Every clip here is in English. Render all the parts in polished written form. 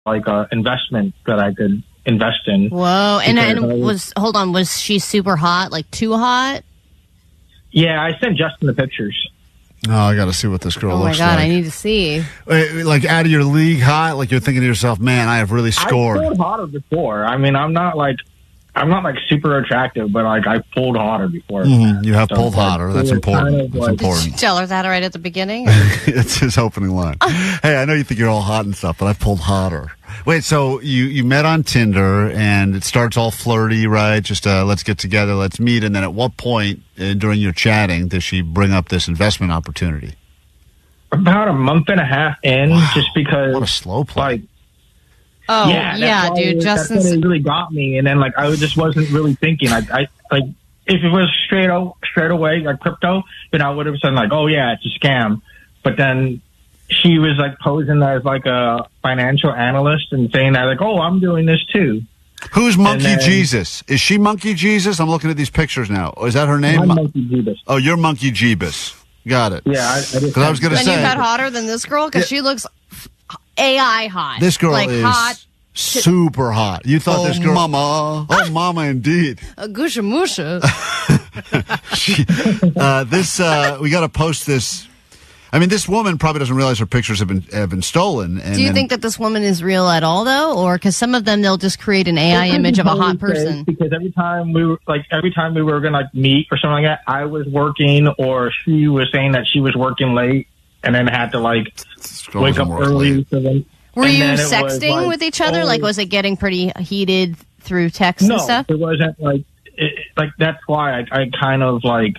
like a investment that I could invest in. Whoa! And was she super hot? Like too hot? Yeah, I sent Justin the pictures. Oh, I got to see what this girl looks like. Oh my God, I need to see. Like out of your league hot? Like you're thinking to yourself, man, I have really scored. I pulled hotter before. I mean, I'm not like super attractive, but like I pulled hotter before. Mm-hmm. You have pulled hotter. That's important. That's important. Did you tell her that right at the beginning? It's his opening line. Hey, I know you think you're all hot and stuff, but I pulled hotter. Wait, so you met on Tinder, and it starts all flirty, right? Just let's get together, let's meet. And then at what point during your chatting does she bring up this investment opportunity? About a month and a half in, just because. What a slow play. Like, oh, yeah, dude. That's what it really got me. And then, like, I just wasn't really thinking. I like, if it was straight away, like crypto, then I would have said, like, oh, yeah, it's a scam. But then she was, like, posing as, like, a financial analyst and saying that, like, oh, I'm doing this, too. Who's Monkey Jesus? Is she Monkey Jesus? I'm looking at these pictures now. Is that her name? I'm Monkey Jeebus. Oh, you're Monkey Jeebus. Got it. Yeah. I was going to say. And you got hotter than this girl? Because she looks AI hot. This girl like is hot. Super hot. You thought this girl... Mama. Oh, mama, indeed. A gusha musha. We got to post this... I mean, this woman probably doesn't realize her pictures have been stolen. And do you think that this woman is real at all, though, or because some of them they'll just create an AI image of a hot person? Because every time we were gonna like meet or something like that, I was working, or she was saying that she was working late, and then had to like wake up early. So then, were you sexting with each other? Like, was it getting pretty heated through text and stuff? No, it wasn't like that's why I kind of like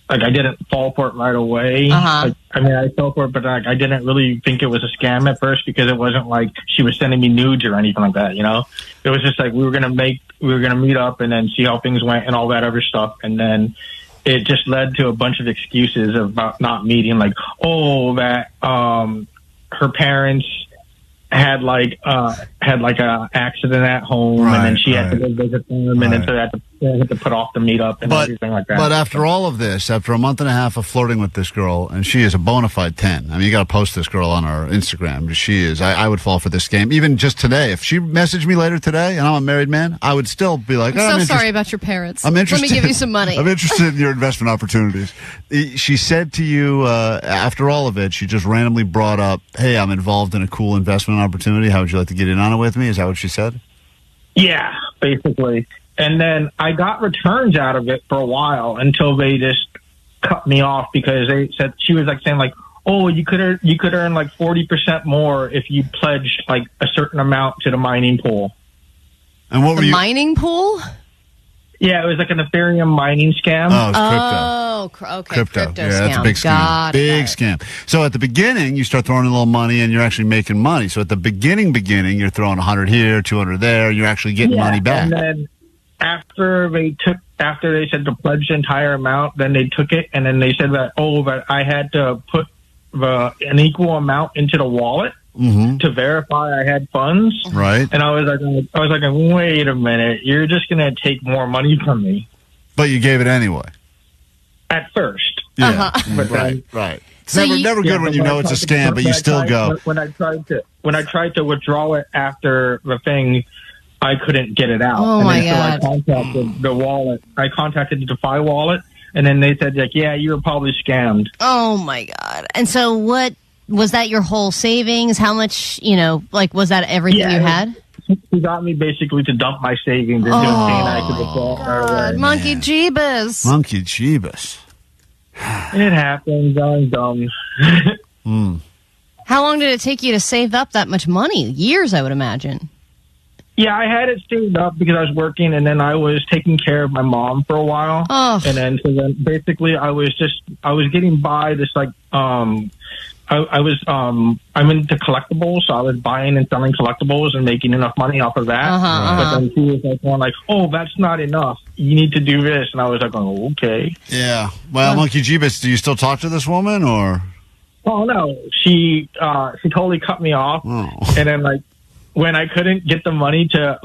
I didn't fall for it right away. Uh-huh. I fell for it, but I didn't really think it was a scam at first because it wasn't like she was sending me nudes or anything like that. You know, it was just like we were gonna meet up and then see how things went and all that other stuff, and then it just led to a bunch of excuses about not meeting. Like, that her parents had a accident at home, and then she had to go visit them, and then so they had to put off the meetup and everything like that. But after all of this, after a month and a half of flirting with this girl, and she is a bona fide 10. I mean, you got to post this girl on our Instagram. She is. I would fall for this game. Even just today, if she messaged me later today, and I'm a married man, I would still be like, I'm so sorry about your parents. I'm interested. Let me give you some money. I'm interested in your investment opportunities. She said to you, after all of it, she just randomly brought up, hey, I'm involved in a cool investment opportunity. How would you like to get in on it with me? Is that what she said? Yeah, basically. And then I got returns out of it for a while until they just cut me off because they said she was like saying like, oh, you could earn like 40% more if you pledged like a certain amount to the mining pool. And what were you mining pool? Yeah, it was like an Ethereum mining scam. Oh, it was crypto. Oh, okay. Crypto. Crypto yeah, scam. That's a big scam. Big scam. So at the beginning, you start throwing a little money and you're actually making money. So at the beginning, you're throwing 100 here, 200 there. You're actually getting money back. And then after they said to pledge the entire amount, then they took it and then they said that, that I had to put an equal amount into the wallet. Mm-hmm. To verify I had funds, right? And I was like, wait a minute, you're just gonna take more money from me? But you gave it anyway. At first, yeah, but right. It's so never good when you know it's a scam, but you still go. When I tried to withdraw it after the thing, I couldn't get it out. Oh my God! So I contacted the wallet. I contacted the DeFi wallet, and then they said like, yeah, you were probably scammed. Oh my God! And so what? Was that your whole savings? How much, was that everything you had? He got me basically to dump my savings into a thing I could withdraw. Monkey Jeebus. Monkey Jeebus. It happens. I'm dumb. How long did it take you to save up that much money? Years, I would imagine. Yeah, I had it saved up because I was working, and then I was taking care of my mom for a while. Oh. And then basically I was getting by this like I'm into collectibles, so I was buying and selling collectibles and making enough money off of that. But then she was like, oh, that's not enough. You need to do this. And I was like, oh, okay. Yeah. Well, Monkey Jeebus, do you still talk to this woman or? Oh, no. She totally cut me off. Oh. And then when I couldn't get the money to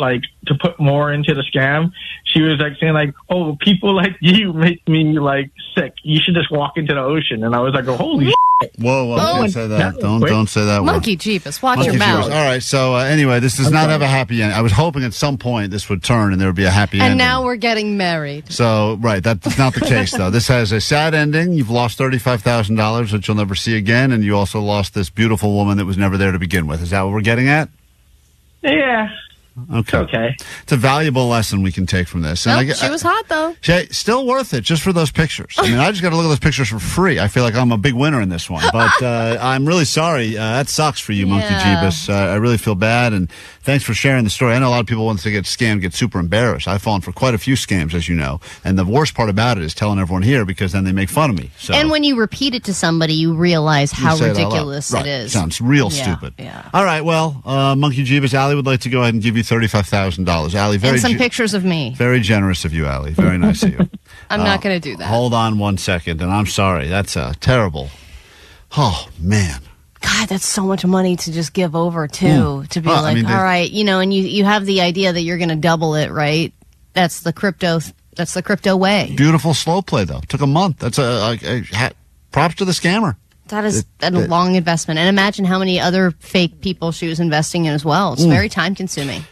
put more into the scam, she was like saying like, "Oh, people like you make me like sick. You should just walk into the ocean." And I was like, "Oh, holy shit." Whoa, don't say that. Don't say that word. Monkey Jeepus, watch your mouth. All right, so anyway, this does not have a happy end. I was hoping at some point this would turn and there would be a happy ending. And now we're getting married. So, right, that's not the case, though. This has a sad ending. You've lost $35,000, which you'll never see again, and you also lost this beautiful woman that was never there to begin with. Is that what we're getting at? Yeah. Okay. It's a valuable lesson we can take from this. And she was hot, though. Still worth it, just for those pictures. I mean, I just got to look at those pictures for free. I feel like I'm a big winner in this one. But I'm really sorry. That sucks for you, Monkey Jeebus. I really feel bad, and thanks for sharing the story. I know a lot of people, once they get scammed, get super embarrassed. I've fallen for quite a few scams, as you know. And the worst part about it is telling everyone here, because then they make fun of me. So. And when you repeat it to somebody, you realize how ridiculous it is. Sounds real stupid. Yeah. All right, well, Monkey Jeebus, Allie would like to go ahead and give you $35,000. Allie, and some pictures of me. Very generous of you, Allie. Very nice of you. I'm not going to do that. Hold on 1 second, and I'm sorry. That's terrible. Oh, man. God, that's so much money to just give over, too. To be all right, and you have the idea that you're going to double it, right? That's the crypto way. Beautiful slow play, though. Took a month. That's props to the scammer. That is a long investment. And imagine how many other fake people she was investing in as well. It's very time consuming.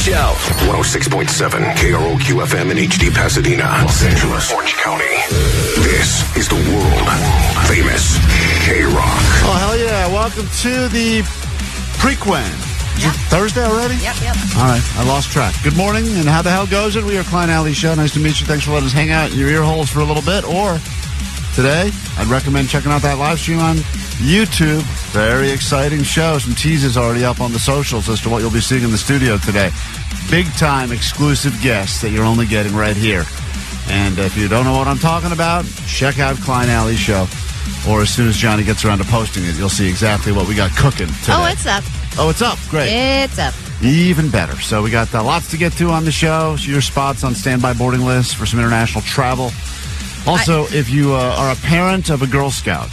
Show. 106.7 KROQ FM in HD Pasadena, Los Angeles, Orange County. This is the world famous KROQ. Oh, hell yeah. Welcome to the Prequen. Yep. Thursday already? Yep. All right. I lost track. Good morning, and how the hell goes it? We are Klein Alley Show. Nice to meet you. Thanks for letting us hang out in your ear holes for a little bit. Or today, I'd recommend checking out that live stream on YouTube. Very exciting show. Some teases already up on the socials as to what you'll be seeing in the studio today. Big time exclusive guests that you're only getting right here. And if you don't know what I'm talking about, check out Klein Alley Show. Or as soon as Johnny gets around to posting it, you'll see exactly what we got cooking today. Oh, it's up. Oh, it's up. Great. It's up. Even better. So we got lots to get to on the show. Your spots on standby boarding lists for some international travel. Also, if you are a parent of a Girl Scout,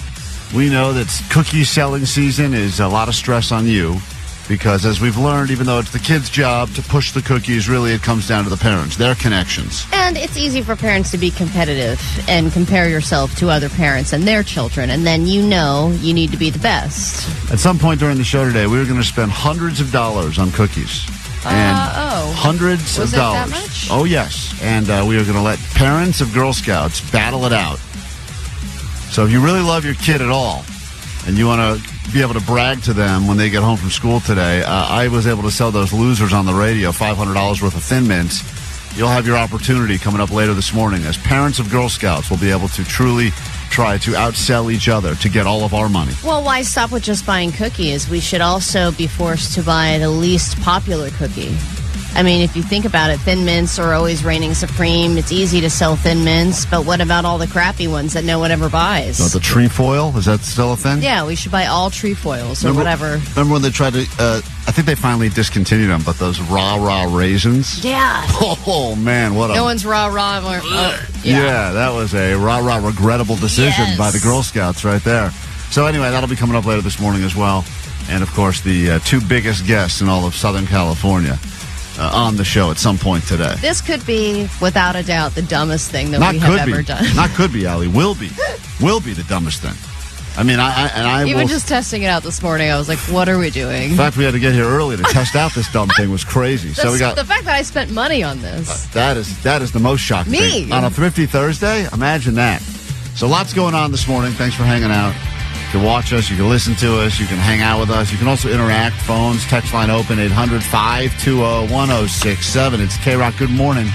we know that cookie selling season is a lot of stress on you because, as we've learned, even though it's the kid's job to push the cookies, really it comes down to the parents, their connections. And it's easy for parents to be competitive and compare yourself to other parents and their children, and then you need to be the best. At some point during the show today, we were going to spend hundreds of dollars on cookies. Hundreds of dollars. Was it that much? Oh, yes. And we are going to let parents of Girl Scouts battle it out. So if you really love your kid at all and you want to be able to brag to them when they get home from school today, I was able to sell those losers on the radio $500 worth of Thin Mints. You'll have your opportunity coming up later this morning as parents of Girl Scouts will be able to truly try to outsell each other to get all of our money. Well, why stop with just buying cookies? We should also be forced to buy the least popular cookie. I mean, if you think about it, Thin Mints are always reigning supreme. It's easy to sell Thin Mints, but what about all the crappy ones that no one ever buys? The trefoil, is that still a thing? Yeah, we should buy all trefoils or whatever. Remember when they tried to, I think they finally discontinued them, but those rah-rah raisins? Yeah. Oh, man, what a... No one's rah-rah. Yeah, that was a rah-rah regrettable decision by the Girl Scouts right there. So anyway, that'll be coming up later this morning as well. And, of course, the two biggest guests in all of Southern California on the show at some point today. This could be, without a doubt, the dumbest thing that we have ever done. Not could be, Allie. Will be the dumbest thing. I mean, Even just testing it out this morning, I was like, what are we doing? In fact, we had to get here early to test out this dumb thing was crazy. So we got the fact that I spent money on this. That is the most shocking thing. On a Thrifty Thursday, imagine that. So lots going on this morning. Thanks for hanging out. You can watch us, you can listen to us, you can hang out with us. You can also interact. Phones, text line open, 800-520-1067. It's KROQ. Good morning.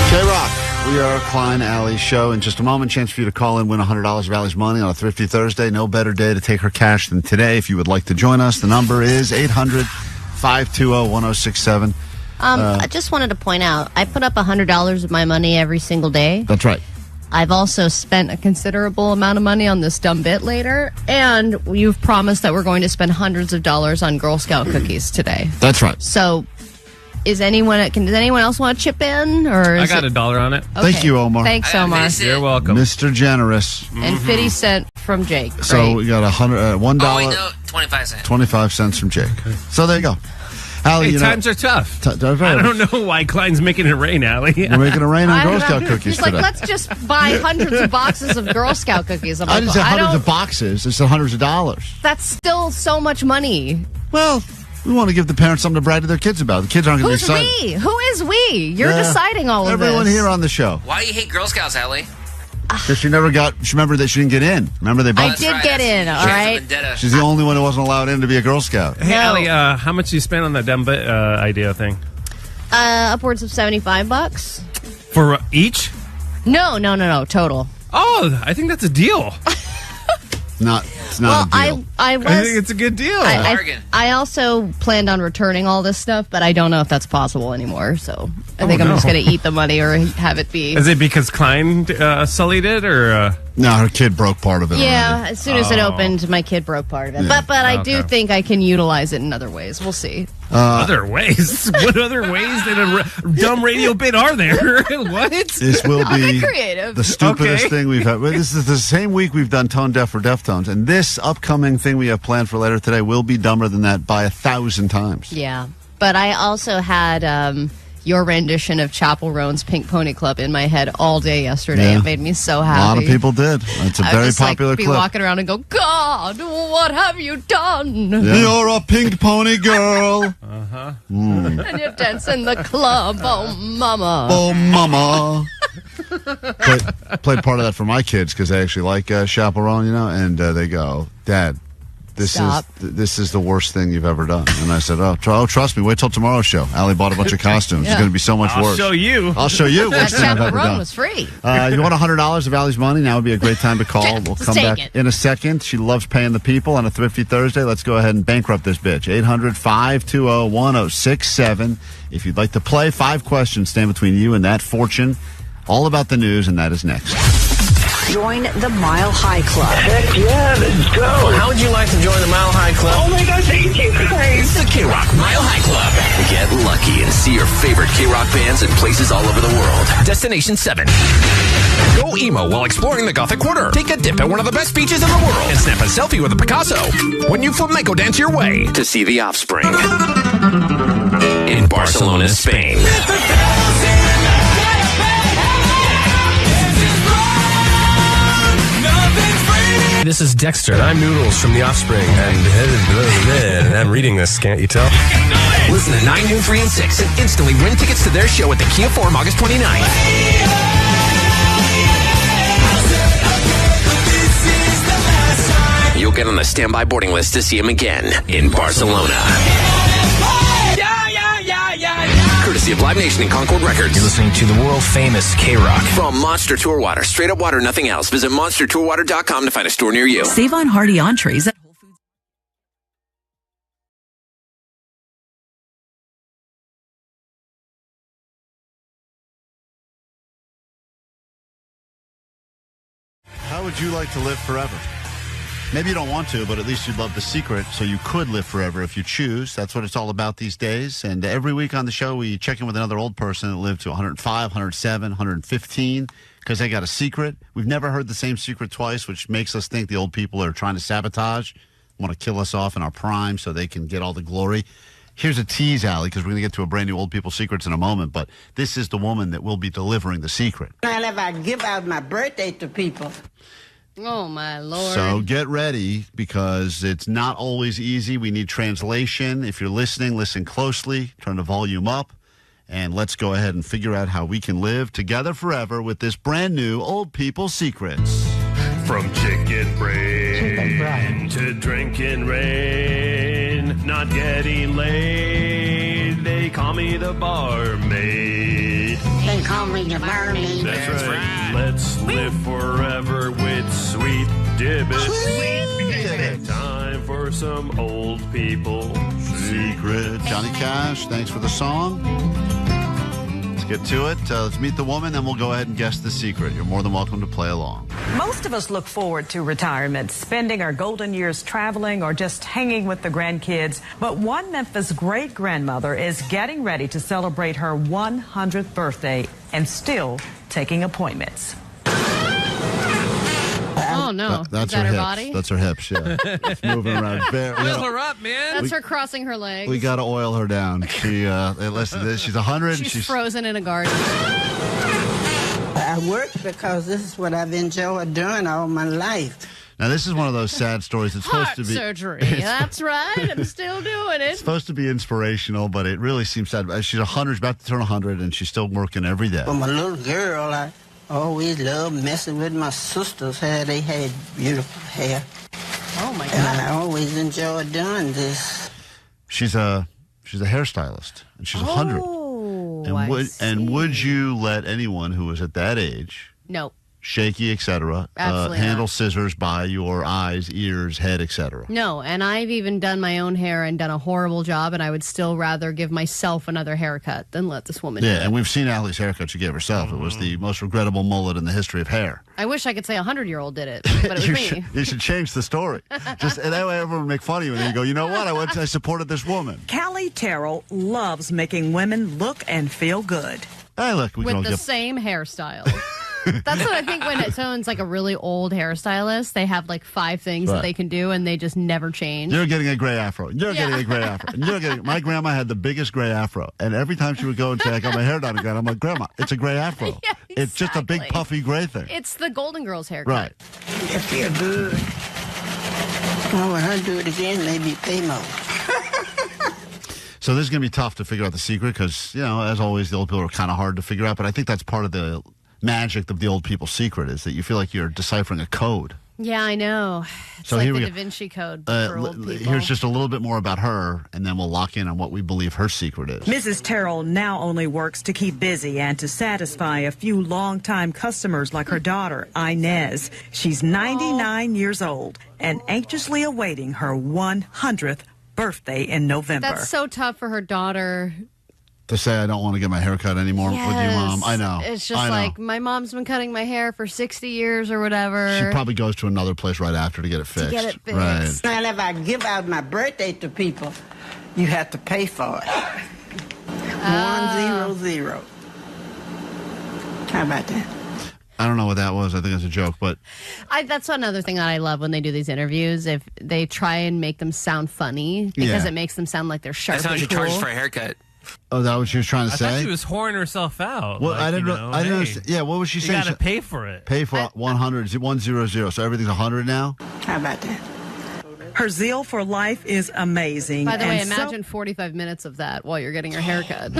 KROQ. We are Klein Alley Show. In just a moment, chance for you to call in, win $100 of Allie's money on a Thrifty Thursday. No better day to take her cash than today. If you would like to join us, the number is 800-520-1067. I just wanted to point out, I put up $100 of my money every single day. That's right. I've also spent a considerable amount of money on this dumb bit later, and you've promised that we're going to spend hundreds of dollars on Girl Scout cookies today. That's right. So does anyone else want to chip in? Or I got $1 on it. Okay. Thank you, Omar. Thanks, Omar. You're welcome. Mr. Generous. And 50 cent from Jake. So Great. we got $100, $1. Oh, wait, no, 25 cents. 25 cents from Jake. So there you go. Allie, Hey, times are tough. I I don't know why Klein's making it rain, Allie. We're making it rain on I Girl don't Scout know. cookies He's like, today. let's just buy hundreds of boxes of Girl Scout cookies. I'm I like, didn't say hundreds don't- of boxes. I said hundreds of dollars. That's still so much money. Well, we want to give the parents something to brag to their kids about. The kids aren't going to be Who's excited. we? Who is we? You're Yeah. deciding all of this. Everyone here on the show. Why do you hate Girl Scouts, Allie? Because she remember that she didn't get in. Remember they I bumped. did get in, all right? She's the only one who wasn't allowed in to be a Girl Scout. Hey, No. Allie, how much do you spend on that dumb idea thing? Upwards of $75. For each? No, total. Oh, I think that's a deal. It's not a deal. I was. I think it's a good deal. Bargain. I also planned on returning all this stuff, but I don't know if that's possible anymore. So I think I'm no. just going to eat the money or have it be. Is it because Klein sullied it, or? No, her kid broke part of it. Yeah, already. as soon as it opened, my kid broke part of it. Yeah. But I do Okay. think I can utilize it in other ways. We'll see. Other ways? What other ways in a dumb radio bit are there? What? This will I'll be get creative. the stupidest Okay. thing we've had. Well, this is the same week we've done Tone Deaf for Deftones, and this upcoming thing we have planned for later today will be dumber than that by 1,000 times. Yeah. But I also had your rendition of Chapel Roan's Pink Pony Club in my head all day yesterday. Yeah. It made me so A happy. lot of people did. It's a I would very just, popular be clip. walking around and go, God, what have you done? Yeah. You're a pink pony girl. And you're dancing the club, oh mama. Oh, mama. Played part of that for my kids because they actually like Chaperone, and they go, Dad, Stop. this is the worst thing you've ever done. And I said, trust me, wait till tomorrow's show. Allie bought a bunch of costumes. Yeah. It's going to be so much I'll worse. show you. I'll show you. That Worst thing I've ever Chaperone done. was free. You want $100 of Allie's money? Now would be a great time to call. We'll Just come take back it. in a second. She loves paying the people on a Thrifty Thursday. Let's go ahead and bankrupt this bitch. 800-520-1067. If you'd like to play, 5 questions stand between you and that fortune. All about the news, and that is next. Join the Mile High Club. Heck yeah, let's go. How would you like to join the Mile High Club? Oh my God, thank you guys. It's the KROQ Mile High Club. Get lucky and see your favorite KROQ bands in places all over the world. Destination 7. Go emo while exploring the Gothic Quarter. Take a dip at one of the best beaches in the world. And snap a selfie with a Picasso. When you flamenco dance your way. To see The Offspring in Barcelona, Spain. This is Dexter. I'm Noodles from The Offspring. And I'm reading this, can't you tell? Listen to 9, Noon, 3, and 6 and instantly win tickets to their show at the Kia Forum August 29th. You'll get on the standby boarding list to see him again in Barcelona. Courtesy of Live Nation and Concord Records. You're listening to the world famous KROQ. From Monster Tour Water, straight up water, nothing else. Visit monstertourwater.com to find a store near you. Save on hearty entrees at Whole Foods. How would you like to live forever? Maybe you don't want to, but at least you'd love the secret, so you could live forever if you choose. That's what it's all about these days. And every week on the show, we check in with another old person that lived to 105, 107, 115, because they got a secret. We've never heard the same secret twice, which makes us think the old people are trying to sabotage, want to kill us off in our prime so they can get all the glory. Here's a tease, Allie, because we're going to get to a brand new old people secrets in a moment, but this is the woman that will be delivering the secret. And if I give out my birthday to people. Oh, my Lord. So get ready, because it's not always easy. We need translation. If you're listening, listen closely. Turn the volume up. And let's go ahead and figure out how we can live together forever with this brand new Old People Secrets. From chicken brain to drinking rain, not getting laid, they call me the barmaid. They call me the barmaid. That's right. Let's live forever with sweet dibbits. Time for some old people Secret. Johnny Cash, thanks for the song. Let's get to it. Let's meet the woman, then we'll go ahead and guess the secret. You're more than welcome to play along. Most of us look forward to retirement, spending our golden years traveling or just hanging with the grandkids. But one Memphis great-grandmother is getting ready to celebrate her 100th birthday and still taking appointments. Oh, no. That's Is that her her hips. body? That's her hips, yeah. It's moving around. Oil her up, man. That's her crossing her legs. We got to oil her down. She, listen to this. She's 100. She's frozen in a garden. I work because this is what I've enjoyed doing all my life. Now, this is one of those sad stories. It's supposed Heart to be surgery. That's right. I'm still doing it. It's supposed to be inspirational, but it really seems sad. She's 100, she's about to turn 100, and she's still working every day. From a little girl, I always loved messing with my sister's hair. They had beautiful hair. Oh, my God. And I always enjoyed doing this. She's a hairstylist, and she's 100. And would you let anyone who was at that age, No. shaky, etc., handle scissors by your eyes, ears, head, etc.? No, and I've even done my own hair and done a horrible job, and I would still rather give myself another haircut than let this woman do it. And we've seen Allie's haircut she gave herself. It was the most regrettable mullet in the history of hair. I wish I could say a 100-year-old did it, but it was me. You should change the story. And that way everyone would make fun of you, and you go, you know what? I supported this woman. Callie Terrell loves making women look and feel good. Hey, look, we With can the same hairstyle. That's what I think when someone's like a really old hairstylist, they have like 5 things that they can do, and they just never change. You're getting a gray afro. You're getting a gray afro. And my grandma had the biggest gray afro. And every time she would go and say, I got my hair done again, I'm like, Grandma, it's a gray afro. Yeah, exactly. It's just a big puffy gray thing. It's the Golden Girls haircut. Right. I feel good. Oh, when I do it again, maybe pay more. So this is going to be tough to figure out the secret because, as always, the old people are kind of hard to figure out. But I think that's part of the magic of the old people's secret is that you feel like you're deciphering a code. Yeah, I know. It's So like here the we Da go. Vinci Code for old people. Here's just a little bit more about her, and then we'll lock in on what we believe her secret is. Mrs. Terrell now only works to keep busy and to satisfy a few longtime customers like her daughter, Inez. She's 99 years old and anxiously awaiting her 100th birthday in November. That's so tough for her daughter. To say I don't want to get my hair cut anymore with your mom. I know. It's just like, my mom's been cutting my hair for 60 years or whatever. She probably goes to another place right after to get it fixed. Right. And if I give out my birthday to people, you have to pay for it. 100. How about that? I don't know what that was. I think it's a joke, but that's another thing that I love when they do these interviews. If they try and make them sound funny, because it makes them sound like they're sharp. That's how and she cool. charges for a haircut. Oh, is that what she was trying to say? I thought she was whoring herself out. Well, I didn't understand. Yeah, what was she saying? You got to pay for it. Pay for 100. 100. So everything's 100 now? How about that? Her zeal for life is amazing. By the way, and imagine 45 minutes of that while you're getting your haircut.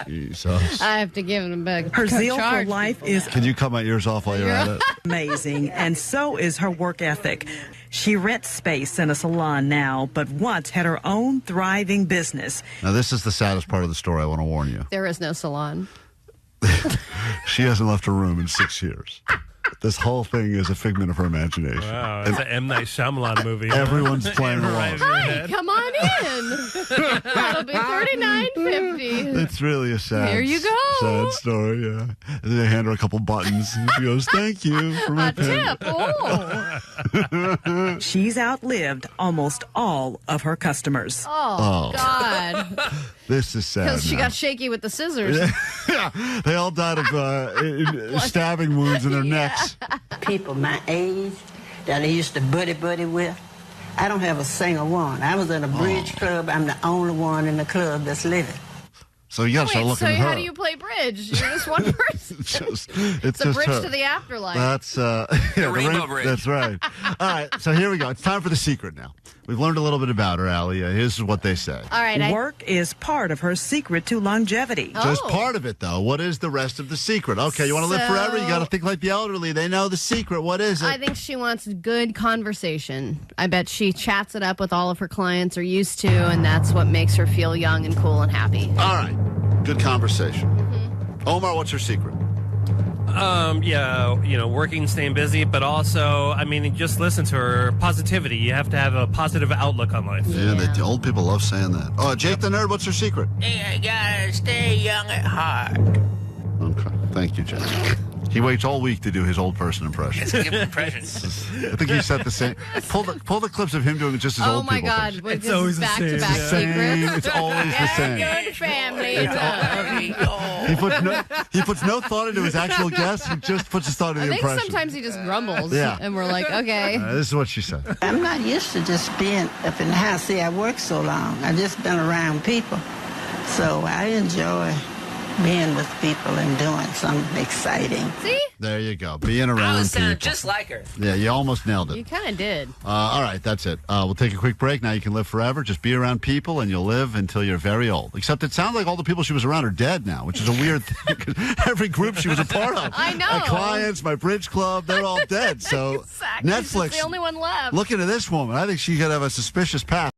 Jesus. I have to give them back. Her zeal for life is Can you cut my ears off while you're at it? amazing, and so is her work ethic. She rents space in a salon now, but once had her own thriving business. Now, this is the saddest part of the story, I want to warn you. There is no salon. She hasn't left her room in 6 years. This whole thing is a figment of her imagination. Wow, it's an M. Night Shyamalan movie. Everyone's playing along. Hi, come on in. That'll be $39.50. It's really a sad, Here you go. sad story, yeah. And then they hand her a couple buttons, and she goes, thank you for my pen. Tip. She's outlived almost all of her customers. Oh, God. This is sad. Because she now. got shaky with the scissors. Yeah, they all died of stabbing wounds in their necks. People my age that I used to buddy with, I don't have a single one. I was in a bridge club. I'm the only one in the club that's living. So you got to start looking at her. how do you play bridge? You're just one person. it's it's just a bridge her. to the afterlife. That's the Rainbow Bridge. That's right. All right, so here we go. It's time for the secret now. We've learned a little bit about her, Allie. Here's what they say. All right. Work is part of her secret to longevity. Just part of it, though. What is the rest of the secret? Okay, you want to live forever? You got to think like the elderly. They know the secret. What is it? I think she wants good conversation. I bet she chats it up with all of her clients, or used to, and that's what makes her feel young and cool and happy. All right. Good conversation. Omar, what's her secret? Working, staying busy, but also, just listen to her positivity. You have to have a positive outlook on life. Yeah, the old people love saying that. Oh, Jake the Nerd, what's her secret? Hey, I gotta stay young at heart. Okay. Thank you, Jake. He waits all week to do his old person impression. It's a good impression. I think he set the same. Pull the clips of him doing just his old people. Oh, my God. things. It's always back to back secret. It's always the same. Good family. He puts no thought into his actual guess. He just puts his thought into the I think impression. sometimes he just grumbles. Yeah. And we're like, okay. This is what she said. I'm not used to just being up in the house. See, I work so long. I've just been around people. So I enjoy being with people and doing something exciting. See? There you go. Being around I sound people. just like her. Yeah, you almost nailed it. You kind of did. All right, that's it. We'll take a quick break. Now you can live forever. Just be around people, and you'll live until you're very old. Except it sounds like all the people she was around are dead now, which is a weird thing. 'Cause every group she was a part of. I know. My clients, my bridge club, they're all dead. So Exactly. Netflix, She's the only one left. looking at this woman, I think she could have a suspicious past.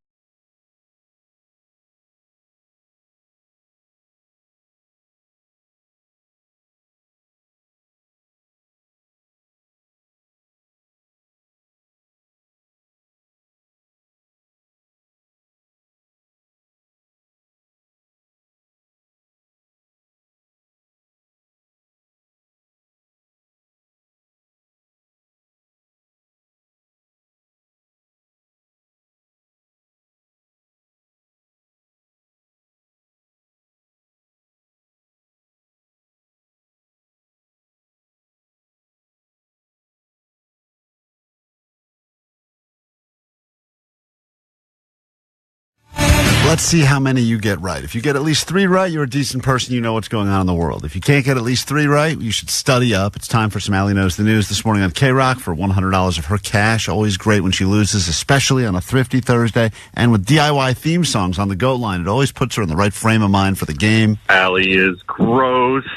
Let's see how many you get right. If you get at least 3 right, you're a decent person. You know what's going on in the world. If you can't get at least 3 right, you should study up. It's time for some Allie Knows the News this morning on KROQ for $100 of her cash. Always great when she loses, especially on a Thrifty Thursday. And with DIY theme songs on the GOAT line, it always puts her in the right frame of mind for the game. Allie is gross.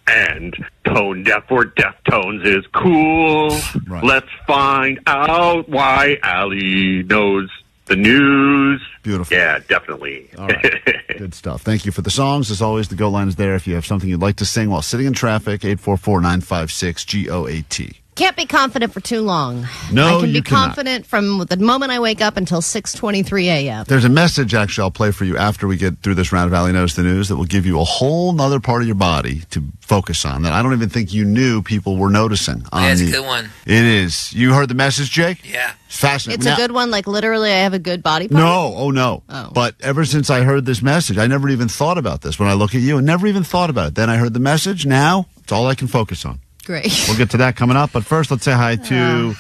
And tone deaf or Deftones is cool. Right. Let's find out why Allie knows the news. Beautiful. Yeah, definitely. All right. Good stuff. Thank you for the songs. As always, the GOAT line is there if you have something you'd like to sing while sitting in traffic. 844-956-GOAT. Can't be confident for too long. No, I can you be cannot. confident from the moment I wake up until 6:23 a.m. There's a message, actually, I'll play for you after we get through this round of Allie Knows the News that will give you a whole nother part of your body to focus on that I don't even think you knew people were noticing. That's a good one. It is. You heard the message, Jake? Yeah. It's fascinating. It's a good one, like literally I have a good body part? No, oh no. Oh. But ever since I heard this message, I never even thought about this. When I look at you, I never even thought about it. Then I heard the message. Now, it's all I can focus on. Great. We'll get to that coming up. But first, let's say hi to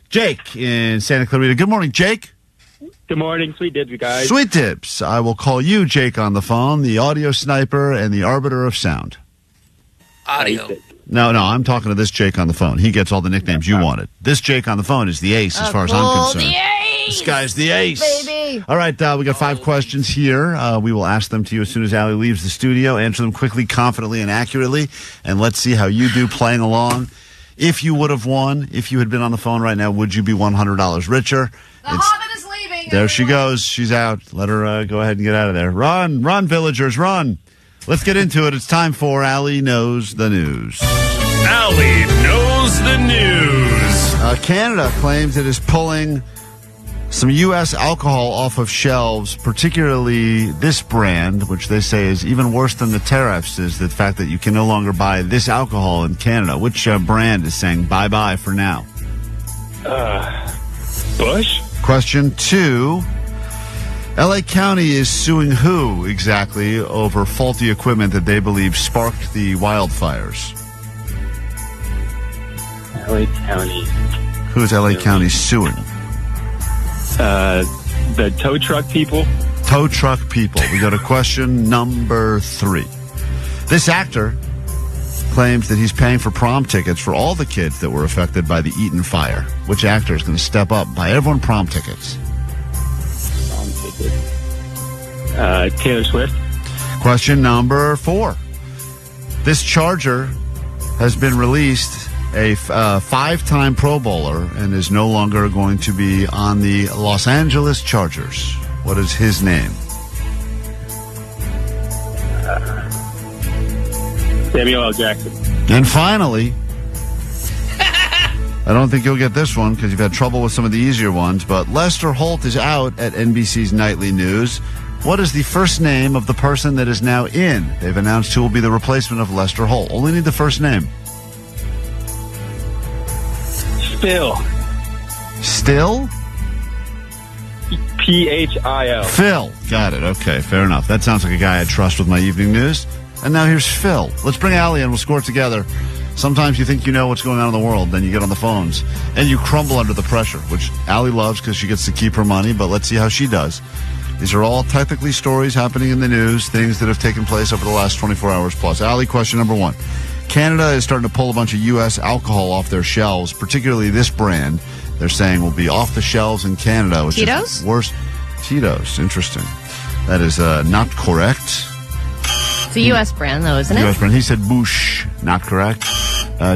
Jake in Santa Clarita. Good morning, Jake. Good morning. Sweet dibs, you guys. Sweet tips. I will call you, Jake, on the phone, the audio sniper and the arbiter of sound. Audio. No, I'm talking to this Jake on the phone. He gets all the nicknames you wanted. This Jake on the phone is the ace, as far as I'm concerned. The ace! This guy's the ace. Baby. All right, we got 5 questions here. We will ask them to you as soon as Allie leaves the studio. Answer them quickly, confidently, and accurately. And let's see how you do playing along. If you would have won, if you had been on the phone right now, would you be $100 richer? The Hobbit is leaving. There she goes. She's out. Let her go ahead and get out of there. Run, villagers, run. Let's get into it. It's time for Allie Knows the News. Allie knows the news. Canada claims it is pulling some U.S. alcohol off of shelves, particularly this brand, which they say is even worse than the tariffs, is the fact that you can no longer buy this alcohol in Canada. Which brand is saying bye-bye for now? Bush? Question 2. L.A. County is suing who exactly over faulty equipment that they believe sparked the wildfires? LA County. Who's L.A. County suing? The tow truck people. Tow truck people. We go to question number 3. This actor claims that he's paying for prom tickets for all the kids that were affected by the Eaton fire. Which actor is going to step up, buy everyone prom tickets? Taylor Swift. Question number 4. This Charger has been released, a 5-time Pro Bowler, and is no longer going to be on the Los Angeles Chargers. What is his name? Samuel L. Jackson. And finally, I don't think you'll get this one because you've had trouble with some of the easier ones, but Lester Holt is out at NBC's Nightly News. What is the first name of the person that is now in? They've announced who will be the replacement of Lester Holt. Only need the first name. Phil. Still? Phil. Phil. Got it. Okay, fair enough. That sounds like a guy I trust with my evening news. And now here's Phil. Let's bring Allie in. We'll score it together. Sometimes you think you know what's going on in the world, then you get on the phones, and you crumble under the pressure, which Allie loves because she gets to keep her money, but let's see how she does. These are all technically stories happening in the news, things that have taken place over the last 24 hours plus. Allie, question number one. Canada is starting to pull a bunch of U.S. alcohol off their shelves, particularly this brand. They're saying will be off the shelves in Canada, which Tito's? is worse. Tito's. Interesting. That is not correct. It's a U.S. brand, though, isn't it? U.S. brand. He said Boosh. Not correct.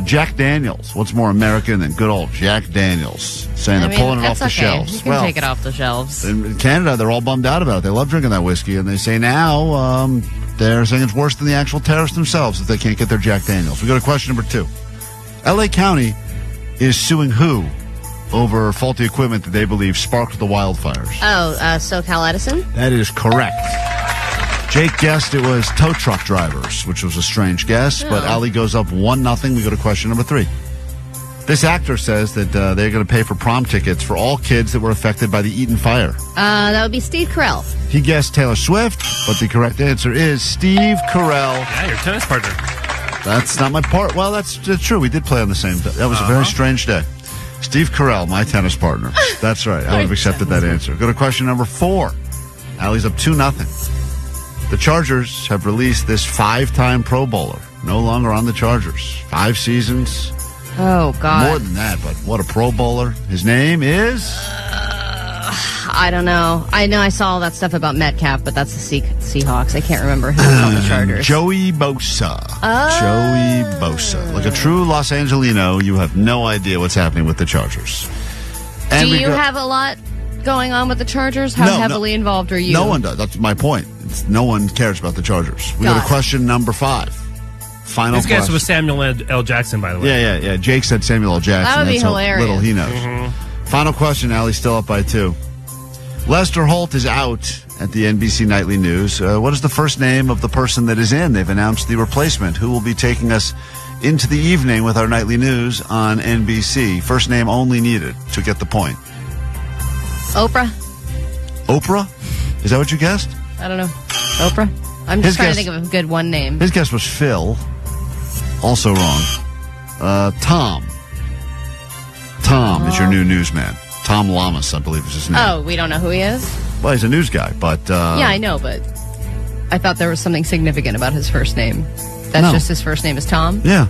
Jack Daniels. What's more American than good old Jack Daniels? Saying they're pulling it off the shelves. You can take it off the shelves. In Canada, they're all bummed out about it. They love drinking that whiskey, and they say now they're saying it's worse than the actual terrorists themselves if they can't get their Jack Daniels. We go to question number two. L.A. County is suing who over faulty equipment that they believe sparked the wildfires? Oh, SoCal Edison? That is correct. Jake guessed it was tow truck drivers, which was a strange guess, but Ali goes up 1-0. We go to question number 3. This actor says that they're going to pay for prom tickets for all kids that were affected by the Eaton fire. That would be Steve Carell. He guessed Taylor Swift, but the correct answer is Steve Carell. Yeah, your tennis partner. That's not my part. Well, that's true. We did play on the same day. That was a very strange day. Steve Carell, my tennis partner. That's right. I would have accepted that answer. Go to question number 4. Allie's up 2-0. The Chargers have released this 5-time Pro Bowler. No longer on the Chargers. 5 seasons. Oh, God. More than that, but what a Pro Bowler. His name is? I don't know. I know I saw all that stuff about Metcalf, but that's the Seahawks. I can't remember who was on the Chargers. Joey Bosa. Oh. Joey Bosa. Like a true Los Angelino, you have no idea what's happening with the Chargers. And Do you have a lot going on with the Chargers? How heavily involved are you? No one does. That's my point. No one cares about the Chargers. We go to question number 5. Final His guess question. was Samuel L. Jackson, by the way. Yeah. Jake said Samuel L. Jackson. That would be That's hilarious. how little he knows. Final question. Allie's still up by 2. Lester Holt is out at the NBC Nightly News. What is the first name of the person that is in? They've announced the replacement. Who will be taking us into the evening with our Nightly News on NBC? First name only needed to get the point. Oprah? Oprah? Is that what you guessed? I don't know. Oprah? I'm just trying to think of a good one name. His guess was Phil. Also wrong. Tom. Tom is your new newsman. Tom Lamas, I believe is his name. Oh, we don't know who he is? Well, he's a news guy, but... yeah, I know, but I thought there was something significant about his first name. That's just his first name is Tom? Yeah.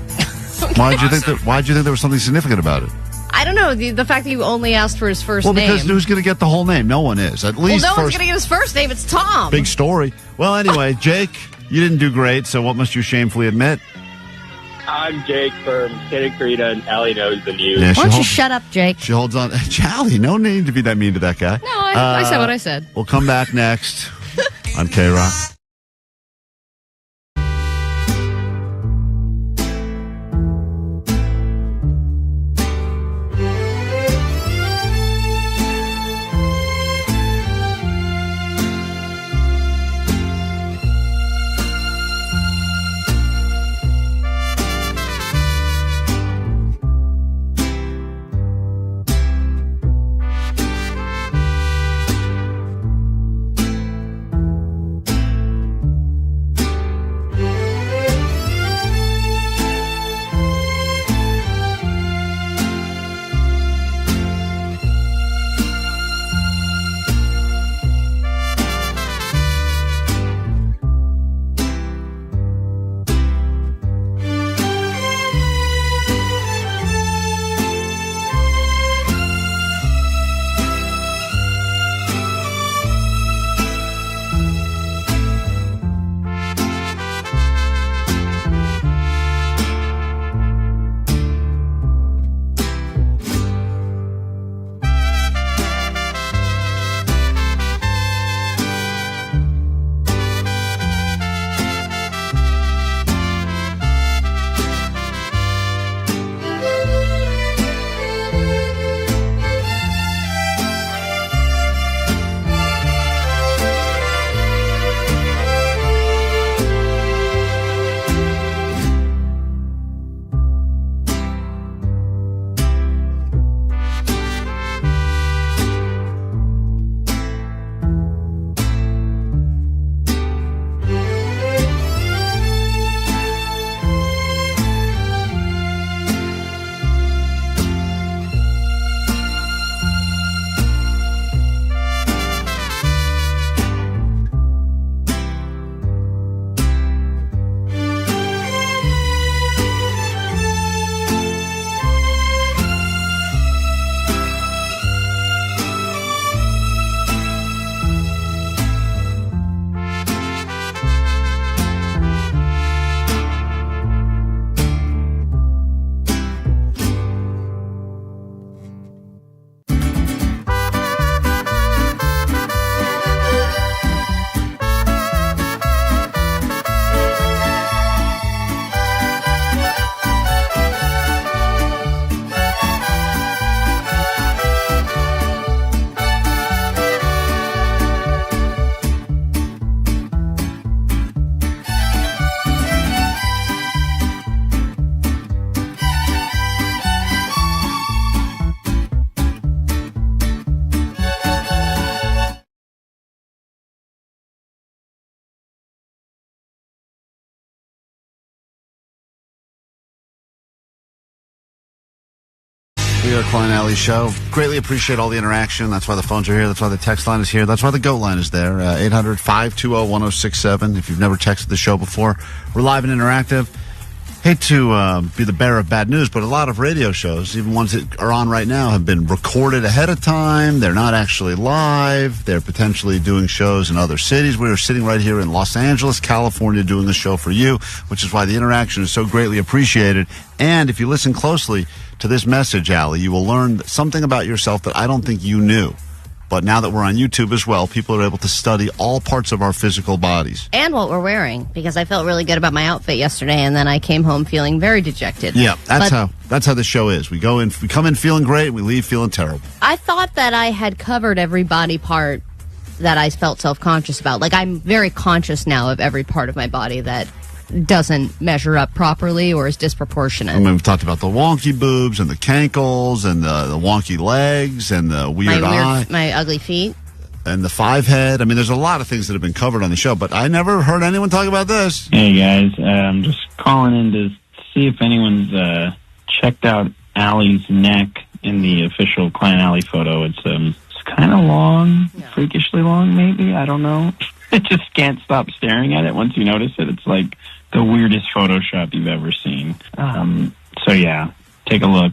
Why'd you think there was something significant about it? I don't know. The fact that you only asked for his first name. Well, because who's going to get the whole name? No one is. At least no one's going to get his first name. It's Tom. Big story. Well, anyway, Jake, you didn't do great, so what must you shamefully admit? I'm Jake from Santa Clarita, and Allie knows the news. Yeah, Why don't you shut up, Jake? She holds on. Allie, no need to be that mean to that guy. No, I said what I said. We'll come back next on KROQ. We are Klein Alley Show. Greatly appreciate all the interaction. That's why the phones are here. That's why the text line is here. That's why the GO line is there. 800-520-1067. If you've never texted the show before, we're live and interactive. Hate to be the bearer of bad news, but a lot of radio shows, even ones that are on right now, have been recorded ahead of time. They're not actually live. They're potentially doing shows in other cities. We are sitting right here in Los Angeles, California, doing the show for you, which is why the interaction is so greatly appreciated. And if you listen closely to this message, Allie, you will learn something about yourself that I don't think you knew. But now that we're on YouTube as well, people are able to study all parts of our physical bodies. And what we're wearing, because I felt really good about my outfit yesterday, and then I came home feeling very dejected. Yeah, that's how the show is. We come in feeling great, we leave feeling terrible. I thought that I had covered every body part that I felt self-conscious about. Like, I'm very conscious now of every part of my body that doesn't measure up properly or is disproportionate. I mean, we've talked about the wonky boobs and the cankles and the wonky legs and the weird eye. My ugly feet. And the 5 head. I mean, there's a lot of things that have been covered on the show, but I never heard anyone talk about this. Hey, guys. I'm just calling in to see if anyone's checked out Allie's neck in the official Klein Alley photo. It's kind of long, freakishly long, maybe. I don't know. I just can't stop staring at it once you notice it. It's like the weirdest Photoshop you've ever seen. So, yeah, take a look.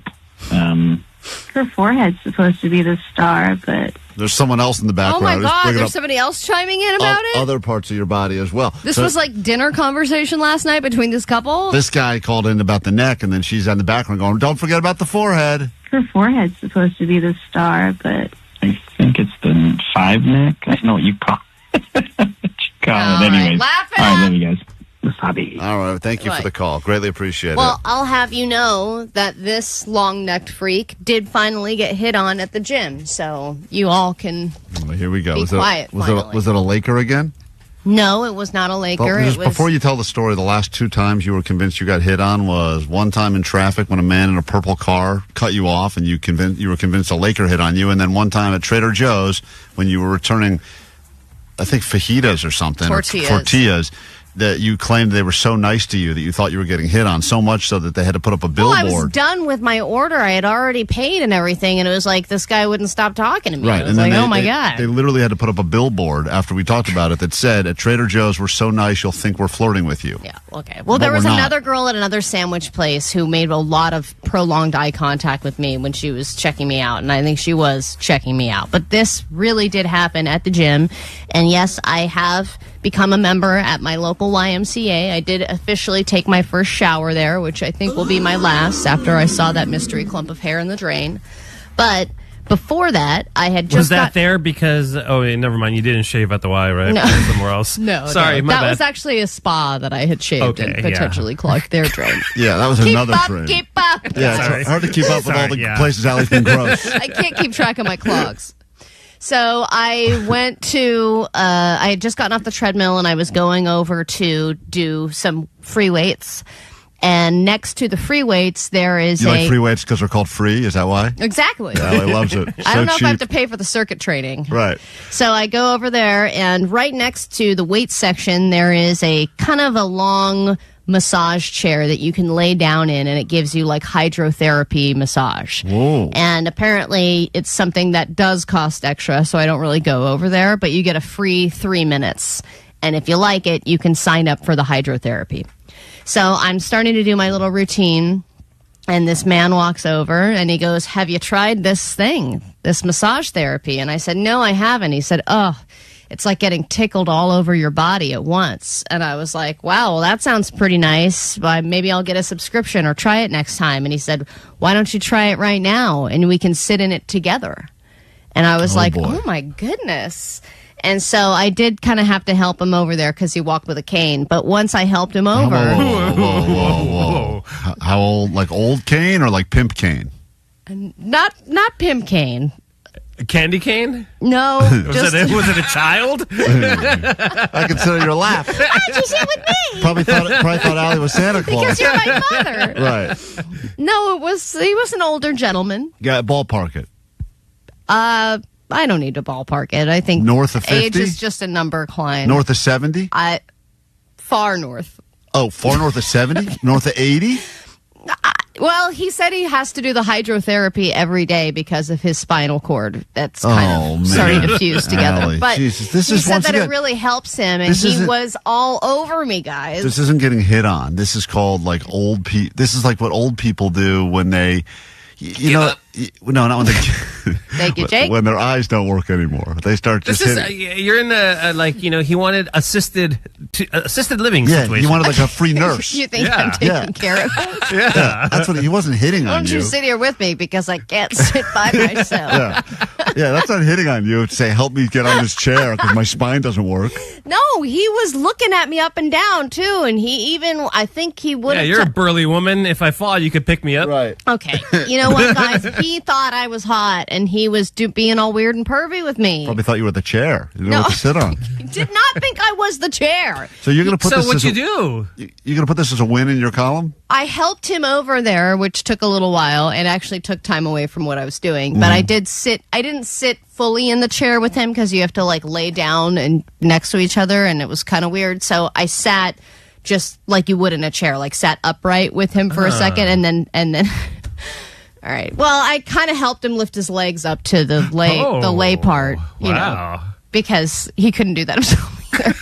Her forehead's supposed to be the star, but... There's someone else in the background. Oh, my God. There's somebody else chiming in about it? Other parts of your body as well. This was like dinner conversation last night between this couple? This guy called in about the neck, and then she's in the background going, don't forget about the forehead. Her forehead's supposed to be the star, but... I think it's the 5 neck. I don't know what you call it. Anyways. Laugh it all right, up. love you guys. Wasabi. All right, thank you for the call. Greatly appreciate it. Well, I'll have you know that this long-necked freak did finally get hit on at the gym, so you all can here we go. be quiet, Was it a Laker again? No, it was not a Laker. Before you tell the story, the last 2 times you were convinced you got hit on was one time in traffic when a man in a purple car cut you off and you were convinced a Laker hit on you, and then one time at Trader Joe's when you were returning, I think, fajitas or something. Tortillas. That you claimed they were so nice to you that you thought you were getting hit on, so much so that they had to put up a billboard. Well, I was done with my order. I had already paid and everything, and it was like this guy wouldn't stop talking to me. Right. I was like, oh, my God. They literally had to put up a billboard after we talked about it that said, at Trader Joe's, we're so nice you'll think we're flirting with you. Yeah, okay. Well, there was another girl at another sandwich place who made a lot of prolonged eye contact with me when she was checking me out, and I think she was checking me out. But this really did happen at the gym, and yes, I have become a member at my local YMCA. I did officially take my first shower there, which I think will be my last after I saw that mystery clump of hair in the drain. But before that, I had just Was that there because... Oh, never mind. You didn't shave at the Y, right? No. Somewhere else. No. Sorry, my that bad. was actually a spa that I had shaved and potentially clogged their drain. Yeah, that was another drain. Keep up! Yeah, it's hard to keep up with all the places Allie's been gross. I can't keep track of my clogs. So I went to, I had just gotten off the treadmill and I was going over to do some free weights. And next to the free weights, there is You like free weights because they're called free? Is that why? Exactly. Allie loves it. I don't know cheap. if I have to pay for the circuit training. Right. So I go over there, and right next to the weight section, there is a kind of a long massage chair that you can lay down in, and it gives you like hydrotherapy massage. Whoa. And apparently it's something that does cost extra, so I don't really go over there, but you get a free 3 minutes. And if you like it, you can sign up for the hydrotherapy. So I'm starting to do my little routine, and this man walks over and he goes, "Have you tried this thing, this massage therapy?" And I said, "No, I haven't." He said, "Oh, it's like getting tickled all over your body at once." And I was like, wow, well, that sounds pretty nice. Maybe I'll get a subscription or try it next time. And he said, "Why don't you try it right now and we can sit in it together?" And I was like, oh, my goodness. And so I did kind of have to help him over there because he walked with a cane. But once I helped him over... Whoa. How old? Like old cane or like pimp cane? Not pimp cane. Candy cane? No. Was it a child? I consider your laugh. Why'd you sit with me? Probably thought Allie was Santa Claus. Because you're my mother. Right. No, he was an older gentleman. Yeah, ballpark it. I don't need to ballpark it. I think north of 50? Age is just a number, Klein. North of 70? Far north. Oh, far north of 70? North of 80? Well, he said he has to do the hydrotherapy every day because of his spinal cord. That's kind of starting to fuse together. Allie, but Jesus, this he is said once that again, it really helps him, and he was all over me, guys. This isn't getting hit on. This is called like old people. This is like what old people do when they, no, not when they. Thank you, Jake. When their eyes don't work anymore, they start just hitting. You're in the he wanted assisted living situation. He wanted like a free nurse. You think I'm taking care of him? Yeah, that's what he wasn't hitting on. Don't you sit here with me because I can't sit by myself. Yeah, that's not hitting on you. To say, help me get on this chair because my spine doesn't work. No, he was looking at me up and down too, and I think he would. Yeah, you're a burly woman. If I fall, you could pick me up. Right. Okay. You know what, guys? He thought I was hot, and he was being all weird and pervy with me. Probably thought you were the chair. You didn't know what to sit on. He did not think I was the chair. So you're going to put this. So what'd you do? You're going to put this as a win in your column? I helped him over there, which took a little while, and actually took time away from what I was doing. But I didn't sit fully in the chair with him because you have to like lay down and next to each other, and it was kind of weird. So I sat just like you would in a chair, like sat upright with him for a second, and then. All right. Well, I kind of helped him lift his legs up to the lay part, you know, because he couldn't do that himself either.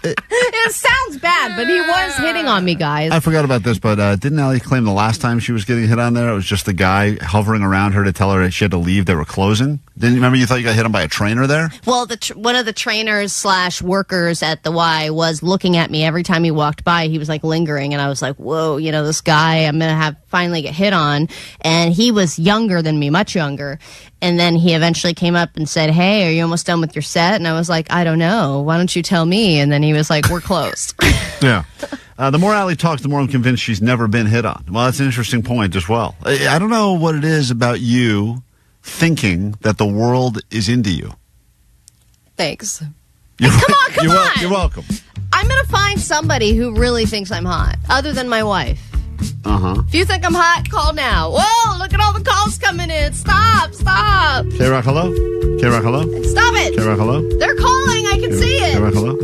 It sounds bad, but he was hitting on me, guys. I forgot about this, but didn't Allie claim the last time she was getting hit on there, it was just the guy hovering around her to tell her that she had to leave? They were closing. Didn't you remember you thought you got hit on by a trainer there? Well, one of the trainers / workers at the Y was looking at me every time he walked by. He was like lingering, and I was like, whoa, you know, this guy I'm going to finally get hit on. And he was younger than me, much younger. And then he eventually came up and said, hey, are you almost done with your set? And I was like, I don't know. Why don't you tell me? And then he was like, we're closed. Yeah. The more Allie talks, the more I'm convinced she's never been hit on. Well, that's an interesting point as well. I don't know what it is about you thinking that the world is into you. Thanks. Come on. You're welcome. I'm going to find somebody who really thinks I'm hot, other than my wife. Uh-huh. If you think I'm hot, call now. Whoa, look at all the calls coming in. Stop. KROQ, hello? KROQ, hello? Stop it. KROQ, hello? They're calling. I can see it. KROQ, hello?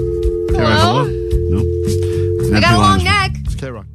KROQ, hello? Nope. I got a long neck. It's KROQ.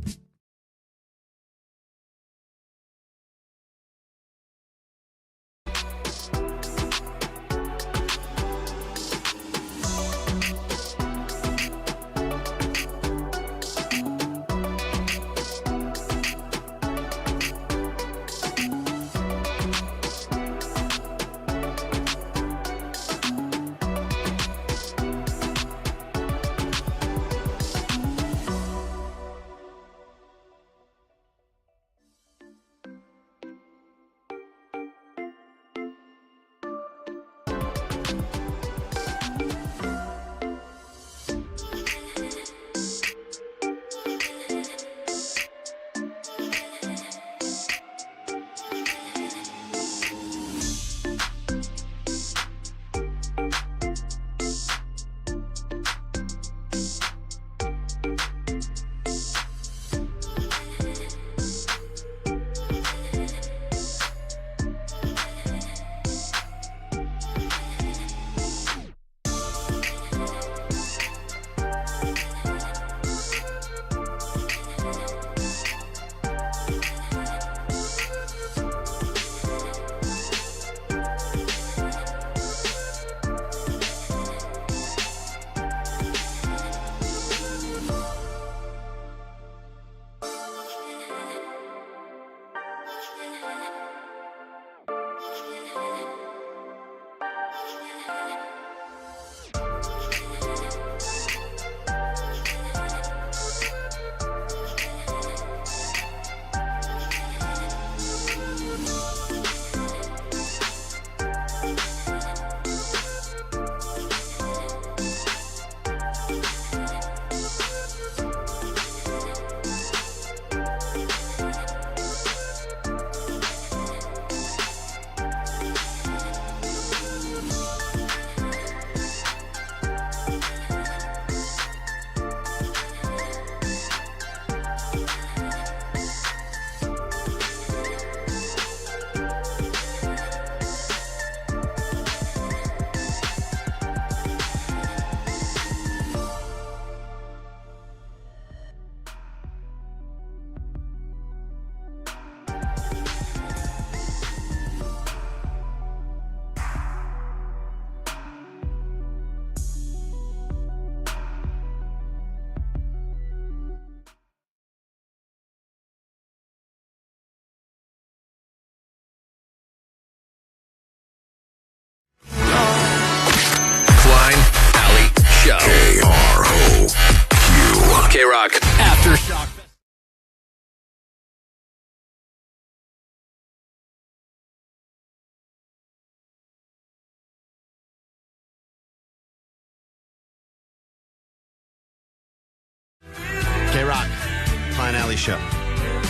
Alley Show.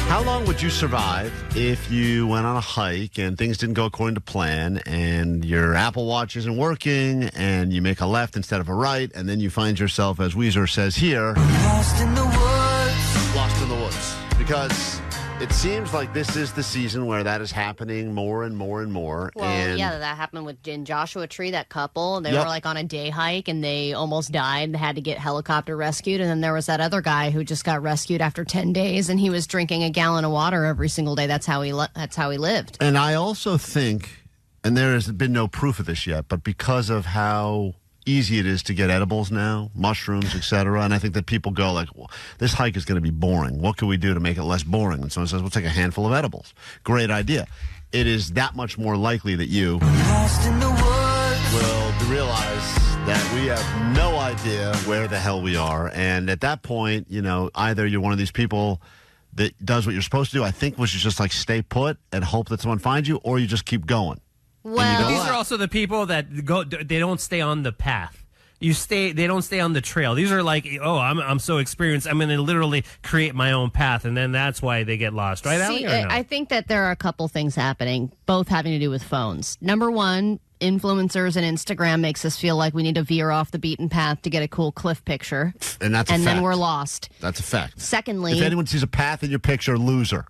How long would you survive if you went on a hike and things didn't go according to plan and your Apple Watch isn't working and you make a left instead of a right and then you find yourself, as Weezer says here, lost in the woods. Lost in the woods. Because it seems like this is the season where that is happening more and more and more. Well, and yeah, that happened in Joshua Tree, that couple. They were like on a day hike and they almost died. They had to get helicopter rescued. And then there was that other guy who just got rescued after 10 days and he was drinking a gallon of water every single day. That's how he lived. And I also think, and there has been no proof of this yet, but because of how easy it is to get edibles now, mushrooms, etc. And I think that people go like, well, this hike is going to be boring. What can we do to make it less boring? And someone says, we'll take a handful of edibles. Great idea. It is that much more likely that you will realize that we have no idea where the hell we are. And at that point, either you're one of these people that does what you're supposed to do, I think, which is just like stay put and hope that someone finds you, or you just keep going. Well, these are also the people that go. They don't stay on the path. They don't stay on the trail. These are like, oh, I'm so experienced. I'm going to literally create my own path, and then that's why they get lost, right, Allie? See, I think that there are a couple things happening, both having to do with phones. Number one, influencers and Instagram makes us feel like we need to veer off the beaten path to get a cool cliff picture. And that's a fact. Then we're lost. That's a fact. Secondly, if anyone sees a path in your picture, loser.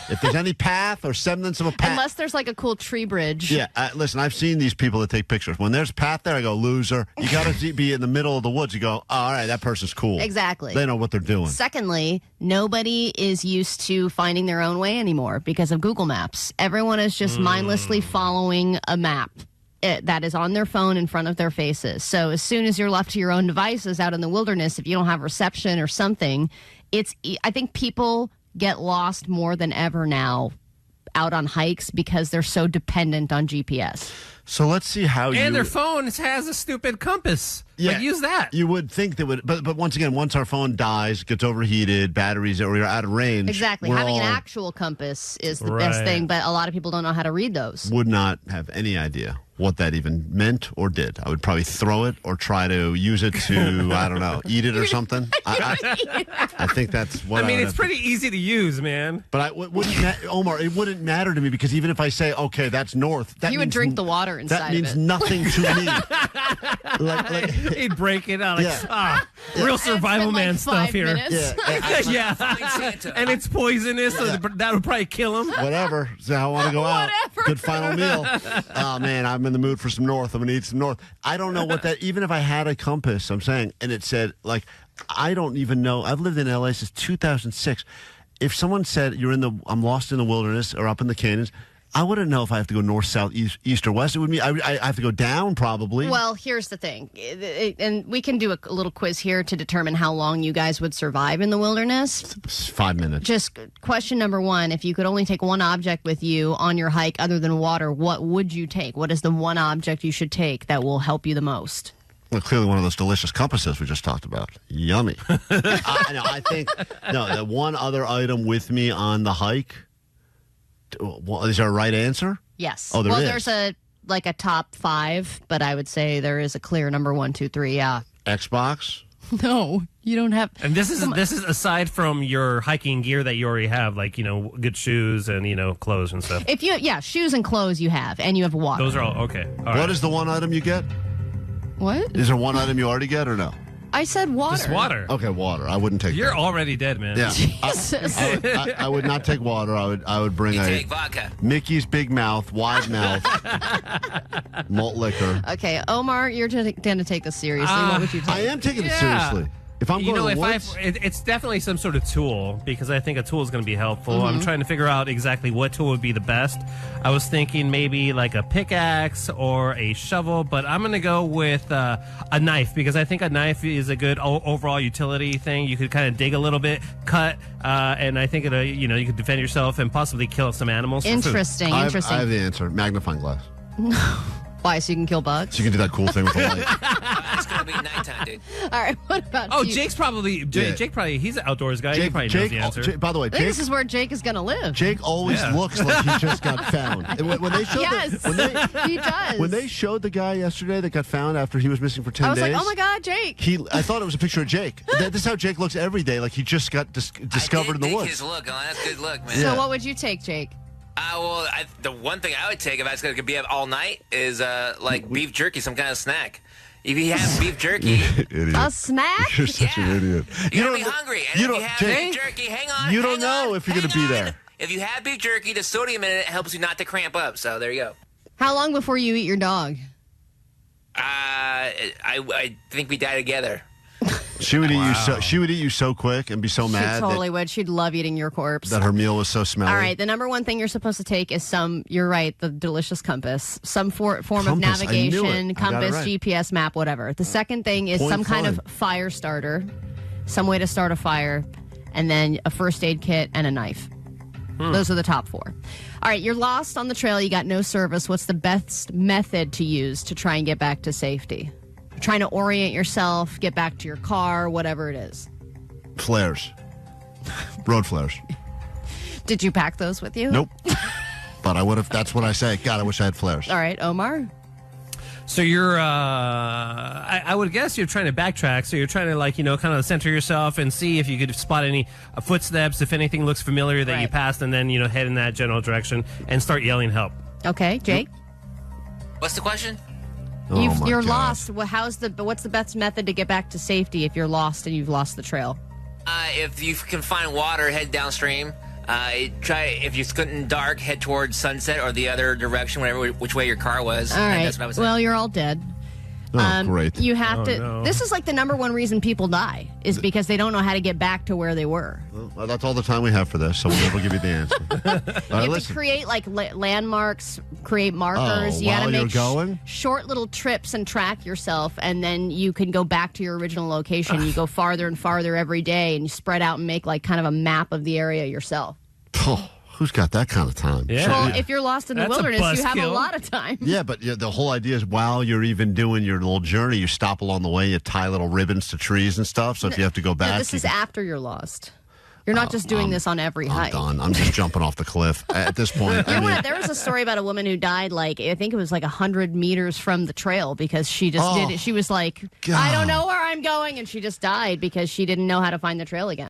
If there's any path or semblance of a path. Unless there's like a cool tree bridge. Yeah, listen, I've seen these people that take pictures. When there's a path there, I go, loser. You got to be in the middle of the woods. You go, oh, all right, that person's cool. Exactly. They know what they're doing. Secondly, nobody is used to finding their own way anymore because of Google Maps. Everyone is just mindlessly following a map that is on their phone in front of their faces. So as soon as you're left to your own devices out in the wilderness, if you don't have reception or something, I think people get lost more than ever now out on hikes because they're so dependent on GPS. So let's see how And their phone has a stupid compass. Yeah, use that. You would think that would, but once again, once our phone dies, gets overheated, batteries, or you're out of range. Exactly. Having an actual compass is the best thing, but a lot of people don't know how to read those. Would not have any idea what that even meant or did. I would probably throw it or try to use it to, I don't know, eat it or something. I think that's what it's pretty easy to use, man. But Omar, it wouldn't matter to me because even if I say, okay, that's north, that you would drink the water inside that means of it. Nothing to me. He'd break it out. Real survival man stuff here. Yeah. And it's poisonous, so that would probably kill him. Whatever. So I want to go out. Good final meal. Oh, man, I'm in the mood for some north. I'm going to eat some north. I don't know what that, even if I had a compass, I'm saying, and it said, like, I don't even know. I've lived in LA since 2006. If someone said, I'm lost in the wilderness or up in the canyons, I wouldn't know if I have to go north, south, east, or west. It would mean I have to go down, probably. Well, here's the thing, and we can do a little quiz here to determine how long you guys would survive in the wilderness. 5 minutes. Just question number one, if you could only take one object with you on your hike other than water, what would you take? What is the one object you should take that will help you the most? Well, clearly one of those delicious compasses we just talked about. Yummy. I think, the one other item with me on the hike. Well, is there a right answer? Yes. Oh, there's a top 5, but I would say there is a clear number 1, 2, 3. Yeah. Xbox? No, you don't have. And this is aside from your hiking gear that you already have, like good shoes and clothes and stuff. Shoes and clothes you have, and you have water. Those are all okay. What is the one item you get? What? Is there one item you already get or no? I said water. Just water. Okay, water. I wouldn't take. You're already dead, man. Yeah. Jesus. I would not take water. I would bring take vodka. Mickey's Big Mouth, wide mouth, malt liquor. Okay, Omar, you're going to take this seriously. What would you take? I am taking it seriously. If I'm going to the woods, it's definitely some sort of tool because I think a tool is going to be helpful. I'm trying to figure out exactly what tool would be the best. I was thinking maybe like a pickaxe or a shovel, but I'm going to go with a knife because I think a knife is a good overall utility thing. You could kind of dig a little bit, cut, and I think you could defend yourself and possibly kill some animals. Interesting. I have the answer. Magnifying glass. Why? So you can kill bugs? So you can do that cool thing with the light. It'll be nighttime, dude. All right, what about Oh, you? Jake probably, he's an outdoors guy. He probably knows the answer. By the way, I think this is where Jake is going to live. Jake always looks like he just got found. And when they showed he does. When they showed the guy yesterday that got found after he was missing for 10 days. I was like, oh my God, Jake. I thought it was a picture of Jake. This is how Jake looks every day, like he just got discovered in the woods. His look, that's a good look, man. So what would you take, Jake? The one thing I would take if I was going to be up all night is like beef jerky, some kind of snack. If you have beef jerky, a snack? You're such an idiot. You're going to be hungry. And if you have beef jerky, hang on. You don't know if you're going to be there. If you have beef jerky, the sodium in it helps you not to cramp up. So there you go. How long before you eat your dog? I think we die together. She would eat you so. She would eat you so quick and be so mad. She totally would. She'd love eating your corpse. That her meal was so smelly. All right, the number one thing you're supposed to take is you're right, the delicious compass, some form of navigation, compass, GPS map, whatever. The second thing is some kind of fire starter, some way to start a fire, and then a first aid kit and a knife. Those are the top 4. All right, you're lost on the trail. You got no service. What's the best method to use to try and get back to safety? Trying to orient yourself, get back to your car, whatever it is. Flares. Road flares. Did you pack those with you? Nope. But I would have. That's what I say. God, I wish I had flares. All right, Omar? So you're, I would guess you're trying to backtrack. So you're trying to, kind of center yourself and see if you could spot any footsteps, if anything looks familiar that you passed, and then, head in that general direction and start yelling help. Okay, Jake? What's the question? You're lost. What's the best method to get back to safety if you're lost and you've lost the trail? If you can find water, head downstream. If you're squinting dark, head towards sunset or the other direction, which way your car was. All right. That's what I was saying. Well, you're all dead. Oh, great. You have to. No. This is like the number one reason people die is because they don't know how to get back to where they were. Well, that's all the time we have for this, so we'll give you the answer. You have to create landmarks, create markers. You got to make short little trips and track yourself, and then you can go back to your original location. You go farther and farther every day, and you spread out and make kind of a map of the area yourself. Oh. Who's got that kind of time? Yeah. Well, if you're lost in the wilderness, you have a lot of time. Yeah, but the whole idea is while you're even doing your little journey, you stop along the way, you tie little ribbons to trees and stuff. So if you have to go back. This is after you're lost. You're not just doing this on every hike. I'm done. I'm just jumping off the cliff at this point. There was a story about a woman who died, I think it was 100 meters from the trail because she just did it. She was like, God. I don't know where I'm going. And she just died because she didn't know how to find the trail again.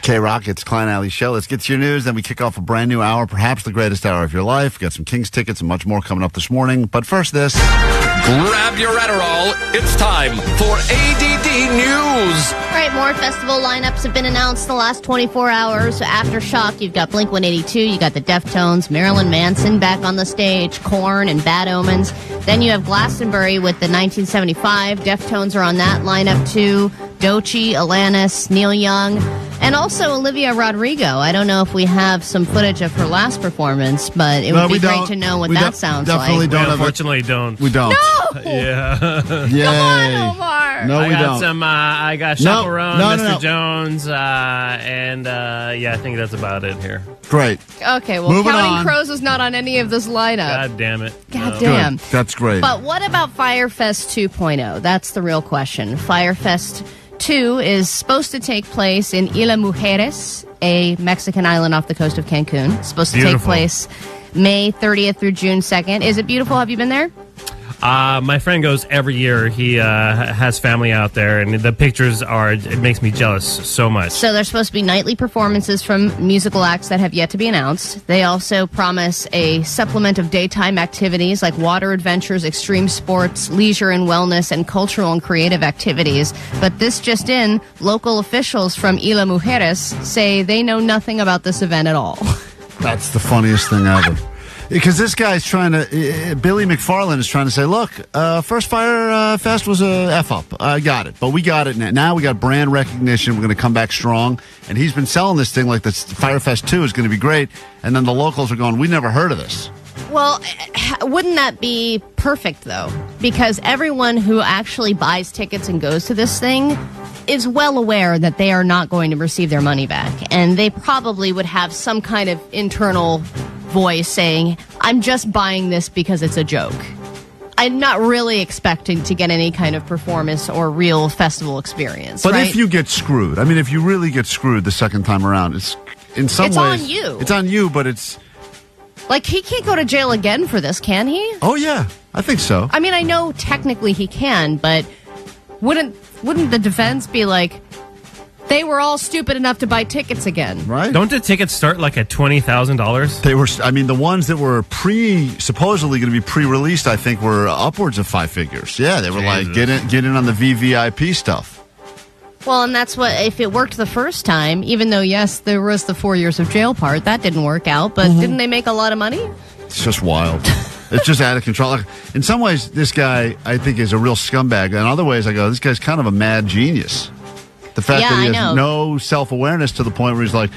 KROQ, it's Klein Alley Show. Let's get to your news. Then we kick off a brand new hour, perhaps the greatest hour of your life. Got some Kings tickets and much more coming up this morning. But first, this. Grab your Adderall. It's time for ADD News. All right, more festival lineups have been announced in the last 24 hours. So Aftershock, you've got Blink-182, you got the Deftones, Marilyn Manson back on the stage, Korn and Bad Omens. Then you have Glastonbury with the 1975. Deftones are on that lineup too. Doechii, Alanis, Neil Young, and also Olivia Rodrigo. I don't know if we have some footage of her last performance, but it would be great to know what that sounds definitely like. Don't unfortunately, don't. We don't. No! Yeah. Yay. Come on, Omar. No, we don't. I got Chaperone, Mr. Jones, and I think that's about it here. Great. Okay, well, Moving Counting on. Crows is not on any of this lineup. God damn it. God damn. Good. That's great. But what about Firefest 2.0? That's the real question. Firefest 2 is supposed to take place in Isla Mujeres, a Mexican island off the coast of Cancun. It's supposed to take place May 30th through June 2nd. Is it beautiful? Have you been there? My friend goes every year. He has family out there, and the pictures it makes me jealous so much. So there's supposed to be nightly performances from musical acts that have yet to be announced. They also promise a supplement of daytime activities like water adventures, extreme sports, leisure and wellness, and cultural and creative activities. But this just in, local officials from Isla Mujeres say they know nothing about this event at all. That's the funniest thing ever. Because this guy's trying to, Billy McFarland is trying to say, look, First Fire Fest was a F-up. I got it. But we got it now. Now we got brand recognition. We're going to come back strong. And he's been selling this thing like this Fire Fest 2 is going to be great. And then the locals are going, we never heard of this. Well, wouldn't that be perfect, though? Because everyone who actually buys tickets and goes to this thing is well aware that they are not going to receive their money back. And they probably would have some kind of internal voice saying, I'm just buying this because it's a joke. I'm not really expecting to get any kind of performance or real festival experience. But right? if you get screwed, I mean, if you really get screwed the second time around, it's in some ways... It's on you. It's on you, but it's... Like, he can't go to jail again for this, can he? Oh, yeah. I think so. I mean, I know technically he can, but wouldn't the defense be like, they were all stupid enough to buy tickets again? Right. Don't the tickets start like at $20,000? They were, I mean, the ones that were supposedly going to be pre-released, I think, were upwards of 5 figures. Yeah, they were like, get in on the VVIP stuff. Well, and that's what, if it worked the first time, even though, yes, there was the 4 years of jail part, that didn't work out, but didn't they make a lot of money? It's just wild. It's just out of control. Like, in some ways, this guy, I think, is a real scumbag. In other ways, I go, this guy's kind of a mad genius. The fact that he has no self-awareness to the point where he's like,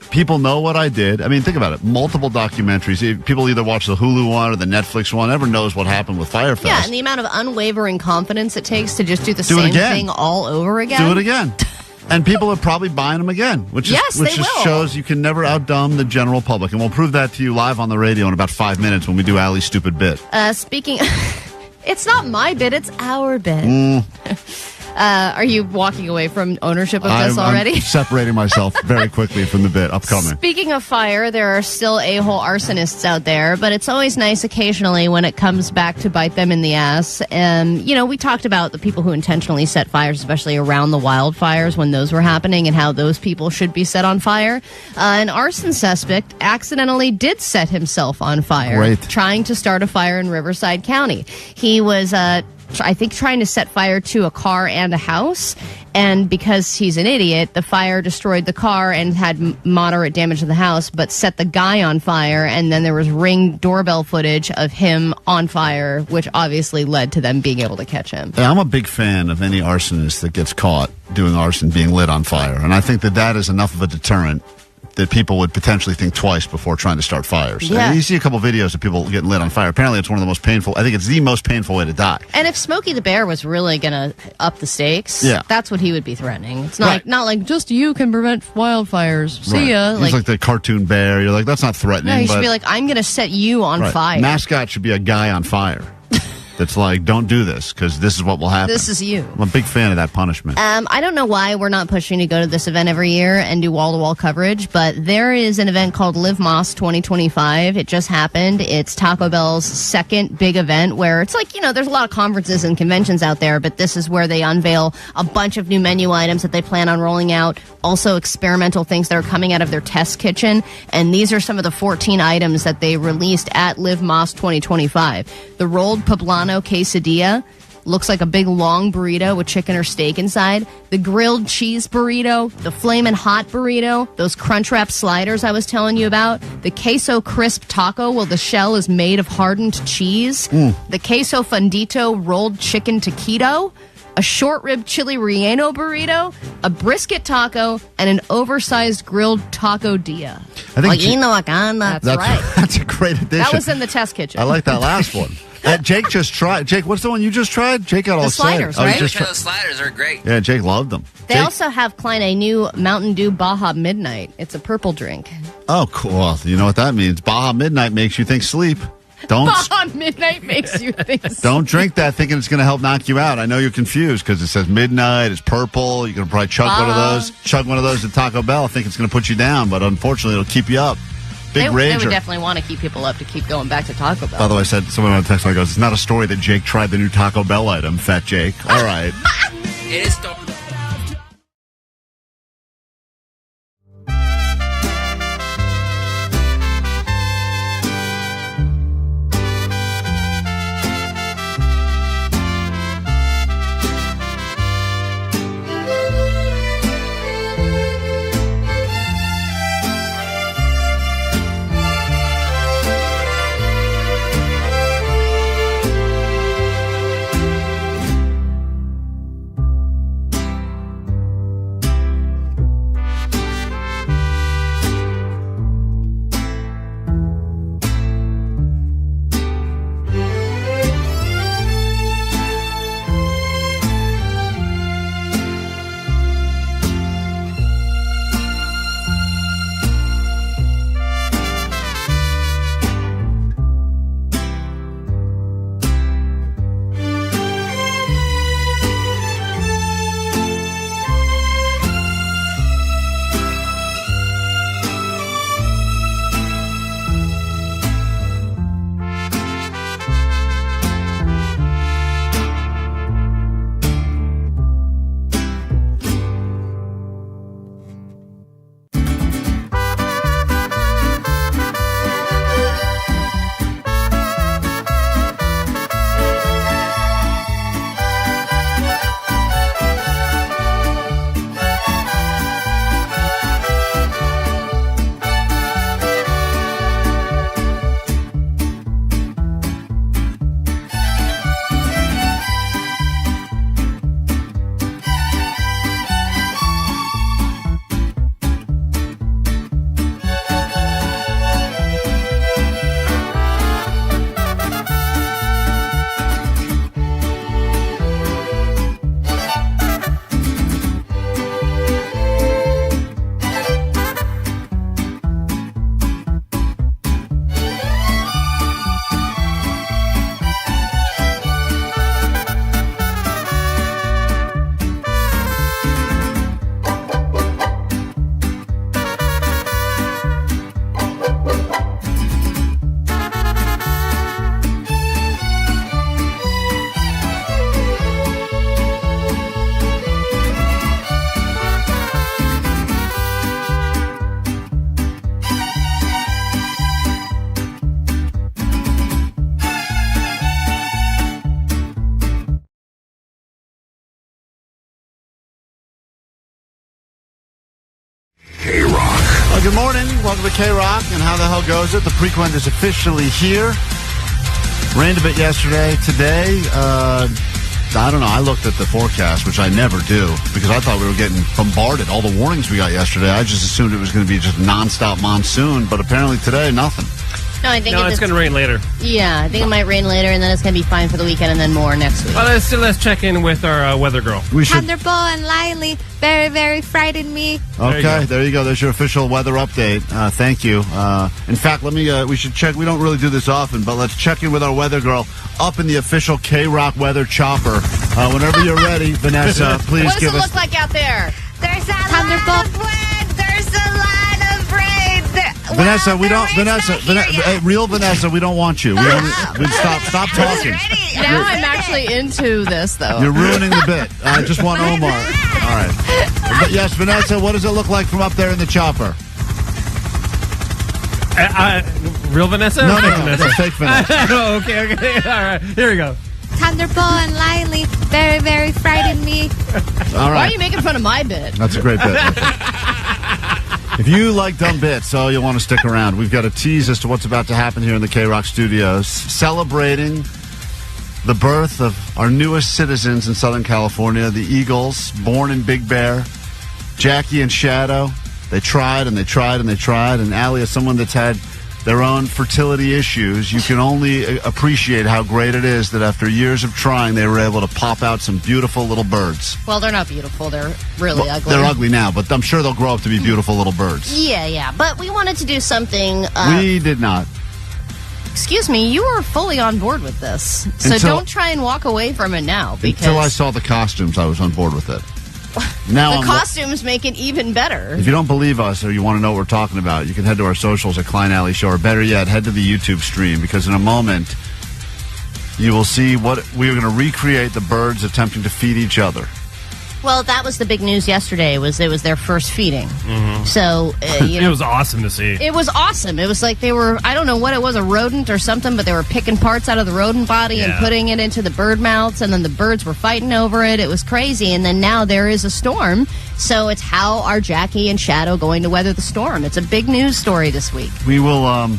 people know what I did. I mean, think about it. Multiple documentaries. People either watch the Hulu one or the Netflix one. Never knows what happened with Fire Fest. Yeah, and the amount of unwavering confidence it takes to just do the same thing all over again. Do it again. And people are probably buying them again, which just shows you can never outdumb the general public. And we'll prove that to you live on the radio in about 5 minutes when we do Allie's stupid bit. Speaking, it's not my bit, it's our bit. Are you walking away from ownership of this already? I'm separating myself very quickly from the bit upcoming. Speaking of fire, there are still a-hole arsonists out there, but it's always nice occasionally when it comes back to bite them in the ass. And, we talked about the people who intentionally set fires, especially around the wildfires when those were happening, and how those people should be set on fire. An arson suspect accidentally did set himself on fire, trying to start a fire in Riverside County. He was I think trying to set fire to a car and a house, and because he's an idiot, the fire destroyed the car and had moderate damage to the house, but set the guy on fire, and then there was Ring doorbell footage of him on fire, which obviously led to them being able to catch him. Yeah, I'm a big fan of any arsonist that gets caught doing arson being lit on fire, and I think that is enough of a deterrent that people would potentially think twice before trying to start fires. Yeah. You see a couple videos of people getting lit on fire. Apparently, it's one of the most painful. I think it's the most painful way to die. And if Smokey the Bear was really going to up the stakes, that's what he would be threatening. It's not like just you can prevent wildfires. See ya. He's like the cartoon bear. You're like, that's not threatening. No, he should be like, I'm going to set you on fire. Mascot should be a guy on fire. That's like, don't do this, because this is what will happen. This is you. I'm a big fan of that punishment. I don't know why we're not pushing to go to this event every year and do wall-to-wall coverage, but there is an event called Live Moss 2025. It just happened. It's Taco Bell's second big event where it's like, there's a lot of conferences and conventions out there, but this is where they unveil a bunch of new menu items that they plan on rolling out, also experimental things that are coming out of their test kitchen, and these are some of the 14 items that they released at Live Moss 2025. The rolled poblano quesadilla looks like a big long burrito with chicken or steak inside. The grilled cheese burrito, the flamin' hot burrito, those crunch wrap sliders I was telling you about, the queso crisp taco, well, the shell is made of hardened cheese, the queso fundito rolled chicken taquito, a short rib chili relleno burrito, a brisket taco, and an oversized grilled taco dia. I think That's right. That's a great addition. That was in the test kitchen. I like that last one. Jake just tried. Jake, what's the one you just tried? Jake got all the sliders, excited. right? Those sliders are great. Yeah, Jake loved them. They also have, Klein, a new Mountain Dew Baja Midnight. It's a purple drink. Oh, cool. You know what that means. Baja Midnight makes you think sleep. Baja Midnight makes you think sleep. Don't drink that thinking it's going to help knock you out. I know you're confused because it says midnight, it's purple. You're going to probably chug one of those at Taco Bell. I think it's going to put you down, but unfortunately it'll keep you up. Big They rager. would definitely want to keep people up to keep going back to Taco Bell. By the way, someone on text line goes, it's not a story that Jake tried the new Taco Bell item, Fat Jake. All right. It is still. KROQ. Good morning. Welcome to KROQ. And how the hell goes it? The Prequent is officially here. Rained a bit yesterday. Today, I don't know. I looked at the forecast, which I never do, because I thought we were getting bombarded. All the warnings we got yesterday, I just assumed it was going to be just nonstop monsoon. But apparently today, nothing. No, I think it's going to rain later. Yeah, I think it might rain later, and then it's going to be fine for the weekend, and then more next week. Well, let's check in with our weather girl. We should. Thunderbolt and Lively very, very frightened me. Okay, there you go. There's your official weather update. Thank you. In fact, we should check. We don't really do this often, but let's check in with our weather girl up in the official KROQ weather chopper. Whenever you're ready, Vanessa, please what give us. What does it look like out there? There's a lot of wind. There's a lot of rain. Vanessa, we don't. Real Vanessa, we don't want you. Stop talking. Now I'm actually into this, though. You're ruining the bit. I just want Omar. All right. But yes, Vanessa, what does it look like from up there in the chopper? Real Vanessa? No, Vanessa. Fake Vanessa. Oh, okay. All right. Here we go. Thunderbolt and Lively very, very frightened me. All right. Why are you making fun of my bit? That's a great bit. If you like dumb bits, you'll want to stick around. We've got a tease as to what's about to happen here in the KROQ studios, celebrating the birth of our newest citizens in Southern California, the Eagles, born in Big Bear, Jackie and Shadow. They tried and they tried and they tried. And Allie, as someone that's had their own fertility issues, you can only appreciate how great it is that after years of trying, they were able to pop out some beautiful little birds. Well, they're not beautiful. They're really ugly. They're ugly now, but I'm sure they'll grow up to be beautiful little birds. Yeah. But we wanted to do something. We did not. Excuse me, you were fully on board with this. So don't try and walk away from it now. Until I saw the costumes, I was on board with it. Now the costumes make it even better. If you don't believe us or you want to know what we're talking about, you can head to our socials at Klein Alley Show, or better yet, head to the YouTube stream, because in a moment you will see what we're going to recreate the birds attempting to feed each other. Well, that was the big news yesterday. It was their first feeding. Mm-hmm. So, it was awesome to see. It was awesome. It was like they were, I don't know what it was, a rodent or something, but they were picking parts out of the rodent body and putting it into the bird mouths, and then the birds were fighting over it. It was crazy. And then now there is a storm. So it's how are Jackie and Shadow going to weather the storm? It's a big news story this week. We will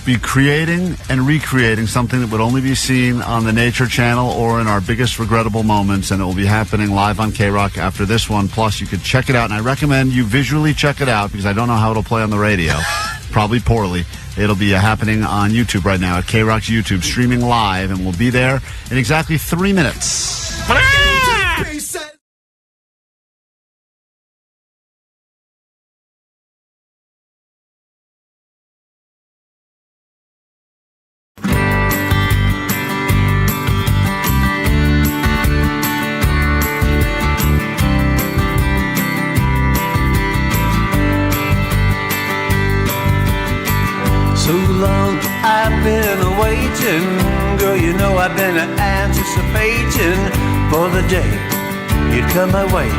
be creating and recreating something that would only be seen on the Nature Channel or in our biggest regrettable moments, and it will be happening live on KROQ after this one. Plus, you could check it out, and I recommend you visually check it out, because I don't know how it'll play on the radio. Probably poorly. It'll be happening on YouTube right now at KROQ's YouTube, streaming live, and we'll be there in exactly 3 minutes. I've been waiting, girl, you know I've been anticipating for the day you'd come my way.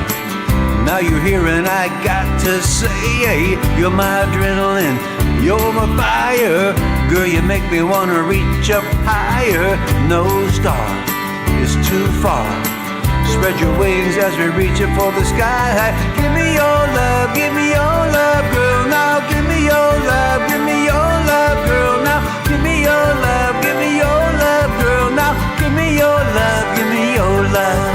Now you're here and I got to say, hey, you're my adrenaline, you're my fire. Girl, you make me want to reach up higher. No star is too far. Spread your wings as we reach up for the sky. Give me your love, girl. Now give me your love, give me your love, girl. Now give me your love, give me your love, girl. Now give me your love, give me your love.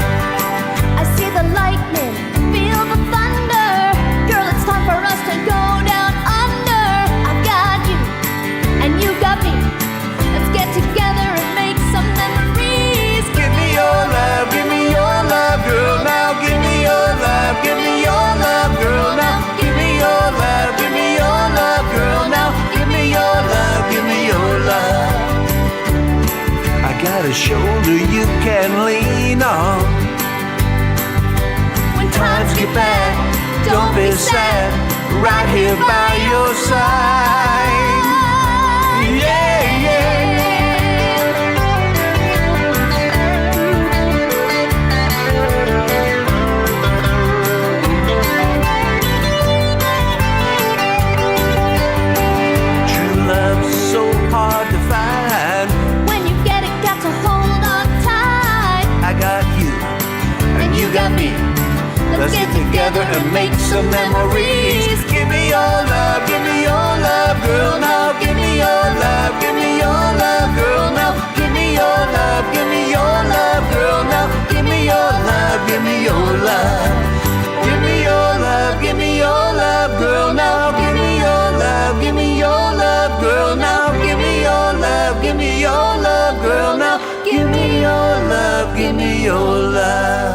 I see the lightning, feel the thunder. Girl, it's time for us to go down under. I've got you, and you got me. Let's get together and make some memories. Give me your love, give me your love, girl. Now give me your love, give me your love, girl. Now give me your love, give me your love, girl. Now give me your love, give me your love. I got a shoulder you can lean on. When times get bad, Don't be sad, right here by your side. Yeah, yeah. True love's so hard to find. When you get it, got to hold on tight. I got you, and you got me. Let's get together and make some memories. Give me your love, give me your love, girl. Now give me your love, give me your love, girl. Now give me your love, give me your love, girl. Now give me your love, give me your love. Give me your love, give me your love, girl. Now give me your love, give me your love, girl. Now give me your love, give me your love, girl. Now give me your love, give me your love.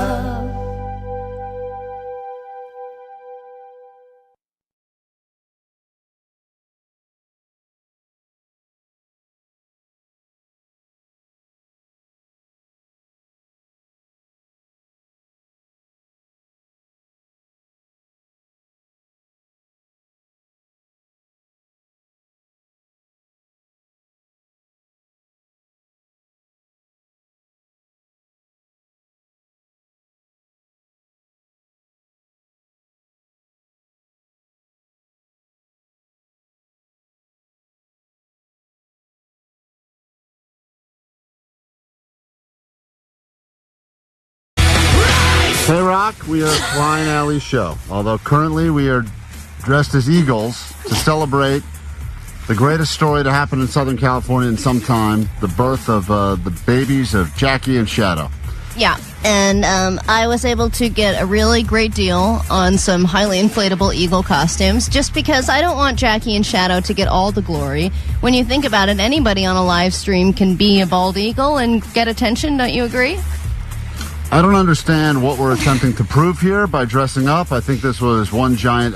KROQ, we are Klein Alley Show. Although currently we are dressed as eagles to celebrate the greatest story to happen in Southern California in some time, the birth of the babies of Jackie and Shadow. Yeah, and I was able to get a really great deal on some highly inflatable eagle costumes, just because I don't want Jackie and Shadow to get all the glory. When you think about it, anybody on a live stream can be a bald eagle and get attention, don't you agree? I don't understand what we're attempting to prove here by dressing up. I think this was one giant...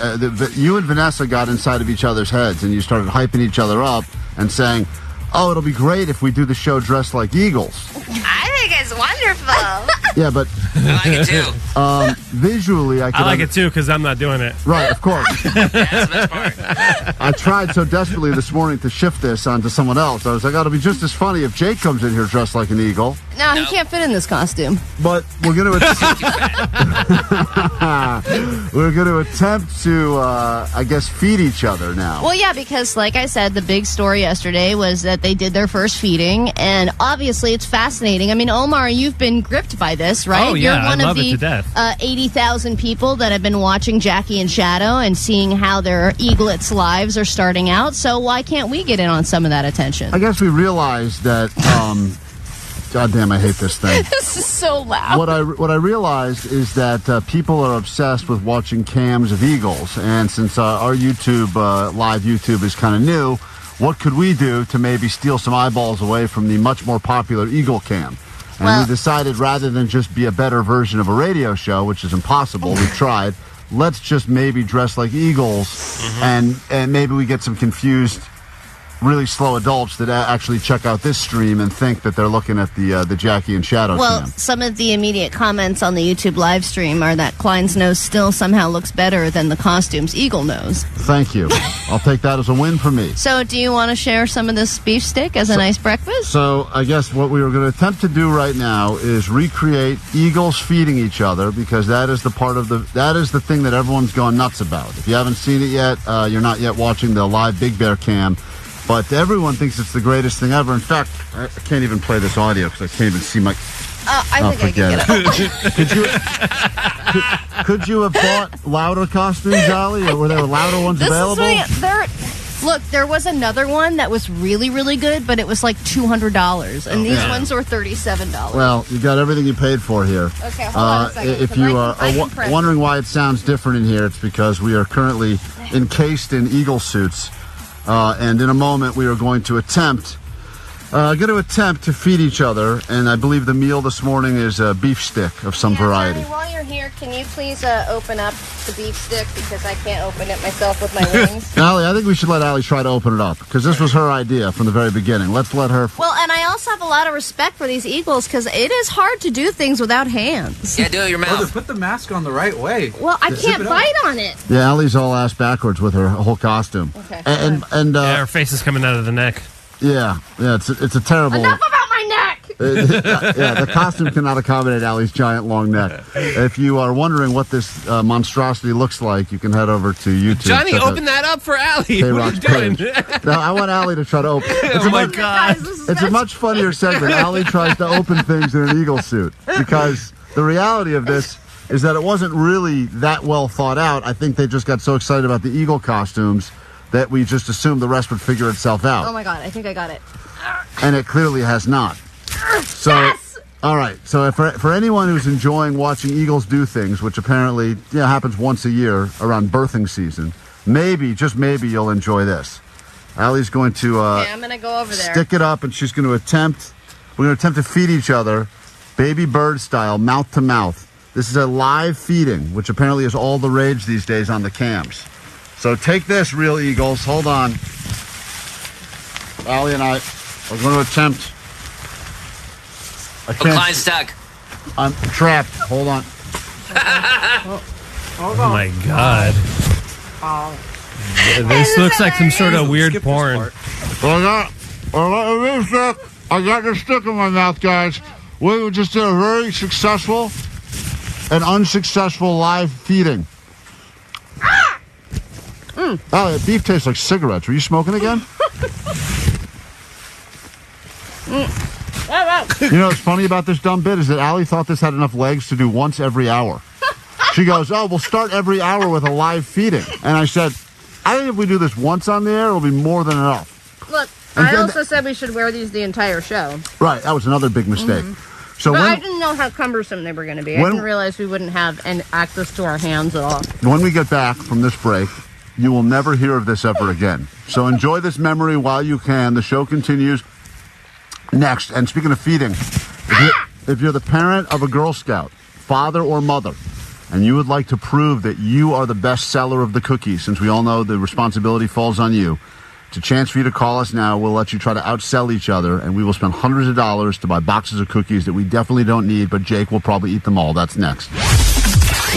you and Vanessa got inside of each other's heads, and you started hyping each other up and saying, oh, it'll be great if we do the show dressed like eagles. I think it's wonderful. Yeah, but I like it too. Visually, I like it too because I'm not doing it. Right, of course. That's the best part. I tried so desperately this morning to shift this onto someone else. I was like, it'll be just as funny if Jake comes in here dressed like an eagle. No, he can't fit in this costume. But we're going to attempt to, I guess, feed each other now. Well, yeah, because like I said, the big story yesterday was that they did their first feeding, and obviously it's fascinating. I mean, Omar, you've been gripped by this, right? Oh, yeah, You're one I of love it the to death. 80,000 people that have been watching Jackie and Shadow and seeing how their eaglets' lives are starting out. So why can't we get in on some of that attention? I guess we realized that, God damn, I hate this thing. This is so loud. What I realized is that people are obsessed with watching cams of eagles, and since our YouTube, live YouTube is kind of new, what could we do to maybe steal some eyeballs away from the much more popular eagle cam? And we decided rather than just be a better version of a radio show, which is impossible, we tried, let's just maybe dress like eagles, and maybe we get some confused, really slow adults that actually check out this stream and think that they're looking at the Jackie and Shadow cam. Some of the immediate comments on the YouTube live stream are that Klein's nose still somehow looks better than the costume's eagle nose. Thank you. I'll take that as a win for me. So do you want to share some of this beef stick as a nice breakfast? So I guess what we were going to attempt to do right now is recreate eagles feeding each other, because that is the thing that everyone's going nuts about. If you haven't seen it yet, you're not yet watching the live Big Bear cam. But everyone thinks it's the greatest thing ever. In fact, I can't even play this audio because I can't even see my... I think I can get it. Could you have bought louder costumes, Ali? Or were there louder ones available? Look, there was another one that was really, really good, but it was like $200. And these ones were $37. Well, you got everything you paid for here. Okay, hold on a second. If you are wondering why it sounds different in here, it's because we are currently encased in eagle suits. And in a moment, we are going to attempt to feed each other. And I believe the meal this morning is a beef stick of some variety. Johnny, while you're here, can you please open up the beef stick, because I can't open it myself with my wings? Allie, I think we should let Allie try to open it up, because this was her idea from the very beginning. Let's let her... Well, and I also have a lot of respect for these eagles, because it is hard to do things without hands. Yeah, do it with your mouth. Put the mask on the right way. Well, I can't bite on it. Yeah, Allie's all ass backwards with her whole costume. Okay. And her face is coming out of the neck. Yeah, it's a terrible... Enough about my neck! The costume cannot accommodate Allie's giant long neck. If you are wondering what this monstrosity looks like, you can head over to YouTube. Johnny, open that up for Allie. What are you doing? No, I want Allie to try to open. It's a much funnier segment. Allie tries to open things in an eagle suit, because the reality of this is that it wasn't really that well thought out. I think they just got so excited about the eagle costumes that we just assumed the rest would figure itself out. Oh my God, I think I got it. And it clearly has not. So, yes! All right. So for anyone who's enjoying watching eagles do things, which apparently happens once a year around birthing season, maybe, just maybe, you'll enjoy this. Allie's going to I'm going to go over there. Stick it up, and she's going to attempt to feed each other, baby bird style, mouth to mouth. This is a live feeding, which apparently is all the rage these days on the cams. So take this, real eagles. Hold on. Allie and I are going to attempt. Klein's stuck. I'm trapped. Hold on. Oh my God. This looks like some sort of weird porn. I got this stick in my mouth, guys. We just did a very successful and unsuccessful live feeding. Oh, that beef tastes like cigarettes. Were you smoking again? You know what's funny about this dumb bit is that Allie thought this had enough legs to do once every hour. She goes, we'll start every hour with a live feeding. And I said, I think if we do this once on the air, it'll be more than enough. Look, I also said we should wear these the entire show. Right, that was another big mistake. So I didn't know how cumbersome they were going to be. I didn't realize we wouldn't have access to our hands at all. When we get back from this break, you will never hear of this ever again. So enjoy this memory while you can. The show continues next. And speaking of feeding, if you're the parent of a Girl Scout, father or mother, and you would like to prove that you are the best seller of the cookies, since we all know the responsibility falls on you, It's a chance for you to call us now. We'll let you try to outsell each other, and we will spend hundreds of dollars to buy boxes of cookies that we definitely don't need, but Jake will probably eat them all. That's next.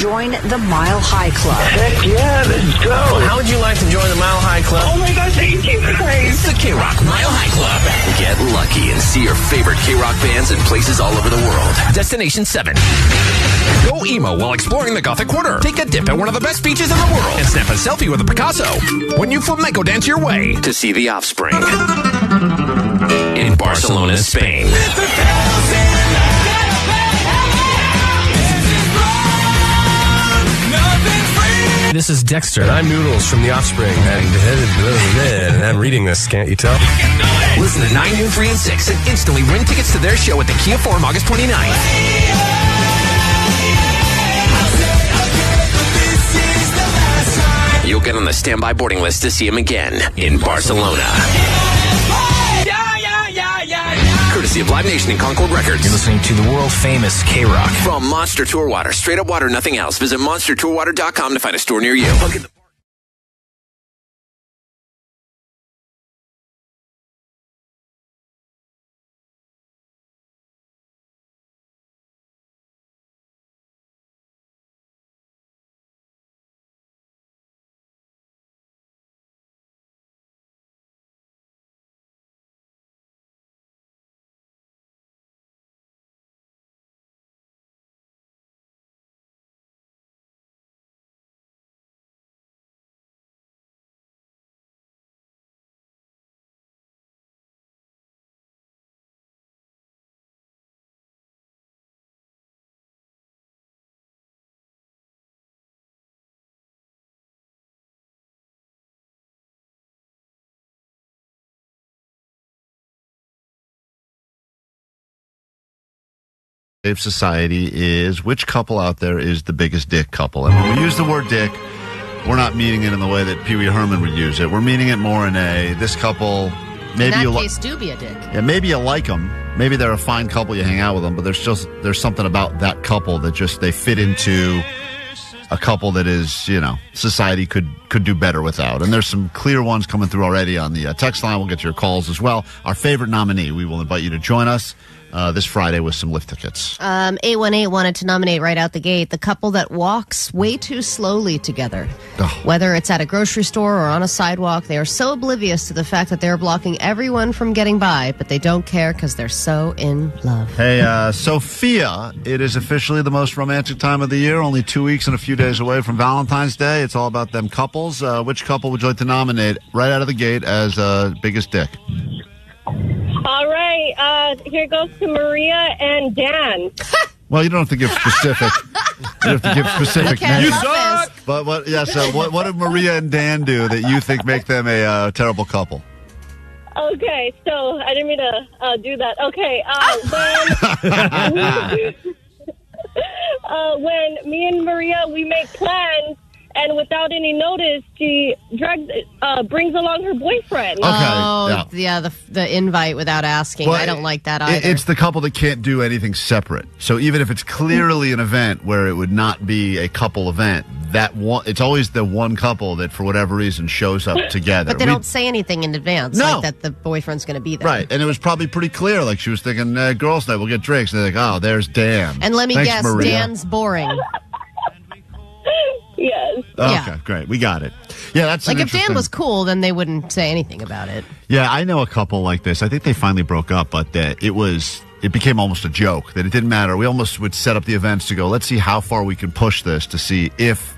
Join the Mile High Club. Heck yeah, let's go. How would you like to join the Mile High Club? Oh my gosh, thank you, Klein. It's the KROQ Mile High Club. Get lucky and see your favorite KROQ bands in places all over the world. Destination 7. Go emo while exploring the Gothic Quarter. Take a dip at one of the best beaches in the world and snap a selfie with a Picasso when you flamenco dance your way to see The Offspring in Barcelona, Spain. This is Dexter. I'm Noodles from The Offspring. And I'm reading this, can't you tell? Listen to 9, Noon, 3, and 6 and instantly win tickets to their show at the Kia Forum August 29th. You'll get on the standby boarding list to see him again in Barcelona. Courtesy of Live Nation and Concord Records. You're listening to the world famous KROQ. From Monster Tour Water, straight up water, nothing else. Visit monstertourwater.com to find a store near you. Society is which couple out there is the biggest dick couple? And when we use the word dick, we're not meaning it in the way that Pee Wee Herman would use it. We're meaning it more in this couple. Maybe in that case, do be a dick. Yeah, maybe you like them. Maybe they're a fine couple. You hang out with them, but there's something about that couple that just they fit into a couple that is, society could do better without. And there's some clear ones coming through already on the text line. We'll get to your calls as well. Our favorite nominee, we will invite you to join us this Friday with some lift tickets. 818 wanted to nominate right out the gate the couple that walks way too slowly together. Oh. Whether it's at a grocery store or on a sidewalk, they are so oblivious to the fact that they're blocking everyone from getting by, but they don't care because they're so in love. Hey, Sophia, it is officially the most romantic time of the year, only 2 weeks and a few days away from Valentine's Day. It's all about them couples. Which couple would you like to nominate right out of the gate as biggest dick? All right, here goes to Maria and Dan. Well, you don't have to give specific. You have to give specific names. You suck. But what? Yes. What did Maria and Dan do that you think make them a terrible couple? Okay, so I didn't mean to do that. Okay, when me and Maria we make plans. And without any notice, she brings along her boyfriend. Okay. Oh, yeah, the invite without asking. Well, I don't like that either. It's the couple that can't do anything separate. So even if it's clearly an event where it would not be a couple event, it's always the one couple that for whatever reason shows up together. But they don't say anything in advance, No. like that the boyfriend's going to be there. Right, and it was probably pretty clear. Like she was thinking, girls' night, we'll get drinks. And they're like, oh, there's Dan. And let me Thanks, guess, Maria. Dan's boring. Yes. Okay, great. We got it. Yeah, that's Like an if Dan interesting- was cool, then they wouldn't say anything about it. Yeah, I know a couple like this. I think they finally broke up, but it became almost a joke that it didn't matter. We almost would set up the events to go, let's see how far we can push this to see if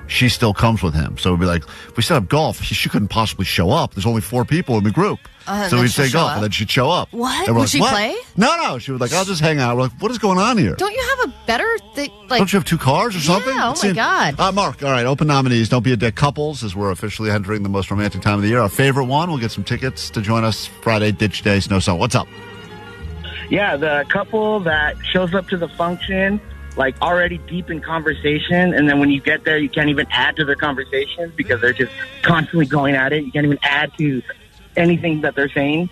she still comes with him. So it'd be like, if we set up golf, she couldn't possibly show up. There's only 4 people in the group. And So then we'd she'll say show golf, up? and then she'd show up. What? And we're Would she "What?" play? No. She was like, I'll just hang out. We're like, what is going on here? Don't you have a better thing? Like, Don't you have 2 cars or something? Yeah, oh my God. Mark, all right, open nominees. Don't be a dick couples as we're officially entering the most romantic time of the year. Our favorite one, we'll get some tickets to join us Friday, Ditch Day, Snow Song. What's up? Yeah, the couple that shows up to the function, like already deep in conversation, and then when you get there, you can't even add to their conversations because they're just constantly going at it. You can't even add to anything that they're saying.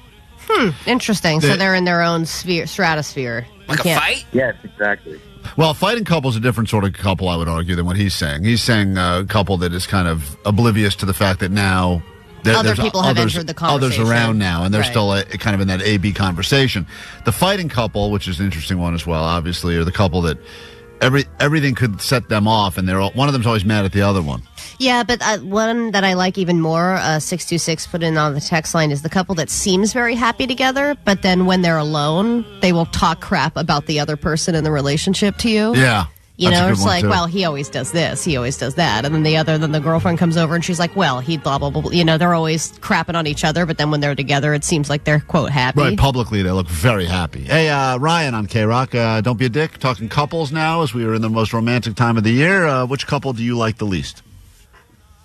Interesting. So they're in their own stratosphere. Like a fight? Yes, exactly. Well, fighting couple is a different sort of couple, I would argue, than what he's saying. He's saying a couple that is kind of oblivious to the fact that now Other people have entered the conversation. Others around now, and they're Right. still kind of in that A-B conversation. The fighting couple, which is an interesting one as well, obviously, are the couple that everything could set them off, and one of them's always mad at the other one. Yeah, but one that I like even more, 626 put in on the text line, is the couple that seems very happy together, but then when they're alone, they will talk crap about the other person in the relationship to you. Yeah. You That's a know, good it's one, like, too. well, he always does this, he always does that. And then the girlfriend comes over and she's like, well, he blah, blah, blah, blah. You know, they're always crapping on each other, but then when they're together, it seems like they're, quote, happy. Right, publicly, they look very happy. Hey, Ryan on KROQ, don't be a dick. Talking couples now as we are in the most romantic time of the year. Which couple do you like the least?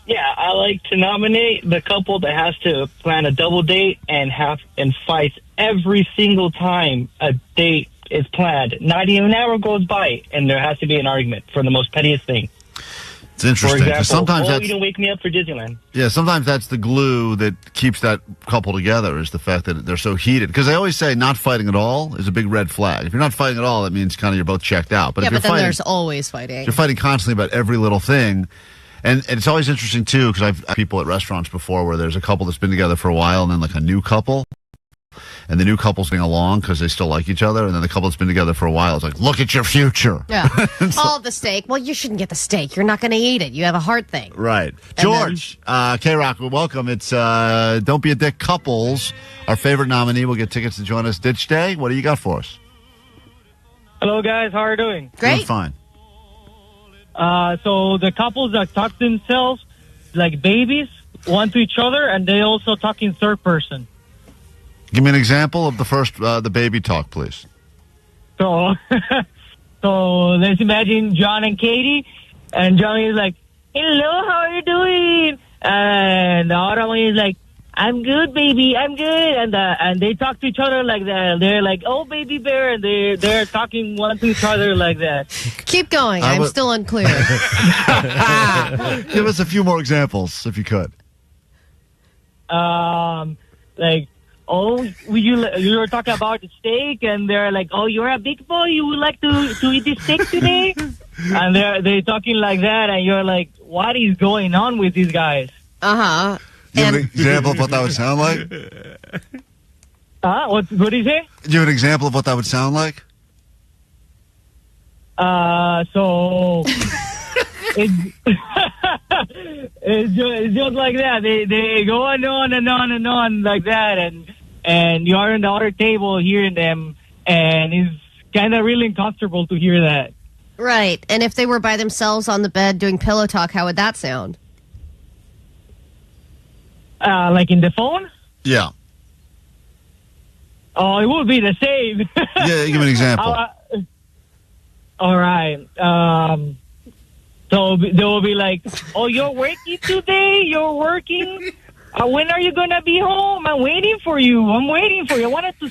Yeah, I like to nominate the couple that has to plan a double date and fights every single time a date is planned. Not even an hour goes by, and there has to be an argument for the most pettiest thing. It's interesting. For 'Cause example, sometimes you that's didn't wake me up for Disneyland. Yeah, sometimes that's the glue that keeps that couple together is the fact that they're so heated. Because they always say not fighting at all is a big red flag. If you're not fighting at all, that means kind of you're both checked out. But yeah, if you're but then fighting, there's always fighting. if you're fighting constantly about every little thing. And it's always interesting, too, because I've had people at restaurants before where there's a couple that's been together for a while and then like a new couple. And the new couple's getting along because they still like each other. And then the couple that's been together for a while is like, look at your future. Yeah. The steak. Well, you shouldn't get the steak. You're not going to eat it. You have a heart thing. Right. George, KROQ, welcome. It's Don't Be a Dick Couples. Our favorite nominee will get tickets to join us Ditch Day. What do you got for us? Hello, guys. How are you doing? Doing fine. So the couples that talk to themselves like babies, one to each other, and they also talk in third person. Give me an example of the first, the baby talk, please. So, so let's imagine John and Katie, and John is like, "Hello, how are you doing?" And the other one is like, "I'm good, baby, I'm good." And they talk to each other like that. They're like, "Oh, baby bear," and they're talking one to each other like that. Keep going. I'm still unclear. Give us a few more examples, if you could. Like, oh, you were talking about the steak, and they're like, "Oh, you're a big boy. You would like to eat the steak today?" And they're talking like that, and you're like, "What is going on with these guys?" Give an example of what that would sound like? What did you say? Give an example of what that would sound like? So it's just like that. They go on and on and on like that, and you are on the other table hearing them, and it's kind of really uncomfortable to hear that. Right. And if they were by themselves on the bed doing pillow talk, how would that sound? Like in the phone? Yeah. Oh, it would be the same. Yeah, give me an example. All right. So they will be like, "Oh, you're working today? You're working? When are you gonna be home? I'm waiting for you. I'm waiting for you. I want to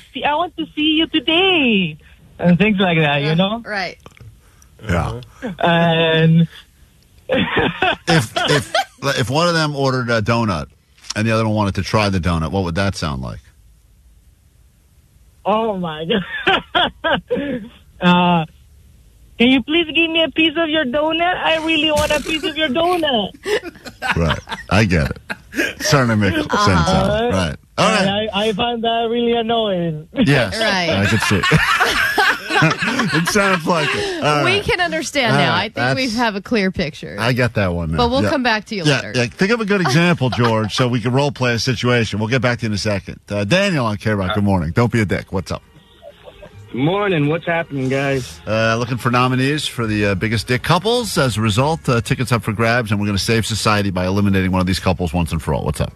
see you today," and things like that. You know? Right. Yeah. And if one of them ordered a donut and the other one wanted to try the donut, what would that sound like? oh my god. Can you please give me a piece of your donut? I really want a piece of your donut. Right. I get it. Starting to make sense out. Right. All right. I find that really annoying. Yes. Right. I could see. It sounds like it. All We right. can understand now. I think we have a clear picture. I get that one now. But we'll Yeah. come back to you later. Yeah. Think of a good example, George, so we can role play a situation. We'll get back to you in a second. Daniel on KROQ, good morning. Don't be a dick. What's up? Morning. What's happening, guys? Looking for nominees for the biggest dick couples. As a result, tickets up for grabs, and we're going to save society by eliminating one of these couples once and for all. What's up?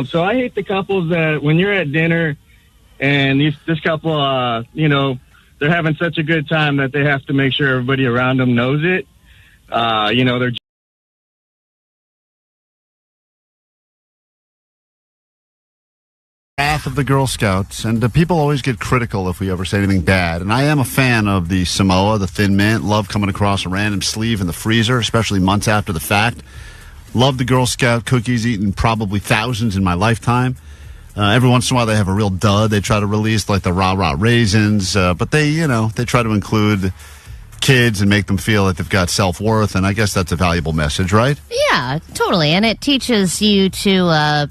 So I hate the couples that when you're at dinner and this couple, they're having such a good time that they have to make sure everybody around them knows it. They're Wrath of the Girl Scouts, and people always get critical if we ever say anything bad. And I am a fan of the Samoa, the Thin Mint. Love coming across a random sleeve in the freezer, especially months after the fact. Love the Girl Scout cookies, eaten probably thousands in my lifetime. Every once in a while they have a real dud. They try to release like the rah-rah raisins, but they try to include kids and make them feel that they've got self-worth, and I guess that's a valuable message, right? Yeah, totally. And it teaches you to,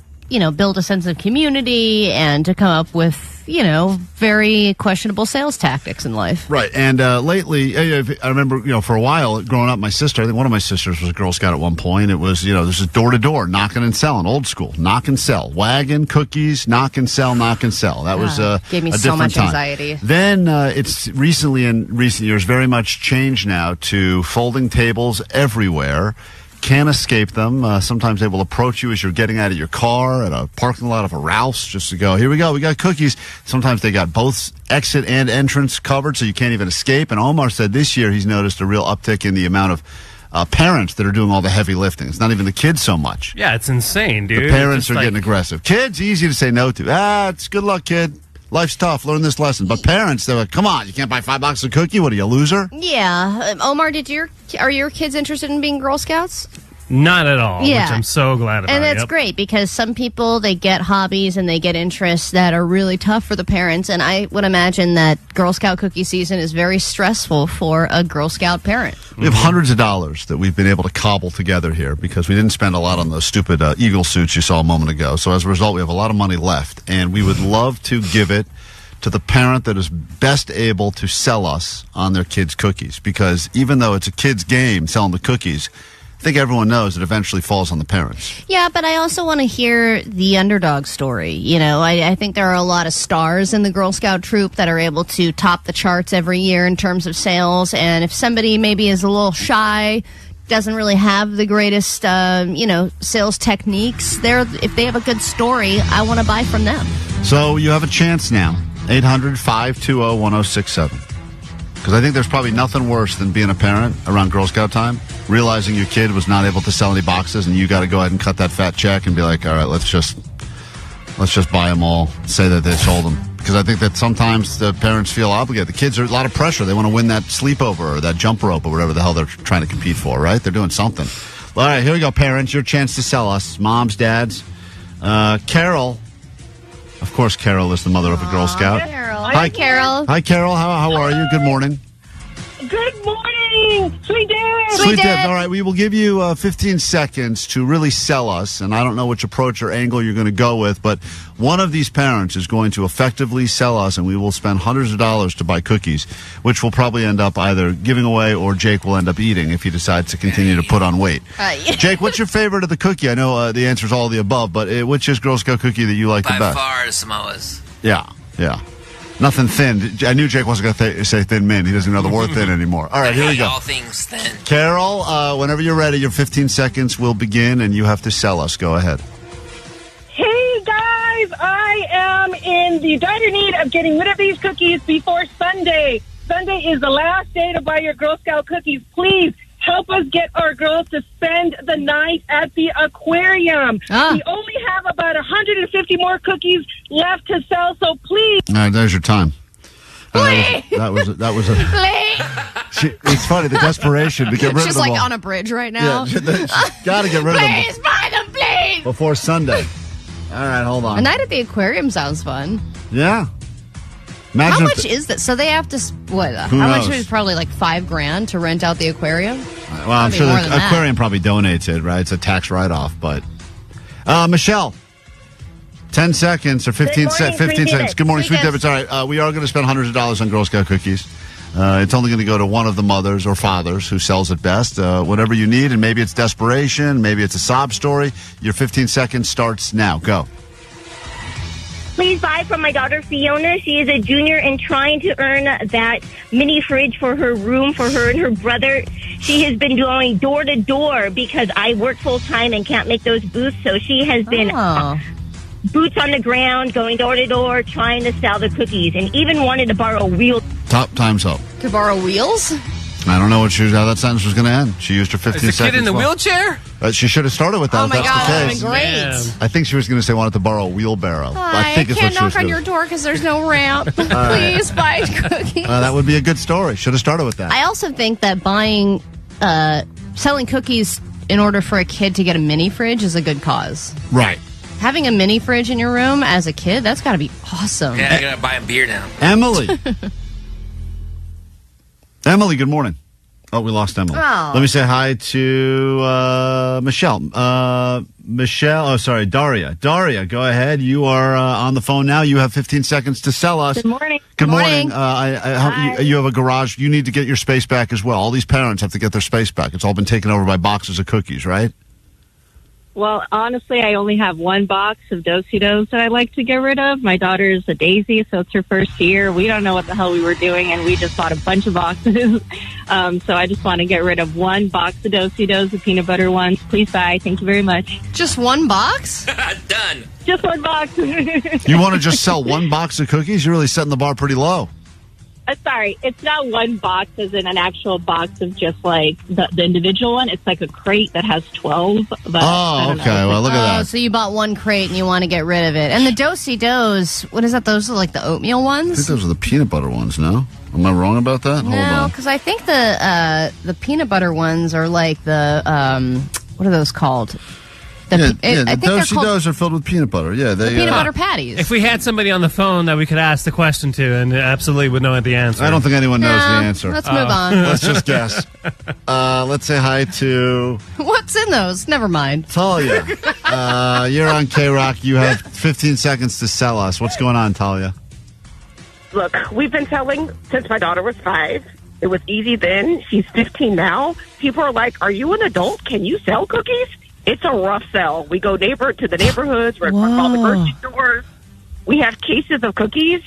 build a sense of community and to come up with, very questionable sales tactics in life. Right. And lately, I remember, for a while growing up, my sister, I think one of my sisters was a Girl Scout at one point. It was, this is door-to-door, knocking and selling, old school, knock and sell, wagon, cookies, knock and sell, knock and sell. That was gave me a so different much time. Anxiety. Then it's recently, in recent years, very much changed now to folding tables everywhere. Can't escape them. Sometimes they will approach you as you're getting out of your car at a parking lot of a Ralph's just to go, here we go, we got cookies. Sometimes they got both exit and entrance covered so you can't even escape. And Omar said this year he's noticed a real uptick in the amount of parents that are doing all the heavy lifting. It's not even the kids so much. Yeah, it's insane, dude. The parents are getting aggressive. Kids, easy to say no to. It's good luck, kid. Life's tough. Learn this lesson. But parents, they're like, come on, you can't buy $5 a cookie? What are you, a loser? Yeah. Omar, are your kids interested in being Girl Scouts? Not at all, Yeah. which I'm so glad about. And that's great because some people, they get hobbies and they get interests that are really tough for the parents. And I would imagine that Girl Scout cookie season is very stressful for a Girl Scout parent. We have hundreds of dollars that we've been able to cobble together here because we didn't spend a lot on those stupid eagle suits you saw a moment ago. So as a result, we have a lot of money left. And we would love to give it to the parent that is best able to sell us on their kids' cookies. Because even though it's a kid's game selling the cookies, I think everyone knows it eventually falls on the parents. Yeah, but I also want to hear the underdog story. I think there are a lot of stars in the Girl Scout troop that are able to top the charts every year in terms of sales. And if somebody maybe is a little shy, doesn't really have the greatest, sales techniques, if they have a good story, I want to buy from them. So you have a chance now. 800-520-1067. Because I think there's probably nothing worse than being a parent around Girl Scout time, realizing your kid was not able to sell any boxes, and you got to go ahead and cut that fat check and be like, all right, let's just buy them all, say that they sold them. Because I think that sometimes the parents feel obligated. The kids are a lot of pressure. They want to win that sleepover or that jump rope or whatever the hell they're trying to compete for, right? They're doing something. All right, here we go, parents. Your chance to sell us. Moms, dads. Carol. Of course, Carol is the mother of a Girl Scout. Carol. Hi, Carol. Hi, Carol. How are you? Good morning. Good morning, Sweet Dad. Sweet Dad. All right, we will give you 15 seconds to really sell us, and I don't know which approach or angle you're going to go with, but one of these parents is going to effectively sell us, and we will spend hundreds of dollars to buy cookies, which will probably end up either giving away or Jake will end up eating if he decides to continue to put on weight. Jake, what's your favorite of the cookie? I know the answer is all of the above, but which is Girl Scout cookie that you like the best? By far, Samoa's. Yeah. Nothing thin. I knew Jake wasn't going to say thin mint. He doesn't know the word thin anymore. All right, here we go. All things thin. Carol, whenever you're ready, your 15 seconds will begin, and you have to sell us. Go ahead. Hey, guys. I am in the dire need of getting rid of these cookies before Sunday. Sunday is the last day to buy your Girl Scout cookies. Please help us get our girls to spend the night at the aquarium. We only have about 150 more cookies left to sell, so please. All right, there's your time. That was a. It's funny, the desperation to get rid of them. She's like all. on a bridge right now. Yeah, got to get rid of them. Please buy them, please. Before Sunday. All right, hold on. A night at the aquarium sounds fun. Yeah. Imagine how much is that? So they have to what? Who How knows? much is probably like $5,000 to rent out the aquarium? Well, I'm sure the aquarium probably donates it, right? It's a tax write-off, but Michelle, 10 seconds or 15 seconds. Good morning, Sweet Deb. It's all right. We are going to spend hundreds of dollars on Girl Scout cookies. It's only going to go to one of the mothers or fathers who sells it best. Whatever you need, and maybe it's desperation, maybe it's a sob story. Your 15 seconds starts now. Go. Please buy from my daughter Fiona. She is a junior and trying to earn that mini fridge for her room for her and her brother. She has been going door to door because I work full time and can't make those booths. So she has been boots on the ground, going door to door, trying to sell the cookies, and even wanted to borrow wheels. Time's up. To borrow wheels? I don't know how that sentence was going to end. She used her 15 Is the seconds. kid in the wheelchair? She should have started with that. Oh if my that's God, the that case. would have been great. I think she was going to say wanted to borrow a wheelbarrow. I think it's what can't she was knock on gonna- your door because there's no ramp. Please buy cookies. That would be a good story. Should have started with that. I also think that selling cookies in order for a kid to get a mini fridge is a good cause. Right. Having a mini fridge in your room as a kid, that's got to be awesome. Yeah, I gotta buy a beer now. Emily. Emily, good morning. Oh, we lost Emily. Oh. Let me say hi to Michelle. Daria. Daria, go ahead. You are on the phone now. You have 15 seconds to sell us. Good morning. Good morning. You have a garage. You need to get your space back as well. All these parents have to get their space back. It's all been taken over by boxes of cookies, right? Well, honestly, I only have one box of Do-si-dos that I like to get rid of. My daughter is a daisy, so it's her first year. We don't know what the hell we were doing, and we just bought a bunch of boxes. So I just want to get rid of one box of Do-si-dos, the peanut butter ones. Please buy. Thank you very much. Just one box? Done. Just one box. You want to just sell one box of cookies? You're really setting the bar pretty low. Sorry, it's not one box as in an actual box of just like the individual one. It's like a crate that has 12. But Oh, okay. Well, look at that. So you bought one crate and you want to get rid of it. And the Do-si-dos, what is that? Those are like the oatmeal I think ones? those are the peanut butter ones, no? Am I wrong about that? Hold No, on. because I think the peanut butter ones are like the, what are those called? The I think they're called Do-si-dos are filled with peanut butter. Yeah, they peanut butter patties. If we had somebody on the phone that we could ask the question to and absolutely would know the answer. I don't think anyone knows the answer. Let's move on. Let's just guess. Let's say hi to What's in those? Never mind. Talia. You're on KROQ. You have 15 seconds to sell us. What's going on, Talia? Look, we've been selling since my daughter was 5. It was easy then. She's 15 now. People are like, are you an adult? Can you sell cookies? It's a rough sell. We go neighbor to the neighborhoods. We're called the grocery stores. We have cases of cookies.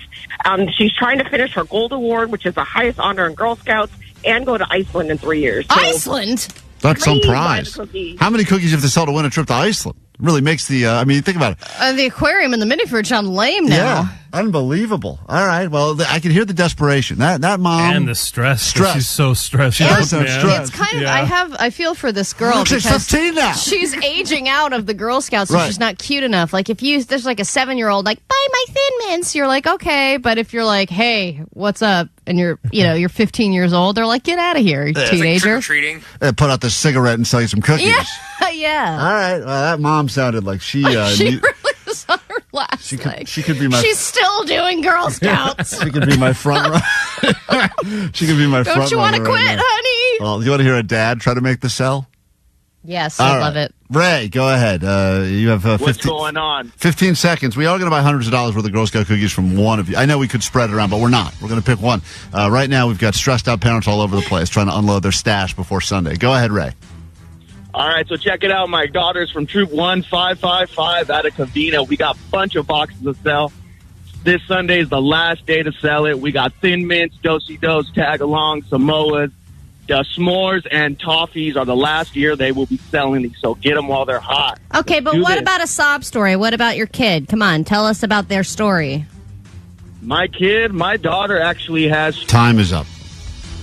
She's trying to finish her gold award, which is the highest honor in Girl Scouts, and go to Iceland in 3 years. So, Iceland? That's some please buy prize. the cookies. How many cookies you have to sell to win a trip to Iceland? Really makes the, I mean, think about it. The aquarium and the mini fridge sound lame now. Yeah, unbelievable. All right, well, I can hear the desperation. That mom. And the stress. She's so stressed. She does sound stressed. It's kind of, I feel for this girl She's because 15 now. she's aging out of the Girl Scouts, so Right. she's not cute enough. Like, if there's like a 7-year-old, like, buy my Thin Mints, you're like, okay. But if you're like, hey, what's up? And you're 15 years old, they're like, get out of here, you teenager. Trick-or-treating. Put out the cigarette and sell you some cookies. Yeah. All right, well, that mom sounded like she She really was on her last leg. she could be my. She's still doing Girl Scouts. She could be my front runner. She could be my front runner. Don't you want to quit, right now. honey? Well, you want to hear a dad try to make the sell? Yes, All I right. love it. Ray, go ahead. You have 15, What's going on? 15 seconds. We are going to buy hundreds of dollars worth of Girl Scout cookies from one of you. I know we could spread it around, but we're not. We're going to pick one. Right now, we've got stressed out parents all over the place trying to unload their stash before Sunday. Go ahead, Ray. All right, so check it out. My daughter's from Troop 1555 out of Covina. We got a bunch of boxes to sell. This Sunday is the last day to sell it. We got Thin Mints, Do-si-dos, Tag-along, Samoas. The s'mores and toffees are the last year they will be selling these, so get them while they're hot. Okay, but Do what this. about a sob story? What about your kid? Come on, tell us about their story. My daughter actually has... Time is up.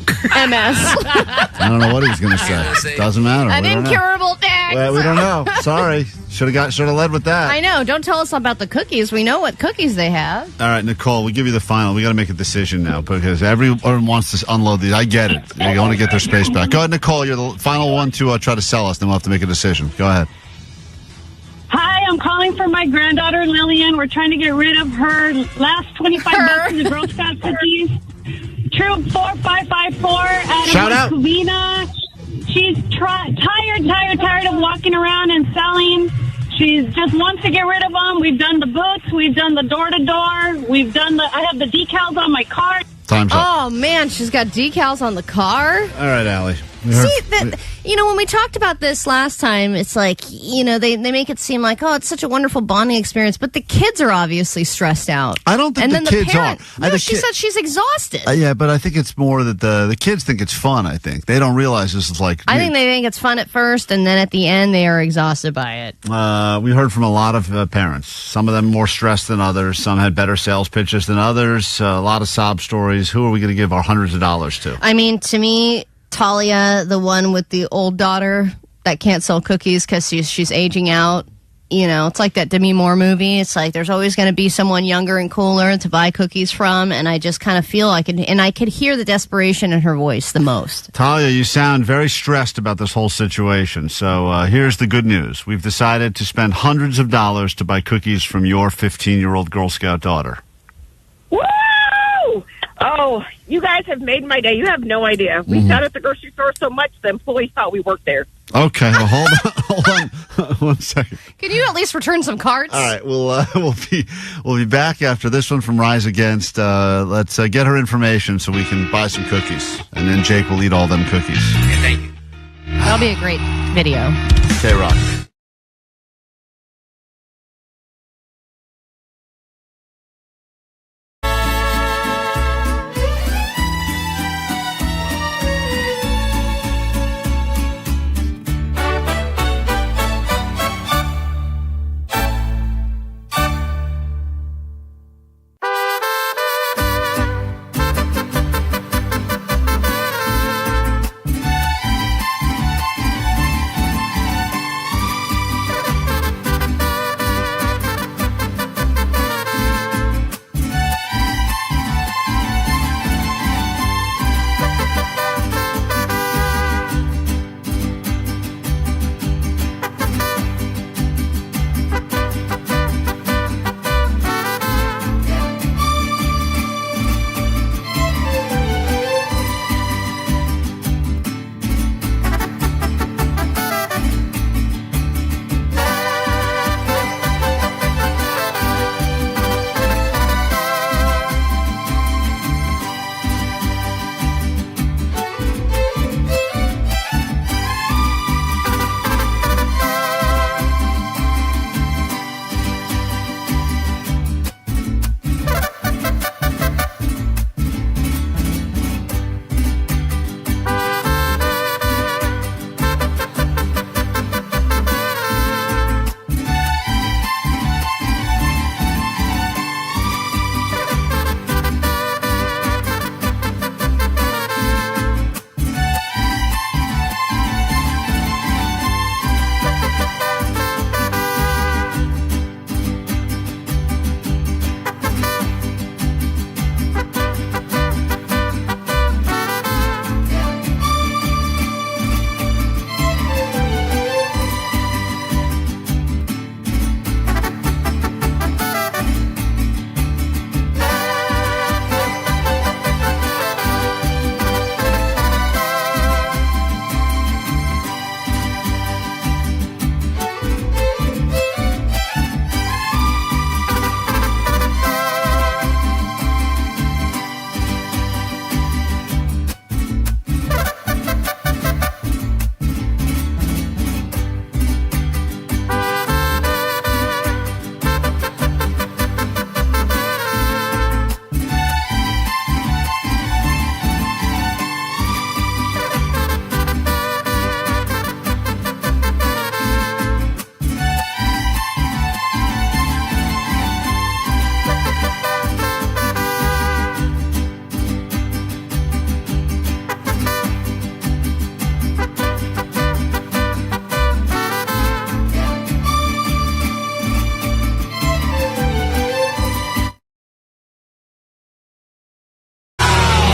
MS. I don't know what he was going to say. Doesn't matter. An We don't know. incurable thing. Well, we don't know. Sorry. Should have led with that. I know. Don't tell us about the cookies. We know what cookies they have. All right, Nicole, we give you the final. We got to make a decision now because everyone wants to unload these. I get it. They want to get their space back. Go ahead, Nicole. You're the final one to try to sell us. Then we'll have to make a decision. Go ahead. Hi, I'm calling for my granddaughter, Lillian. We're trying to get rid of her last 25 boxes of Girl Scout cookies. Troop 4554 Shout out. out of Covina. She's tired of walking around and selling. She just wants to get rid of them. We've done the books. We've done the door-to-door. I have the decals on my car. Time's up. Oh, man, she's got decals on the car. All right, Allie. See, when we talked about this last time, it's like, they make it seem like, oh, it's such a wonderful bonding experience, but the kids are obviously stressed out. I don't think and the then kids parent, are. No, she said she's exhausted. Yeah, but I think it's more that the kids think it's fun, I think. They don't realize this is like... I think they think it's fun at first, and then at the end, they are exhausted by it. We heard from a lot of parents. Some of them more stressed than others. Some had better sales pitches than others. A lot of sob stories. Who are we going to give our hundreds of dollars to? I mean, to me... Talia, the one with the old daughter that can't sell cookies because she's aging out. It's like that Demi Moore movie. It's like there's always going to be someone younger and cooler to buy cookies from, and I just kind of feel like it, and I could hear the desperation in her voice the most. Talia, you sound very stressed about this whole situation. So here's the good news. We've decided to spend hundreds of dollars to buy cookies from your 15-year-old Girl Scout daughter. Woo! Oh, you guys have made my day. You have no idea. We sat at the grocery store so much the employees thought we worked there. Okay, well, hold on 1 second. Can you at least return some cards? All right, we'll be back after this one from Rise Against. Let's get her information so we can buy some cookies, and then Jake will eat all them cookies. Thank you. That'll be a great video. K-Rock.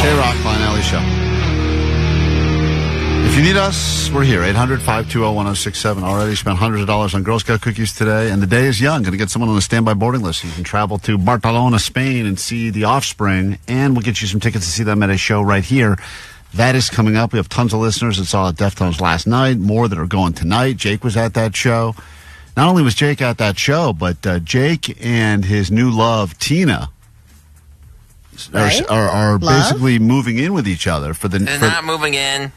K-Rock, Klein Alley Show. If you need us, we're here. 800-520-1067. Already spent hundreds of dollars on Girl Scout cookies today, and the day is young. Going to get someone on a standby boarding list so you can travel to Barcelona, Spain, and see the Offspring, and we'll get you some tickets to see them at a show right here. That is coming up. We have tons of listeners that saw Deftones last night, more that are going tonight. Jake was at that show. Not only was Jake at that show, but Jake and his new love, Tina, are basically moving in with each other for the. They're not moving in.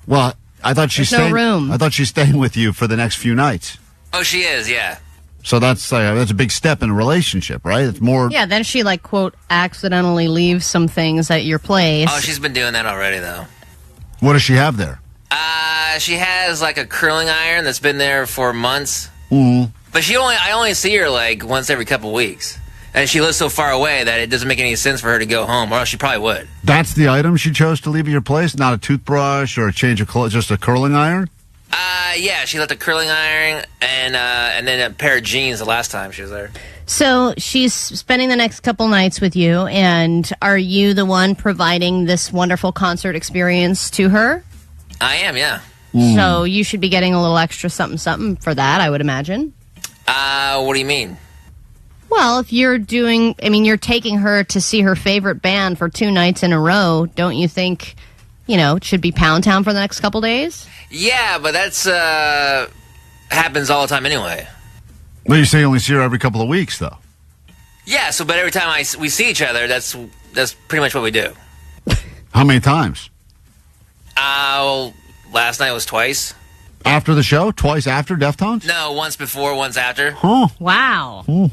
Well, I thought she's There's no staying. room. I thought she's staying with you for the next few nights. Oh, she is, yeah. So that's a big step in a relationship, right? It's more. Yeah, then she quote accidentally leaves some things at your place. Oh, she's been doing that already, though. What does she have there? She has a curling iron that's been there for months. Mm. But I only see her once every couple weeks. And she lives so far away that it doesn't make any sense for her to go home, or else she probably would. That's the item she chose to leave at your place? Not a toothbrush or a change of clothes, just a curling iron? Yeah, she left a curling iron and then a pair of jeans the last time she was there. So she's spending the next couple nights with you, and are you the one providing this wonderful concert experience to her? I am, yeah. So you should be getting a little extra something for that, I would imagine. What do you mean? Well, if you're you're taking her to see her favorite band for 2 nights in a row, don't you think, it should be Pound Town for the next couple days? Yeah, but that's happens all the time anyway. Well, you say you only see her every couple of weeks, though. Yeah, but every time we see each other, that's pretty much what we do. How many times? Well, last night was twice. After the show? Twice after Deftones? No, once before, once after. Huh. Wow. Hmm.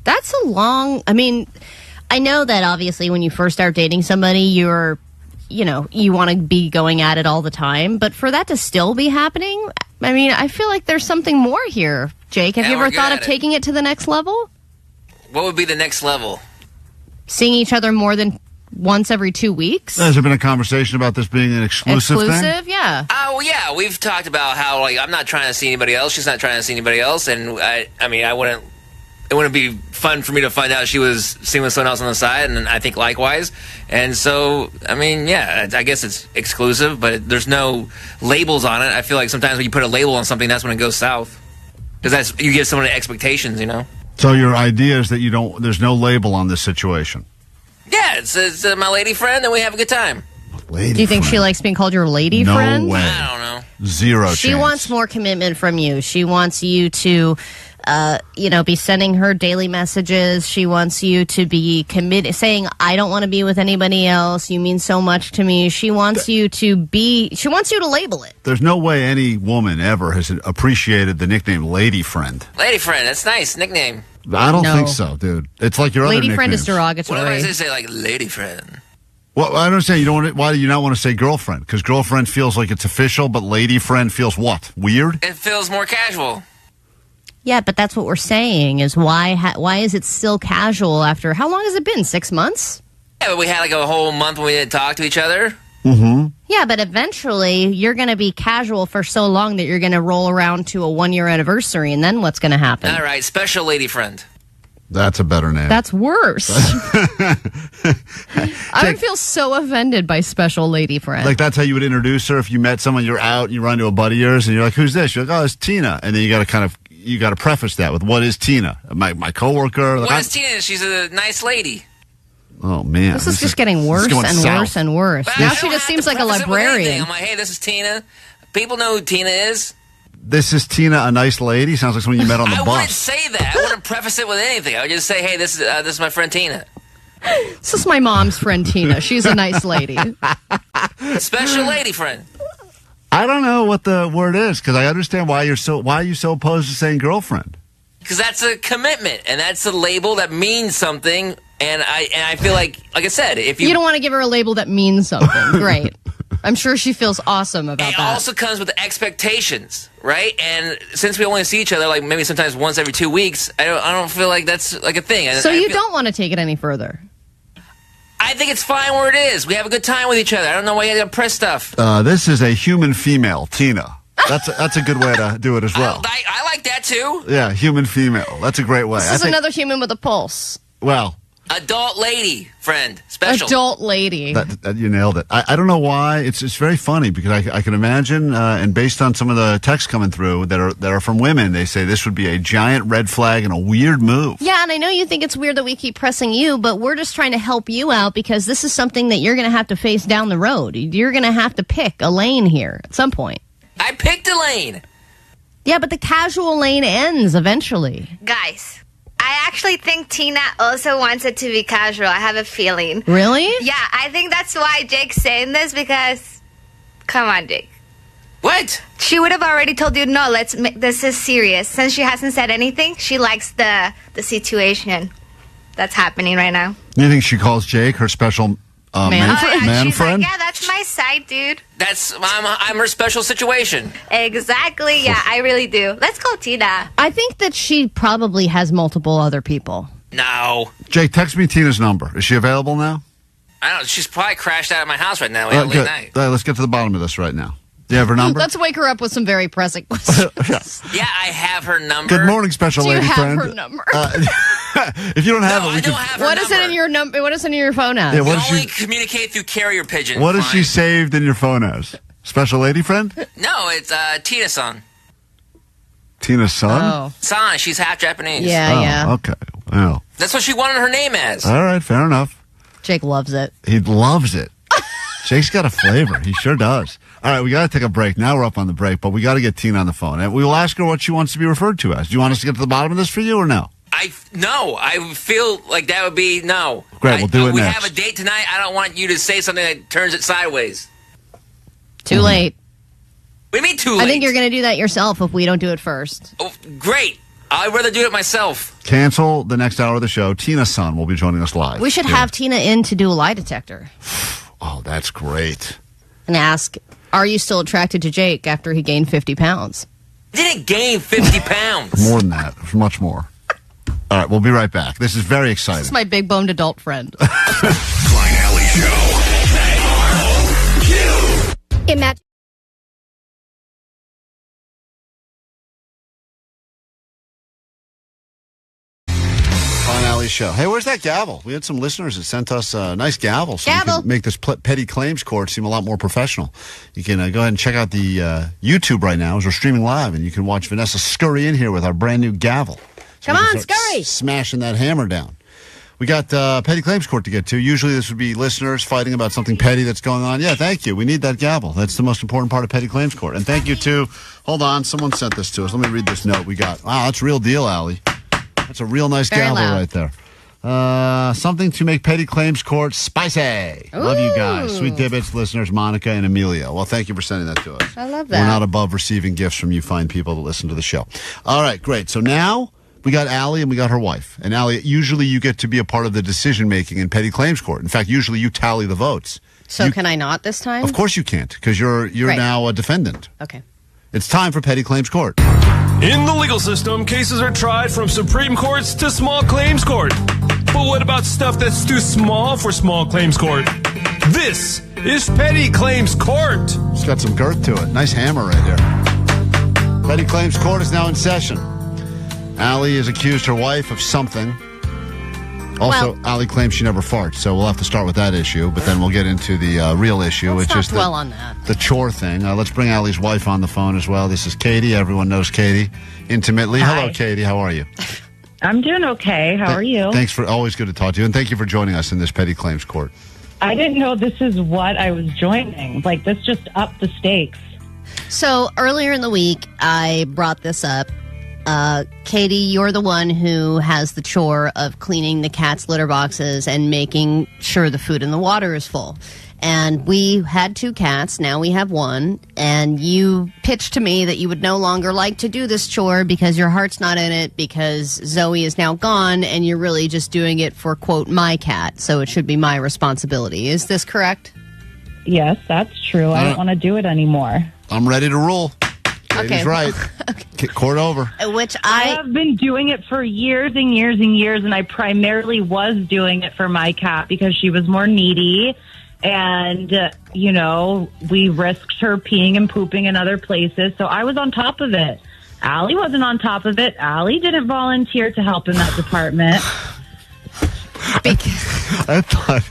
That's a long... I know that obviously when you first start dating somebody, you want to be going at it all the time. But for that to still be happening, I feel like there's something more here. Jake, have you ever thought of taking it to the next level? What would be the next level? Seeing each other more than once every 2 weeks? Has there been a conversation about this being an exclusive thing? Exclusive, yeah. Oh, yeah. We've talked about how, I'm not trying to see anybody else. She's not trying to see anybody else. And, it wouldn't be fun for me to find out she was seeing with someone else on the side, and I think likewise. And so, I guess it's exclusive, but there's no labels on it. I feel like sometimes when you put a label on something, that's when it goes south. Because you give someone expectations, So your idea is that there's no label on this situation? Yeah, it's my lady friend, and we have a good time. Do you think she likes being called your lady friend? No way. I don't know. Zero She chance. wants more commitment from you. She wants you to, be sending her daily messages. She wants you to be committed, saying, I don't want to be with anybody else. You mean so much to me. She wants you to label it. There's no way any woman ever has appreciated the nickname lady friend. Lady friend, that's nice nickname. I don't think so, dude. It's like your other Lady friend nicknames. is derogatory. What if I say lady friend? Well, I don't understand. Why do you not want to say girlfriend? Because girlfriend feels like it's official, but lady friend feels what? Weird? It feels more casual. Yeah, but that's what we're saying is why is it still casual after, how long has it been, 6 months? Yeah, but we had a whole month when we didn't talk to each other. Mm-hmm. Yeah, but eventually you're going to be casual for so long that you're going to roll around to a 1-year anniversary, and then what's going to happen? All right, special lady friend. That's a better name. That's worse. I would feel so offended by special lady friend. Like that's how you would introduce her if you met someone, you're out, you run into a buddy of yours, and you're like, who's this? You're like, oh, it's Tina. And then you got to preface that with, what is Tina? My coworker. What is Tina? She's a nice lady. Oh, man. This is just getting worse and worse and worse. But Now she just seems like a librarian. I'm like, hey, this is Tina. People know who Tina is. This is Tina, a nice lady? Sounds like someone you met on the bus. I wouldn't say that. I wouldn't preface it with anything. I would just say, hey, this is my friend Tina. This is my mom's friend Tina. She's a nice lady. Special lady friend. I don't know what the word is, because I understand why are you so opposed to saying girlfriend? Because that's a commitment, and that's a label that means something. And I feel like I said, if you don't want to give her a label that means something, great. I'm sure she feels awesome about that. It also comes with expectations, right? And since we only see each other maybe sometimes once every 2 weeks, I don't feel like that's like a thing. So you don't want to take it any further? I think it's fine where it is. We have a good time with each other. I don't know why you got to press stuff. This is a human female, Tina. That's a good way to do it as well. I like that too. Yeah, human female. That's a great way. This is another human with a pulse. Well, adult lady friend, special. Adult lady. That you nailed it. I don't know why. It's very funny because I can imagine, and based on some of the texts coming through that are from women, they say this would be a giant red flag and a weird move. Yeah, and I know you think it's weird that we keep pressing you, but we're just trying to help you out because this is something that you're going to have to face down the road. You're going to have to pick a lane here at some point. I picked a lane. Yeah, but the casual lane ends eventually. Guys, I actually think Tina also wants it to be casual. I have a feeling. Really? Yeah, I think that's why Jake's saying this because, come on, Jake. What? She would have already told you, no, this is serious. Since she hasn't said anything, she likes the situation that's happening right now. You think she calls Jake her special man She's friend? like, yeah, that's my side, dude. I'm her special situation. Exactly. Yeah, I really do. Let's go, Tina. I think that she probably has multiple other people. No. Jake, text me Tina's number. Is she available now? I don't know. She's probably crashed out of my house right now. We had a late Good. night. Let's get to the bottom of this right now. Do you have her number? Let's wake her up with some very pressing questions. Yeah, I have her number. Good morning, special lady friend. Do you have her number? If you don't have it, I don't have her What is it in your number? What is it in your phone as? Yeah, we only communicate through carrier pigeon. What is she saved in your phone as? Special lady friend? No, it's Tina-san. Tina's son? Oh. San, she's half Japanese. Yeah. Okay. Well. That's what she wanted her name as. All right, fair enough. Jake loves it. He loves it. Jake's got a flavor. He sure does. All right, we got to take a break. Now we're up on the break, but we got to get Tina on the phone. And we will ask her what she wants to be referred to as. Do you want us to get to the bottom of this for you or no? No, I feel like that would be no. Great, we'll do it we next. have a date tonight. I don't want you to say something that turns it sideways. Too late. What do you mean too late? I think you're going to do that yourself if we don't do it first. Oh, great. I'd rather do it myself. Cancel the next hour of the show. Tina's son will be joining us live. We should have Tina in to do a lie detector. Oh, that's great. And ask, are you still attracted to Jake after he gained 50 pounds? Didn't gain 50 pounds. More than that. Much more. All right, we'll be right back. This is very exciting. This is my big-boned adult friend. Klein Alley Show. Imagine. Klein Alley Show. Hey, where's that gavel? We had some listeners that sent us a nice gavel. So we can make this petty claims court seem a lot more professional. You can go ahead and check out the YouTube right now as we're streaming live, and you can watch Vanessa scurry in here with our brand new gavel. So Come on, scurry! Smashing that hammer down. We got petty claims court to get to. Usually this would be listeners fighting about something petty that's going on. Yeah, thank you. We need that gavel. That's the most important part of petty claims court. And thank you to, hold on, someone sent this to us. Let me read this note we got. Wow, that's real deal, Allie. That's a real nice gavel right there. Something to make petty claims court spicy. Ooh. Love you guys. Sweet Dibbits, listeners, Monica and Amelia. Well, thank you for sending that to us. I love that. We're not above receiving gifts from you fine people that listen to the show. All right, great. So now we got Allie and we got her wife. And Allie, usually you get to be a part of the decision-making in petty claims court. In fact, usually you tally the votes. So can I not this time? Of course you can't, because you're now a defendant. Okay. It's time for petty claims court. In the legal system, cases are tried from Supreme Courts to small claims court. But what about stuff that's too small for small claims court? This is petty claims court. It's got some girth to it. Nice hammer right here. Petty claims court is now in session. Allie has accused her wife of something. Also, Allie claims she never farts, so we'll have to start with that issue, but then we'll get into the real issue, which is the chore thing. Let's bring Allie's wife on the phone as well. This is Katie. Everyone knows Katie intimately. Hi. Hello, Katie. How are you? I'm doing okay. How are you? Thanks for always good to talk to you, and thank you for joining us in this petty claims court. I didn't know this is what I was joining. Like, this just upped the stakes. So earlier in the week, I brought this up. Katie, you're the one who has the chore of cleaning the cat's litter boxes and making sure the food and the water is full. And we had 2 cats. Now we have 1. And you pitched to me that you would no longer like to do this chore because your heart's not in it, because Zoe is now gone and you're really just doing it for, quote, my cat. So it should be my responsibility. Is this correct? Yes, that's true. I don't want to do it anymore. I'm ready to rule. Katie's Okay. right. Court over. Which I have been doing it for years and years and years, and I primarily was doing it for my cat because she was more needy. And, we risked her peeing and pooping in other places. So I was on top of it. Allie wasn't on top of it. Allie didn't volunteer to help in that department. I thought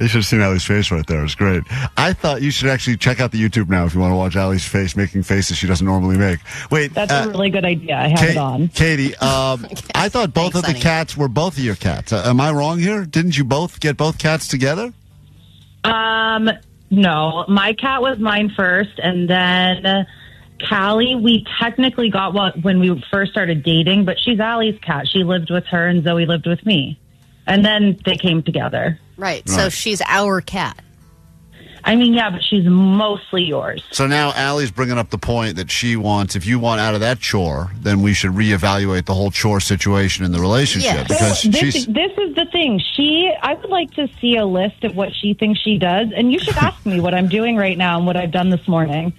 you should have seen Allie's face right there. It was great. I thought you should actually check out the YouTube now if you want to watch Allie's face making faces she doesn't normally make. Wait, That's a really good idea. I have it on. Katie, I thought both of the cats were both of your cats. Am I wrong here? Didn't you both get both cats together? No. My cat was mine first, and then Callie, we technically got when we first started dating, but she's Allie's cat. She lived with her, and Zoe lived with me. And then they came together. Right. So she's our cat. I mean, yeah, but she's mostly yours. So now Allie's bringing up the point that she wants, if you want out of that chore, then we should reevaluate the whole chore situation in the relationship. Yeah. Because This is the thing. I would like to see a list of what she thinks she does, and you should ask me what I'm doing right now and what I've done this morning.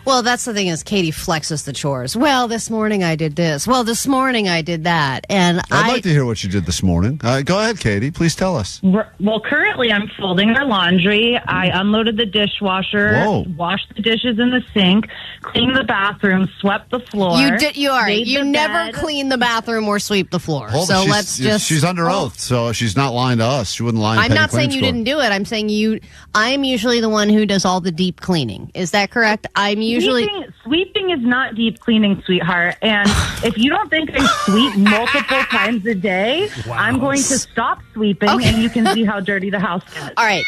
Well, that's the thing is Katie flexes the chores. Well, this morning I did this. Well, this morning I did that. And I'd like to hear what you did this morning. Go ahead, Katie. Please tell us. Well, currently I'm folding our laundry. I unloaded the dishwasher, washed the dishes in the sink, cleaned the bathroom, swept the floor. You never clean the bathroom or sweep the floor. So she's under oath, so she's not lying to us. She wouldn't lie. I'm not saying you didn't do it. I'm saying I'm usually the one who does all the deep cleaning. Is that correct? I'm usually sweeping is not deep cleaning, sweetheart. And if you don't think I sweep multiple times a day, I'm going to stop sweeping, and you can see how dirty the house is. All right.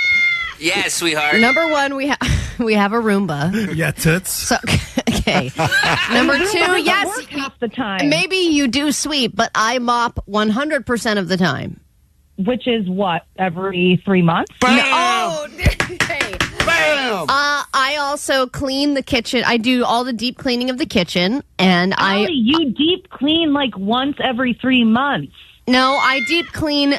Yeah, sweetheart. Number one, we have a Roomba. Yeah, tits. So, okay. Number two, yes, half the time. maybe you do sweep, but I mop 100% of the time. Which is what, every 3 months? Oh, okay. Bam! I also clean the kitchen. I do all the deep cleaning of the kitchen, and Allie, you deep clean like once every 3 months. No, I deep clean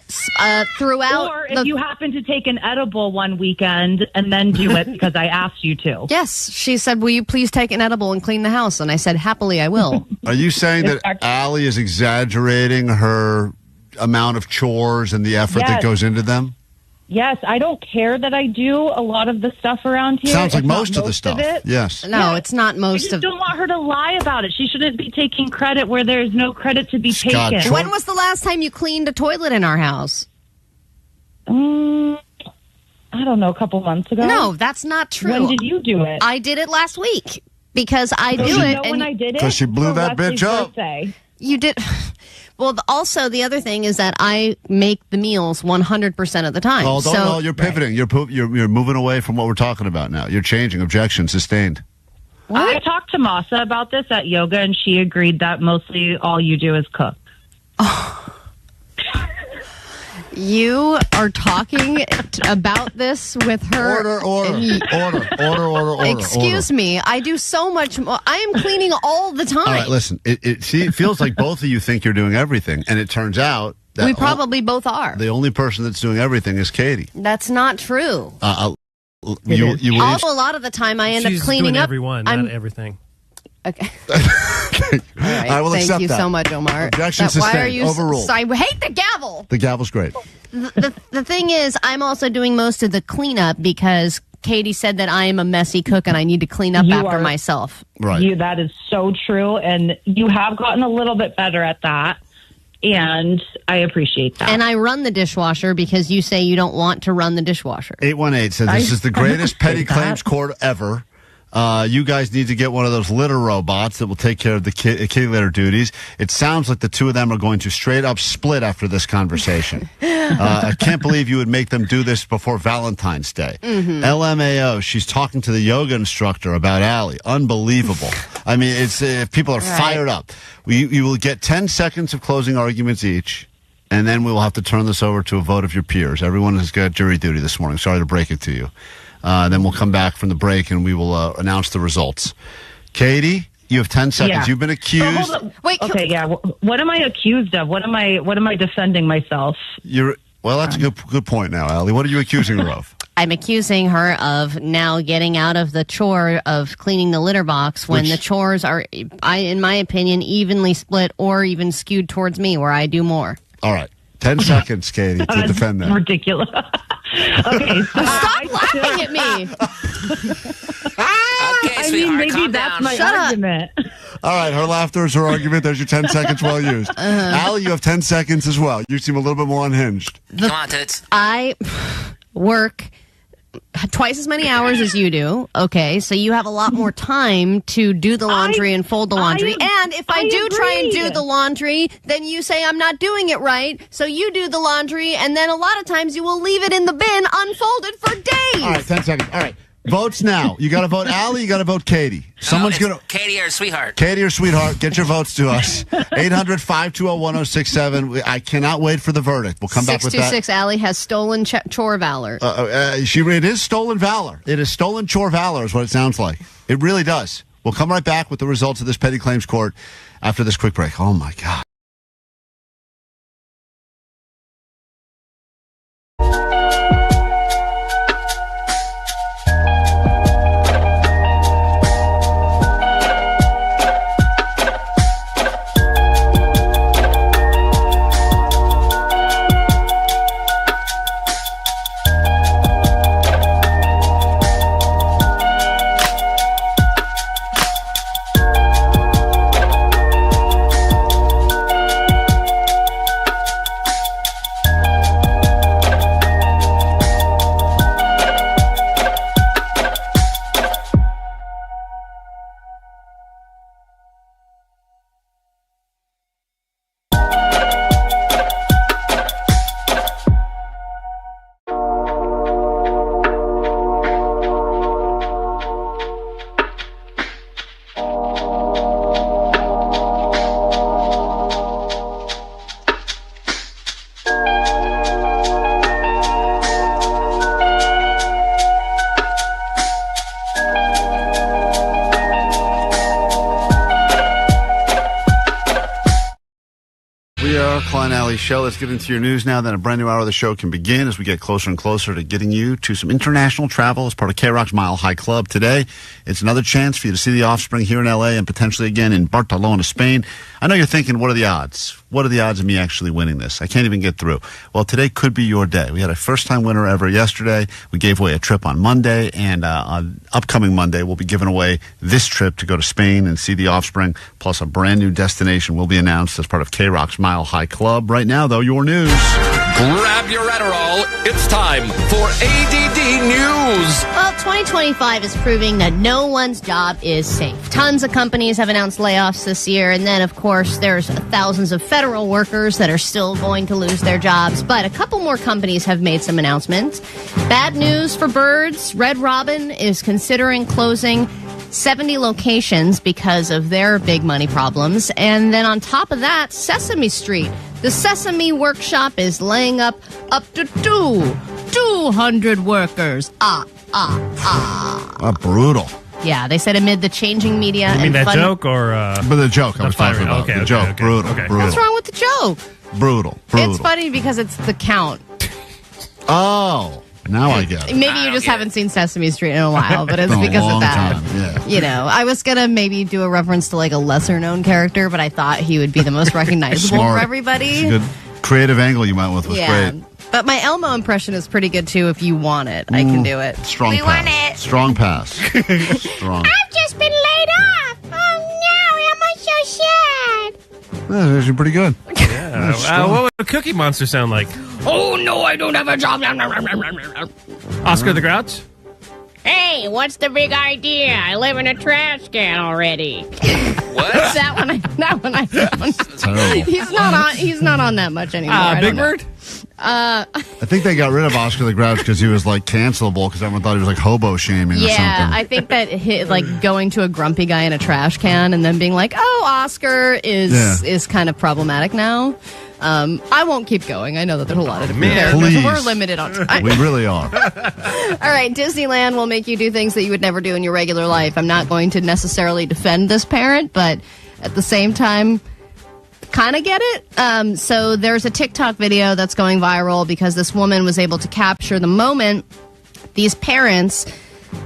throughout. Or if you happen to take an edible one weekend and then do it because I asked you to. Yes, she said, will you please take an edible and clean the house? And I said, happily, I will. Are you saying that Allie is exaggerating her amount of chores and the effort that goes into them? Yes, I don't care that I do a lot of the stuff around here. Sounds like It's not most of the stuff. it. Yes. No, it's not I most just of. don't want her to lie about it. She shouldn't be taking credit where there's no credit to be Scott, taken. When was the last time you cleaned a toilet in our house? I don't know, a couple months ago. No, that's not true. When did you do it? I did it last week because I So do you it. know when I did it? 'Cause she blew For that Leslie's bitch up. birthday. You did. Well, also the other thing is that I make the meals 100% of the time. Oh, don't, so no, you're pivoting. You're moving away from what we're talking about now. You're changing. Objection sustained. I talked to Masa about this at yoga, and she agreed that mostly all you do is cook. you are talking about this with her. Order. Excuse me. I do so much more. I am cleaning all the time. All right, listen. It feels like both of you think you're doing everything, and it turns out that we probably both are. the only person that's doing everything is Katie. That's not true. You Also, a lot of the time I end She's up cleaning doing up. everyone, not everything. Okay. All right, I will Thank accept you that. so much, Omar. Objection Why sustained. are you Overruled. I hate the gavel. The gavel's great. The thing is, I'm also doing most of the cleanup because Katie said that I am a messy cook and I need to clean up after myself. Right. That is so true, and you have gotten a little bit better at that, and I appreciate that. And I run the dishwasher because you say you don't want to run the dishwasher. 818 says this is the greatest petty claims court ever. You guys need to get one of those litter robots that will take care of the kitty litter duties. It sounds like the two of them are going to straight up split after this conversation. I can't believe you would make them do this before Valentine's Day. Mm-hmm. LMAO, she's talking to the yoga instructor about Allie. Unbelievable. I mean, it's people are fired up. You will get 10 seconds of closing arguments each, and then we will have to turn this over to a vote of your peers. Everyone has got jury duty this morning. Sorry to break it to you. Then we'll come back from the break and we will announce the results. Katie, you have 10 seconds. Yeah. You've been accused. Wait. Okay. Yeah. What am I accused of? What am I defending myself? Well, that's a good point now, Allie. What are you accusing her of? I'm accusing her of now getting out of the chore of cleaning the litter box when the chores are, in my opinion, evenly split or even skewed towards me where I do more. All right. 10 seconds, Katie, to defend that. Ridiculous. Okay. So Stop laughing at me. I mean, maybe that's my argument. All right. Her laughter is her argument. There's your 10 seconds well used. Allie, you have 10 seconds as well. You seem a little bit more unhinged. Come on, tits. I work twice as many hours as you do. Okay, so you have a lot more time to do the laundry and fold the laundry. And if I do try and do the laundry, then you say I'm not doing it right. So you do the laundry, and then a lot of times you will leave it in the bin unfolded for days. All right, 10 seconds. All right. Votes now. You got to vote Allie, you got to vote Katie. Someone's going to... Katie or sweetheart. Katie or sweetheart, get your votes to us. 800-520-1067. I cannot wait for the verdict. We'll come back with that. 626 Allie has stolen chore valor. It is stolen valor. It is stolen chore valor is what it sounds like. It really does. We'll come right back with the results of this petty claims court after this quick break. Oh, my God. are. Klein Alley Show. Let's get into your news now. Then a brand new hour of the show can begin as we get closer and closer to getting you to some international travel as part of KROQ's Mile High Club. Today, it's another chance for you to see the offspring here in L.A. and potentially again in Barcelona, Spain. I know you're thinking, what are the odds? What are the odds of me actually winning this? I can't even get through. Well, today could be your day. We had a first-time winner ever yesterday. We gave away a trip on Monday, and on upcoming Monday, we'll be giving away this trip to go to Spain and see the offspring, plus a brand new destination will be announced as part of KROQ's Mile High Club. Right now, though, your news. Grab your Adderall. It's time for ADD News. Well, 2025 is proving that no one's job is safe. Tons of companies have announced layoffs this year, and then, of course, there's thousands of federal workers that are still going to lose their jobs. But a couple more companies have made some announcements. Bad news for birds. Red Robin is considering closing 70 locations because of their big money problems. And then on top of that, Sesame Street. The Sesame Workshop is laying up to 200 workers. Brutal. Yeah, they said amid the changing media. You mean that joke or? But the joke I was talking about. The joke. Brutal. Brutal. What's wrong with the joke? Brutal. It's funny because it's the count. Oh, now I get it. Maybe you just haven't seen Sesame Street in a while, but it's because of that. Yeah. You know, I was going to maybe do a reference to like a lesser known character, but I thought he would be the most recognizable for everybody. It's a good creative angle you went with. Was great. But my Elmo impression is pretty good too if you want it. I can do it. Strong We pass. want it. Strong pass. Strong. I've just been laid off. Oh no, am I so sad? That's actually pretty good. Yeah. What would a Cookie Monster sound like? Oh no, I don't have a job. Oscar the Grouch? Hey, what's the big idea? I live in a trash can already. What? that one I found. He's not on that much anymore. Big Bird? I think they got rid of Oscar the Grouch because he was like cancelable because everyone thought he was like hobo shaming or something. Yeah, I think that like going to a grumpy guy in a trash can and then being like, "Oh, Oscar is kind of problematic now." I won't keep going. I know that there's a lot of different characters. Please. We're limited on time. We really are. All right, Disneyland will make you do things that you would never do in your regular life. I'm not going to necessarily defend this parent, but at the same time, kind of get it. So there's a TikTok video that's going viral because this woman was able to capture the moment these parents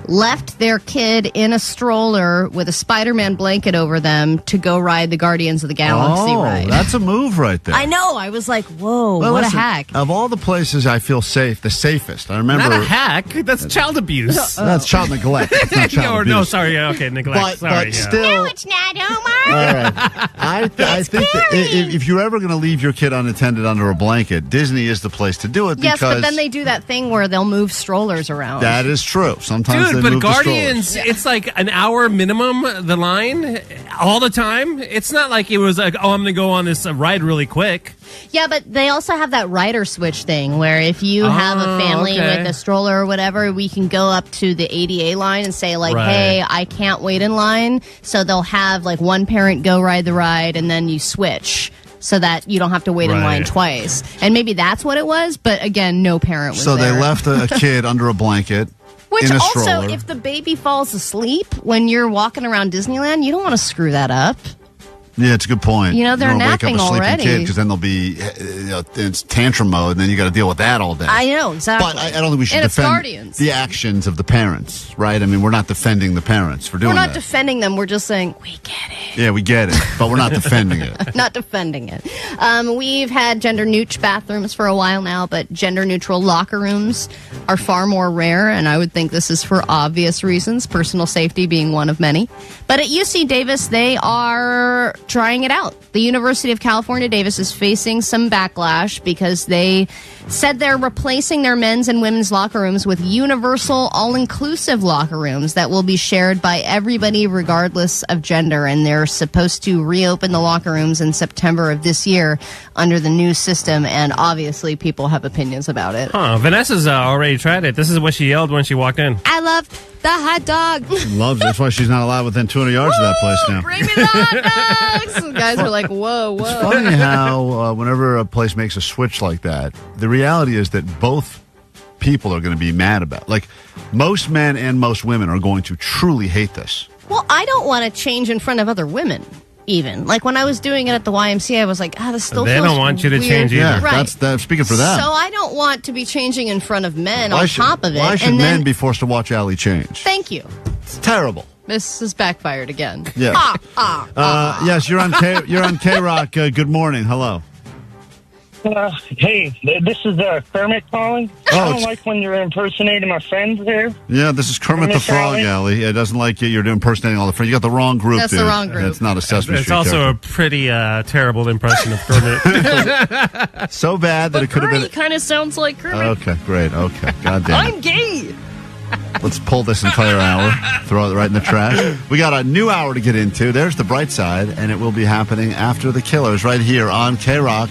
left their kid in a stroller with a Spider-Man blanket over them to go ride the Guardians of the Galaxy ride. That's a move right there. I know. I was like, whoa, Well, what listen, a hack. Of all the places I feel safe, the safest. I remember. Not a hack. That's child abuse. That's child neglect. It's not child abuse. No, sorry. Okay, neglect. But still. No, it's not, Omar. All right. I think that if you're ever going to leave your kid unattended under a blanket, Disney is the place to do it. Yes, because but then they do that thing where they'll move strollers around. That is true. Sometimes Dude, they but move Guardians, it's like an hour minimum, the line, all the time. It's not like it was like, oh, I'm going to go on this ride really quick. Yeah, but they also have that rider switch thing where if you have a family with a stroller or whatever, we can go up to the ADA line and say, like, hey, I can't wait in line. So they'll have, like, one parent go ride the ride and then you switch so that you don't have to wait in line twice. And maybe that's what it was, but again, no parent was So there. they left a kid under a blanket. Which in a also, stroller. if the baby falls asleep when you're walking around Disneyland, you don't want to screw that up. Yeah, it's a good point. You know, they're don't wanna wake napping up a sleeping already. kid because then they'll be it's tantrum mode, and then you got to deal with that all day. I know, exactly. But I don't think we should And it's defend Guardians. the actions of the parents, right? I mean, we're not defending the parents for doing We're not that. defending them. We're just saying, we get it. Yeah, we get it, but we're not defending it. Not defending it. We've had gender-neutral bathrooms for a while now, but gender-neutral locker rooms are far more rare, and I would think this is for obvious reasons, personal safety being one of many. But at UC Davis, they are trying it out. The University of California, Davis is facing some backlash because they said they're replacing their men's and women's locker rooms with universal, all-inclusive locker rooms that will be shared by everybody regardless of gender, and they're supposed to reopen the locker rooms in September of this year under the new system, and obviously people have opinions about it. Vanessa's already tried it. This is what she yelled when she walked in. I love the hot dog. Loves it. That's why she's not allowed within 200 yards of that place now. Bring me the hot dogs. The guys are like, whoa, whoa. It's funny how whenever a place makes a switch like that, the reality is that both people are going to be mad about it. Like, most men and most women are going to truly hate this. Well, I don't want to change in front of other women. even. Like when I was doing it at the YMCA, I was like, this still feels They don't want you to weird. change either. Yeah, Right. that's speaking for them. So I don't want to be changing in front of men Why on should- top of it. Why should and men then, be forced to watch Allie change? Thank you. It's terrible. This has backfired again. Yeah. Yes, you're on KROQ. Good morning. Hello. Hey, this is Kermit calling. I don't like when you're impersonating my friends there. Yeah, this is Kermit the Miss Frog, Allie? Allie. It doesn't like you. You're impersonating all the friends. You got the wrong group, That's the dude. wrong group. It's not a Sesame It's Street also character. a pretty terrible impression of Kermit. So bad that it could have He been... kind of sounds like Kermit. Okay, great. Okay. God damn it. I'm gay. Let's pull this entire hour, throw it right in the trash. We got a new hour to get into. There's the bright side, and it will be happening after the Killers right here on KROQ.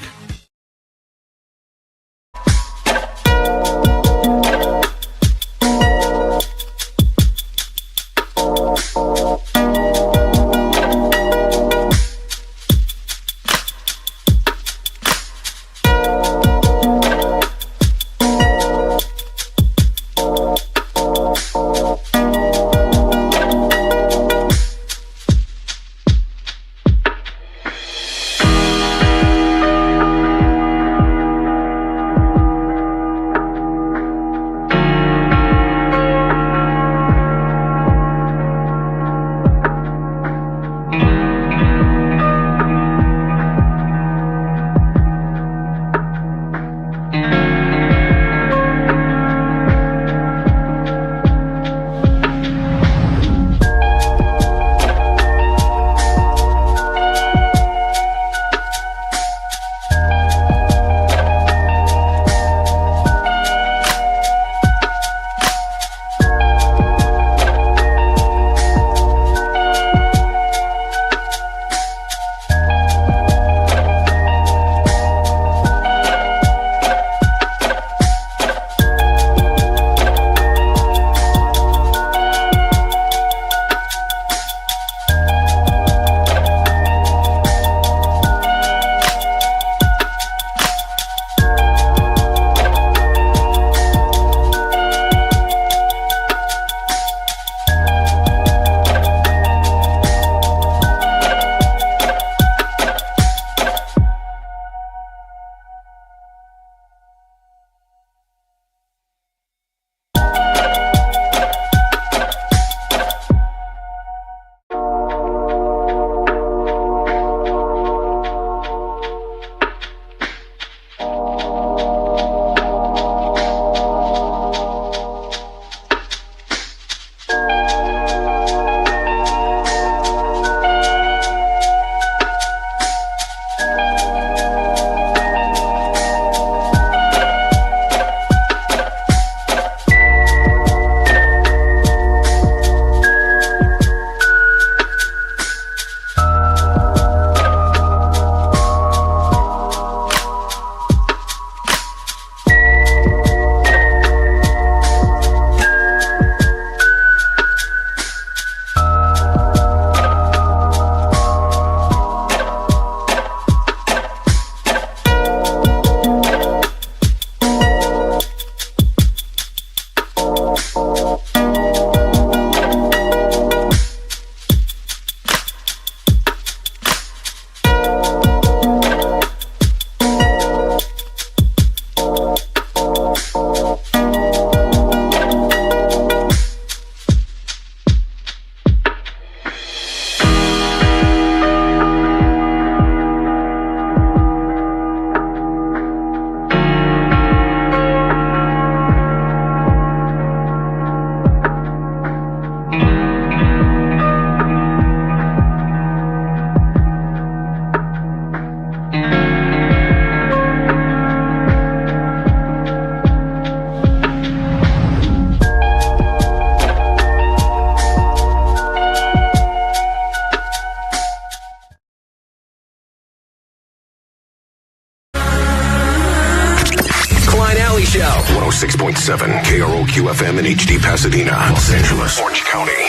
Show. 106.7 KROQ FM in HD Pasadena, Los Angeles, Orange County.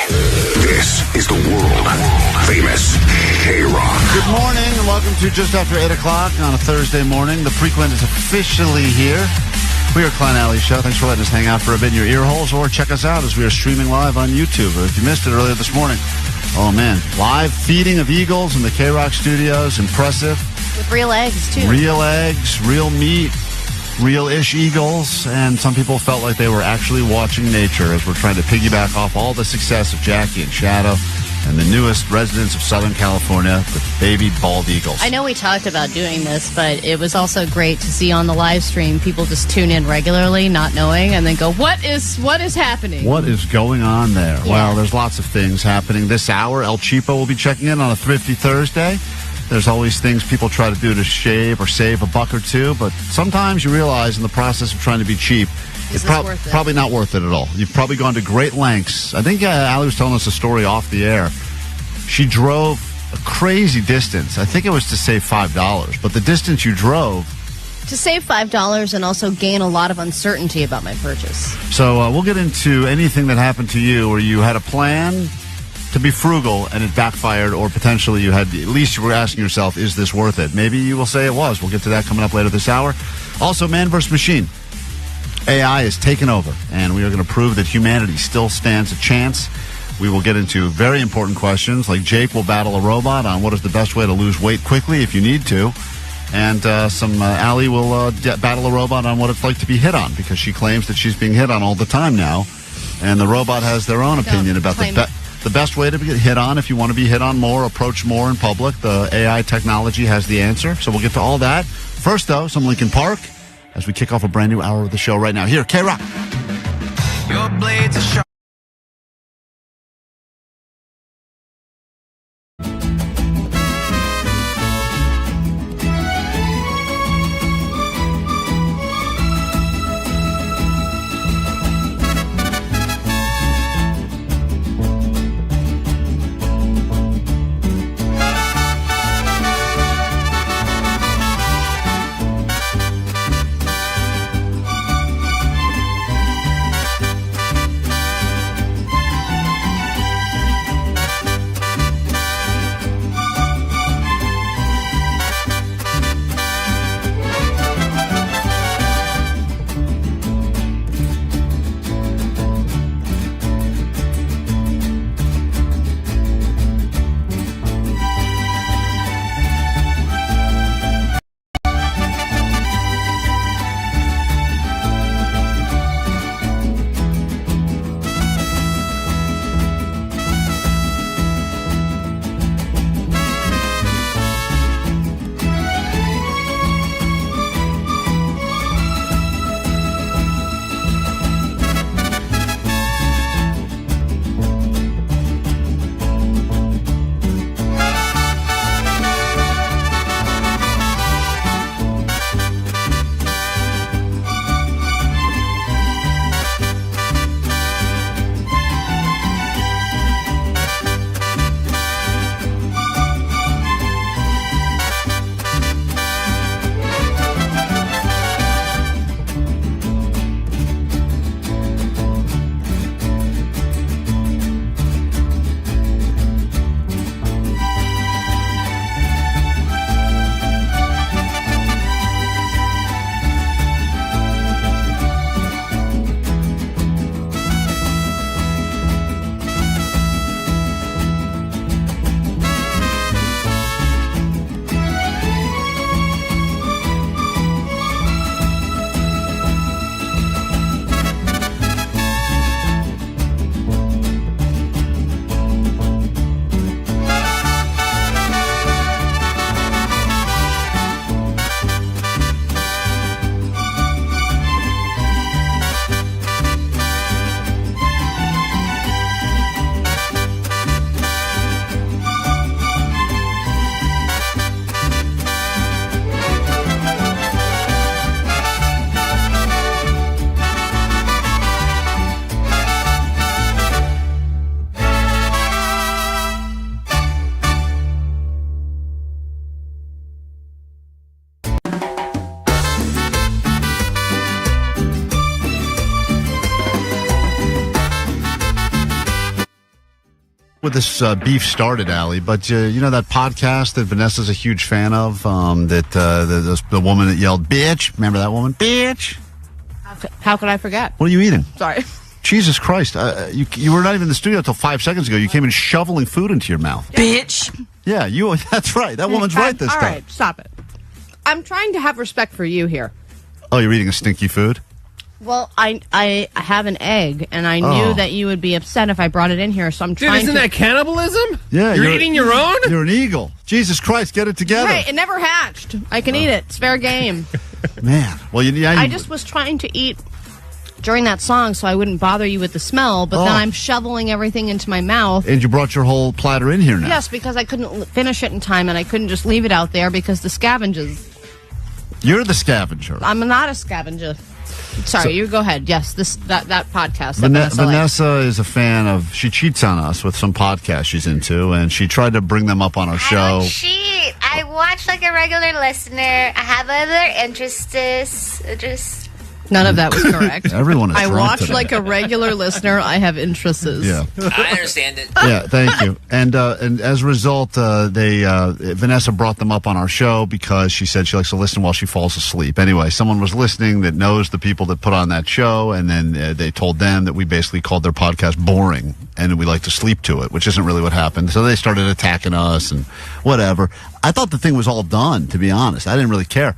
This is the world famous KROQ. Good morning and welcome to just after 8 o'clock on a Thursday morning. The Frequent is officially here. We are Klein Alley Show. Thanks for letting us hang out for a bit in your ear holes or check us out as we are streaming live on YouTube. If you missed it earlier this morning, Oh, man. Live feeding of eagles in the KROQ studios. Impressive. With real eggs, too. Real eggs, real meat, real-ish eagles. And some people felt like they were actually watching nature as we're trying to piggyback off all the success of Jackie and Shadow and the newest residents of Southern California, the baby bald eagles. I know we talked about doing this, but it was also great to see on the live stream people just tune in regularly, not knowing, and then go, what is happening? What is going on there? Yeah. Well, there's lots of things happening this hour. El Cheapo will be checking in on a Thrifty Thursday. There's always things people try to do to shave or save a buck or two, but sometimes you realize in the process of trying to be cheap, it's probably not worth it at all. You've probably gone to great lengths. I think Allie was telling us a story off the air. She drove a crazy distance. I think it was to save $5, but the distance you drove... To save $5 and also gain a lot of uncertainty about my purchase. So we'll get into anything that happened to you where you had a plan to be frugal and it backfired, or potentially you were asking yourself, is this worth it? Maybe you will say it was. We'll get to that coming up later this hour. Also, man versus machine. AI is taking over, and we are going to prove that humanity still stands a chance. We will get into very important questions, like Jake will battle a robot on what is the best way to lose weight quickly if you need to. And Allie will battle a robot on what it's like to be hit on, because she claims that she's being hit on all the time now. And the robot has their own opinion about the best way to get hit on. If you want to be hit on more, approach more in public, the AI technology has the answer. So we'll get to all that. First, though, some Linkin Park as we kick off a brand new hour of the show right now. Here, KROQ. Your blades are sharp. With this beef started, Allie, but you know that podcast that Vanessa's a huge fan of, the woman that yelled, bitch? Remember that woman? Bitch! How could I forget? What are you eating? Sorry. Jesus Christ. You were not even in the studio until 5 seconds ago. You came in shoveling food into your mouth. Bitch. Yeah, that's right. That woman's right this All time. right, stop it. I'm trying to have respect for you here. Oh, you're eating a stinky food? Well, I have an egg, and I knew that you would be upset if I brought it in here, so I'm trying isn't that cannibalism? Yeah. You're eating your own? You're an eagle. Jesus Christ, get it together. Right, it never hatched. I can eat it. It's fair game. Man. Well, I just was trying to eat during that song so I wouldn't bother you with the smell, but then I'm shoveling everything into my mouth. And you brought your whole platter in here now. Yes, because I couldn't finish it in time, and I couldn't just leave it out there because the scavengers. You're the scavenger. I'm not a scavenger. Sorry, you go ahead. Yes, that podcast. That Vanessa is a fan of. She cheats on us with some podcasts she's into, and she tried to bring them up on our show. I don't cheat. I watch like a regular listener. I have other interests. None of that was correct. Everyone is I drunk watch today. like a regular listener. I have interests. Yeah. I understand it. Yeah, thank you. And as a result, Vanessa brought them up on our show because she said she likes to listen while she falls asleep. Anyway, someone was listening that knows the people that put on that show, and then they told them that we basically called their podcast boring, and we like to sleep to it, which isn't really what happened. So they started attacking us and whatever. I thought the thing was all done, to be honest. I didn't really care.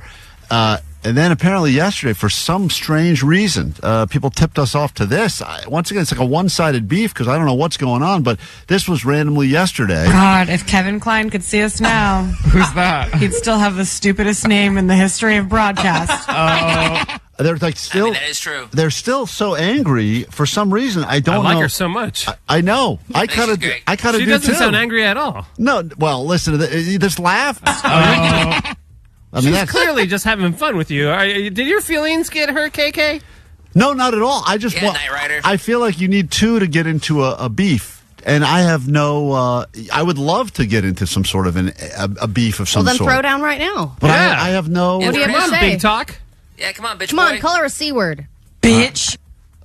And then apparently yesterday, for some strange reason, people tipped us off to this. Once again, it's like a one-sided beef because I don't know what's going on, but this was randomly yesterday. God, if Kevin Klein could see us now. Who's that? He'd still have the stupidest name in the history of broadcast. They're like still. that is true. They're still so angry for some reason. I don't know. I like her so much. I know. I kind of. She doesn't sound angry at all. No. Well, listen. You just laugh. I mean, she's clearly just having fun with you. Did your feelings get hurt, KK? No, not at all. I just want. Knight Rider. I feel like you need two to get into a beef, and I have no. I would love to get into some sort of a beef of some Well, then sort. throw down right now. But I have no. What do you have to say? Big talk. Yeah, come on, bitch Come boy. on, color a C word. Bitch.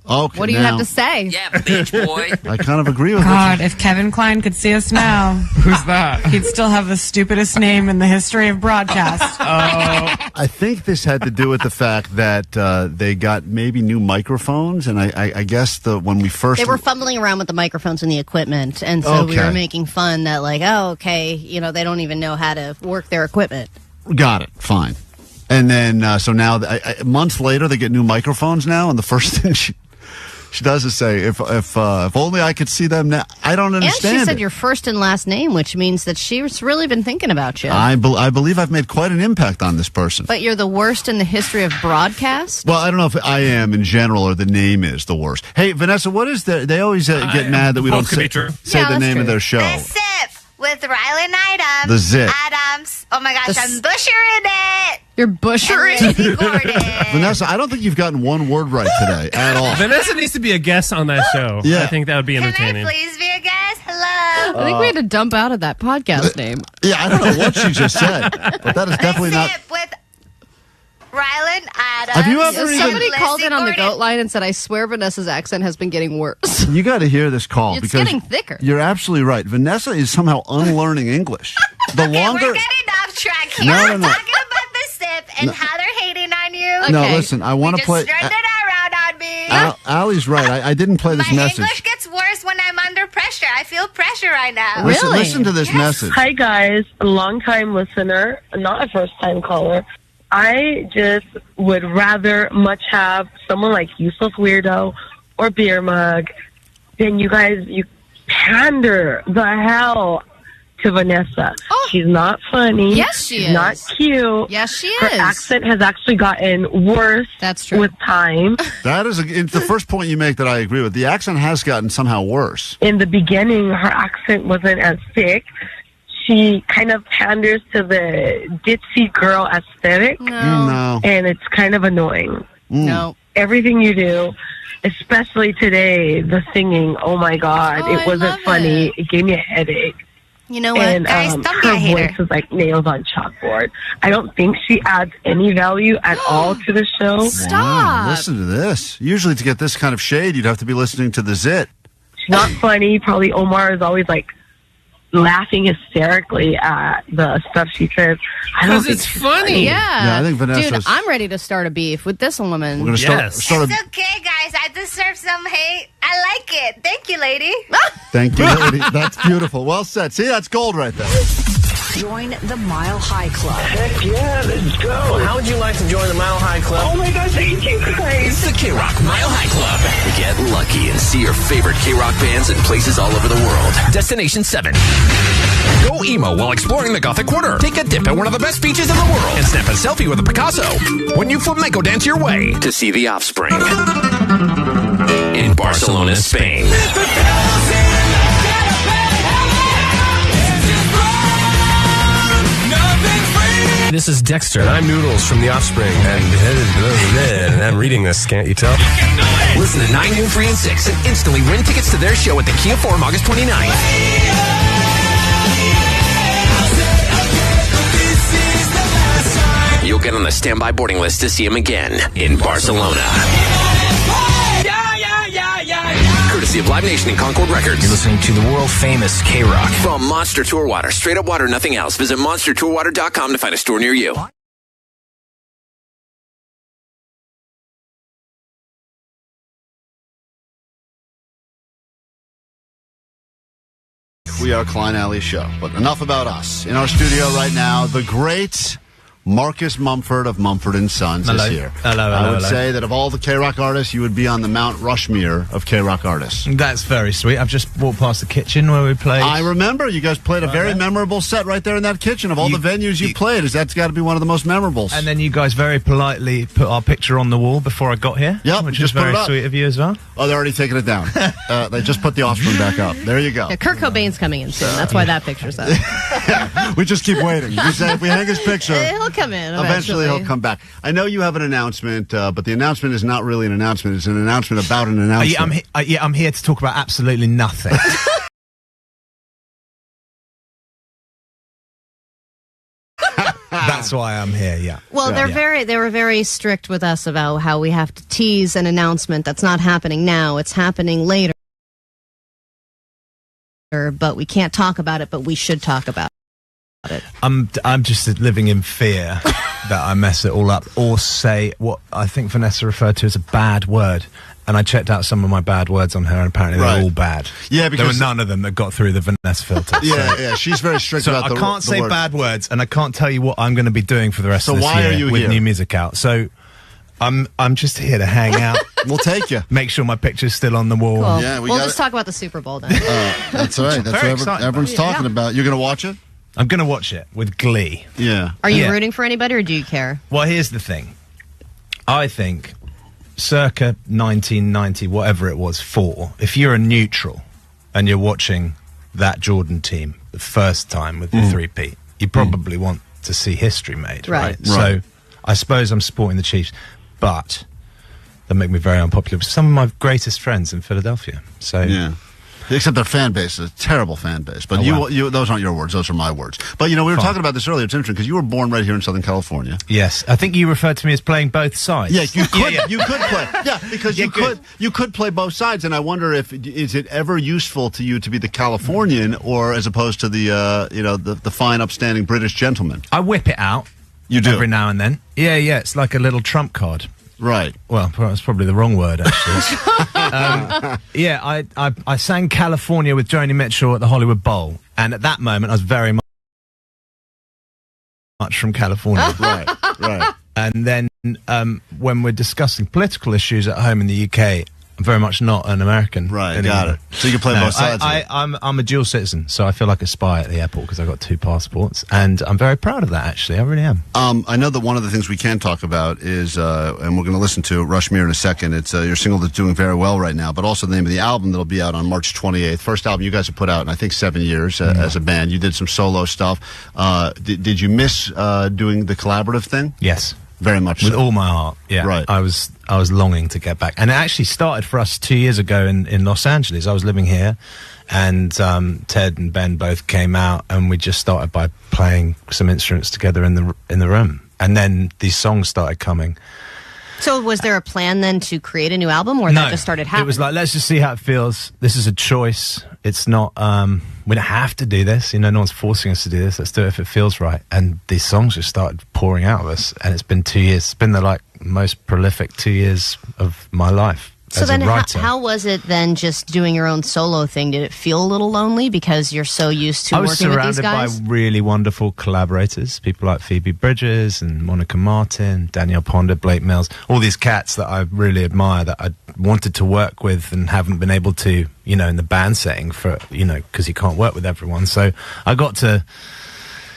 Okay. What do you have to say? Yeah, bitch boy. I kind of agree with God, if Kevin Klein could see us now. Who's that? He'd still have the stupidest name in the history of broadcast. I think this had to do with the fact that they got maybe new microphones, and I guess when we first They were fumbling around with the microphones and the equipment, and so we were Okay. making fun that like, oh, okay, they don't even know how to work their equipment. Got it. Fine. And then so now months later they get new microphones now, and the first thing she does is say, "If only I could see them now." I don't understand. And she said it. your first and last name, which means that she's really been thinking about you. I believe I've made quite an impact on this person. But you're the worst in the history of broadcast? Well, I don't know if I am in general or the name is the worst. Hey, Vanessa, what is the? They always get mad that we don't say the name of their show. The Sip with Rylan Adams. The Zip. Adams. Oh my gosh, I'm bushering it. You're bushering it. Vanessa, I don't think you've gotten one word right today at all. Vanessa needs to be a guest on that show. Yeah. I think that would be entertaining. Please be a guest. Hello. I think we had to dump out of that podcast name. Yeah, I don't know what she just said, but that is definitely not. With Rylan Adams. Have you ever Somebody even- called in on the Lizzie goat line and said, I swear Vanessa's accent has been getting worse. You got to hear this call It's because getting thicker. You're absolutely right. Vanessa is somehow unlearning English. The longer. We're getting off track here. No, We're no. talking about the Sip and how they're hating on you. No, listen, I want to play. Just turned it around on me. Allie's right. I didn't play this My message. English gets worse when I'm under pressure. I feel pressure right now. Listen to this message. Hi, guys. A long-time listener, not a first-time caller. I just would rather much have someone like Useless Weirdo or Beer Mug than you guys. You pander the hell to Vanessa. She's not funny. Yes, she She's is. not cute. Yes, she Her is. accent has actually gotten worse. That's true. With time. That is it's the first point you make that I agree with. The accent has gotten somehow worse. In the beginning, her accent wasn't as thick. She kind of panders to the ditzy girl aesthetic. No. And it's kind of annoying. No. Everything you do, especially today, the singing, oh my God, Oh, it I wasn't love funny. It gave me a headache. You know what, And guys? Don't be her a hater. voice is like nails on chalkboard. I don't think she adds any value at all to the show. Wow, listen to this. Usually to get this kind of shade, you'd have to be listening to the Zit. She's not funny. Probably Omar is always like laughing hysterically at the stuff she says. I don't think it's she's funny. Yeah. I think Vanessa's... Dude, I'm ready to start a beef with this woman. We're going to start It's okay, guys. I deserve some hate. I like it. Thank you, lady. Thank you, lady. That's beautiful. Well said. See, that's gold right there. Join the Mile High Club. Heck yeah, let's go. How would you like to join the Mile High Club? Oh my God, thank you guys. It's the KROQ Mile High Club. Get lucky and see your favorite KROQ bands in places all over the world. Destination 7. Go emo while exploring the Gothic Quarter. Take a dip at one of the best beaches in the world and snap a selfie with a Picasso. When you flamenco dance your way to see The Offspring in Barcelona, Spain. This is Dexter. I'm Noodles from The Offspring, and I'm reading this, can't you tell? Listen to 9, noon, 3, and 6 and instantly win tickets to their show at the Kia Forum August 29th. You'll get on the standby boarding list to see him again in Barcelona. Courtesy of Live Nation and Concord Records. You're listening to the world famous KROQ. From Monster Tour Water. Straight up water, nothing else. Visit monstertourwater.com to find a store near you. We are Klein Alley Show. But enough about us. In our studio right now, the great Marcus Mumford of Mumford & Sons is here. Hello. I would say that of all the KROQ artists, you would be on the Mount Rushmore of KROQ artists. That's very sweet. I've just walked past the kitchen where we played. I remember you guys played a very memorable set right there in that kitchen. Of all the venues you played, that's got to be one of the most memorables. And then you guys very politely put our picture on the wall before I got here. Yep, which just is very put it up. sweet of you as well. Oh, they're already taking it down. They just put the Offspring back up. There you go. Yeah, Kurt Cobain's coming in soon. That's why that picture's up. We just keep waiting. We say if we hang his picture, he'll come in eventually he'll come back. I know you have an announcement, but the announcement is not really an announcement. It's an announcement about an announcement. I'm here to talk about absolutely nothing. That's why I'm here, yeah. Well, they were very strict with us about how we have to tease an announcement that's not happening now. It's happening later. But we can't talk about it, but we should talk about it. I'm just living in fear that I mess it all up or say what I think Vanessa referred to as a bad word. And I checked out some of my bad words on her, and apparently they're all bad. Yeah, because there were none of them that got through the Vanessa filter. Yeah, she's very strict so about the I can't say words. Bad words, and I can't tell you what I'm going to be doing for the rest of this why year are you with here? new music out. So I'm just here to hang out. We'll take you. Make sure my picture's still on the wall. Cool. Yeah, we'll just talk about the Super Bowl then. That's all right. That's what everyone's talking about. You're going to watch it? I'm going to watch it with glee. Yeah. Are you rooting for anybody, or do you care? Well, here's the thing. I think circa 1990, whatever it was, if you're a neutral and you're watching that Jordan team the first time with the three-peat, you probably want to see history made, right? So I suppose I'm supporting the Chiefs, but that make me very unpopular with some of my greatest friends in Philadelphia. So yeah. Except their fan base is a terrible fan base. But those aren't your words; those are my words. But we were talking about this earlier. It's interesting because you were born right here in Southern California. Yes, I think you referred to me as playing both sides. Yeah, you could. You could play. Yeah, because you could play both sides. And I wonder is it ever useful to you to be the Californian or as opposed to the fine, upstanding British gentleman? I whip it out. You do every now and then. Yeah, it's like a little trump card. Right. Well, that's probably the wrong word, actually. I sang California with Joni Mitchell at the Hollywood Bowl, and at that moment, I was very much from California. Right. And then when we're discussing political issues at home in the UK, I'm very much not an American. Right, anymore. got it. So you can play both sides. I'm a dual citizen, so I feel like a spy at the airport because I've got 2 passports, and I'm very proud of that, actually. I really am. I know that one of the things we can talk about is, and we're going to listen to Rushmore in a second, it's your single that's doing very well right now, but also the name of the album that'll be out on March 28th. First album you guys have put out in, I think, 7 years as a band. You did some solo stuff. Did you miss doing the collaborative thing? Yes. Very much with so. all my heart. Yeah, right. I was longing to get back, and it actually started for us 2 years ago in Los Angeles. I was living here, and Ted and Ben both came out, and we just started by playing some instruments together in the room, and then these songs started coming. So was there a plan then to create a new album, or that just started happening? It was like, let's just see how it feels. This is a choice. It's not, we don't have to do this. No one's forcing us to do this. Let's do it if it feels right. And these songs just started pouring out of us. And it's been 2 years. It's been the most prolific 2 years of my life. So then how was it then just doing your own solo thing? Did it feel a little lonely because you're so used to working with these guys? I was surrounded by really wonderful collaborators, people like Phoebe Bridgers and Monica Martin, Danielle Ponder, Blake Mills, all these cats that I really admire that I wanted to work with and haven't been able to, in the band setting for, because you can't work with everyone. So I got to,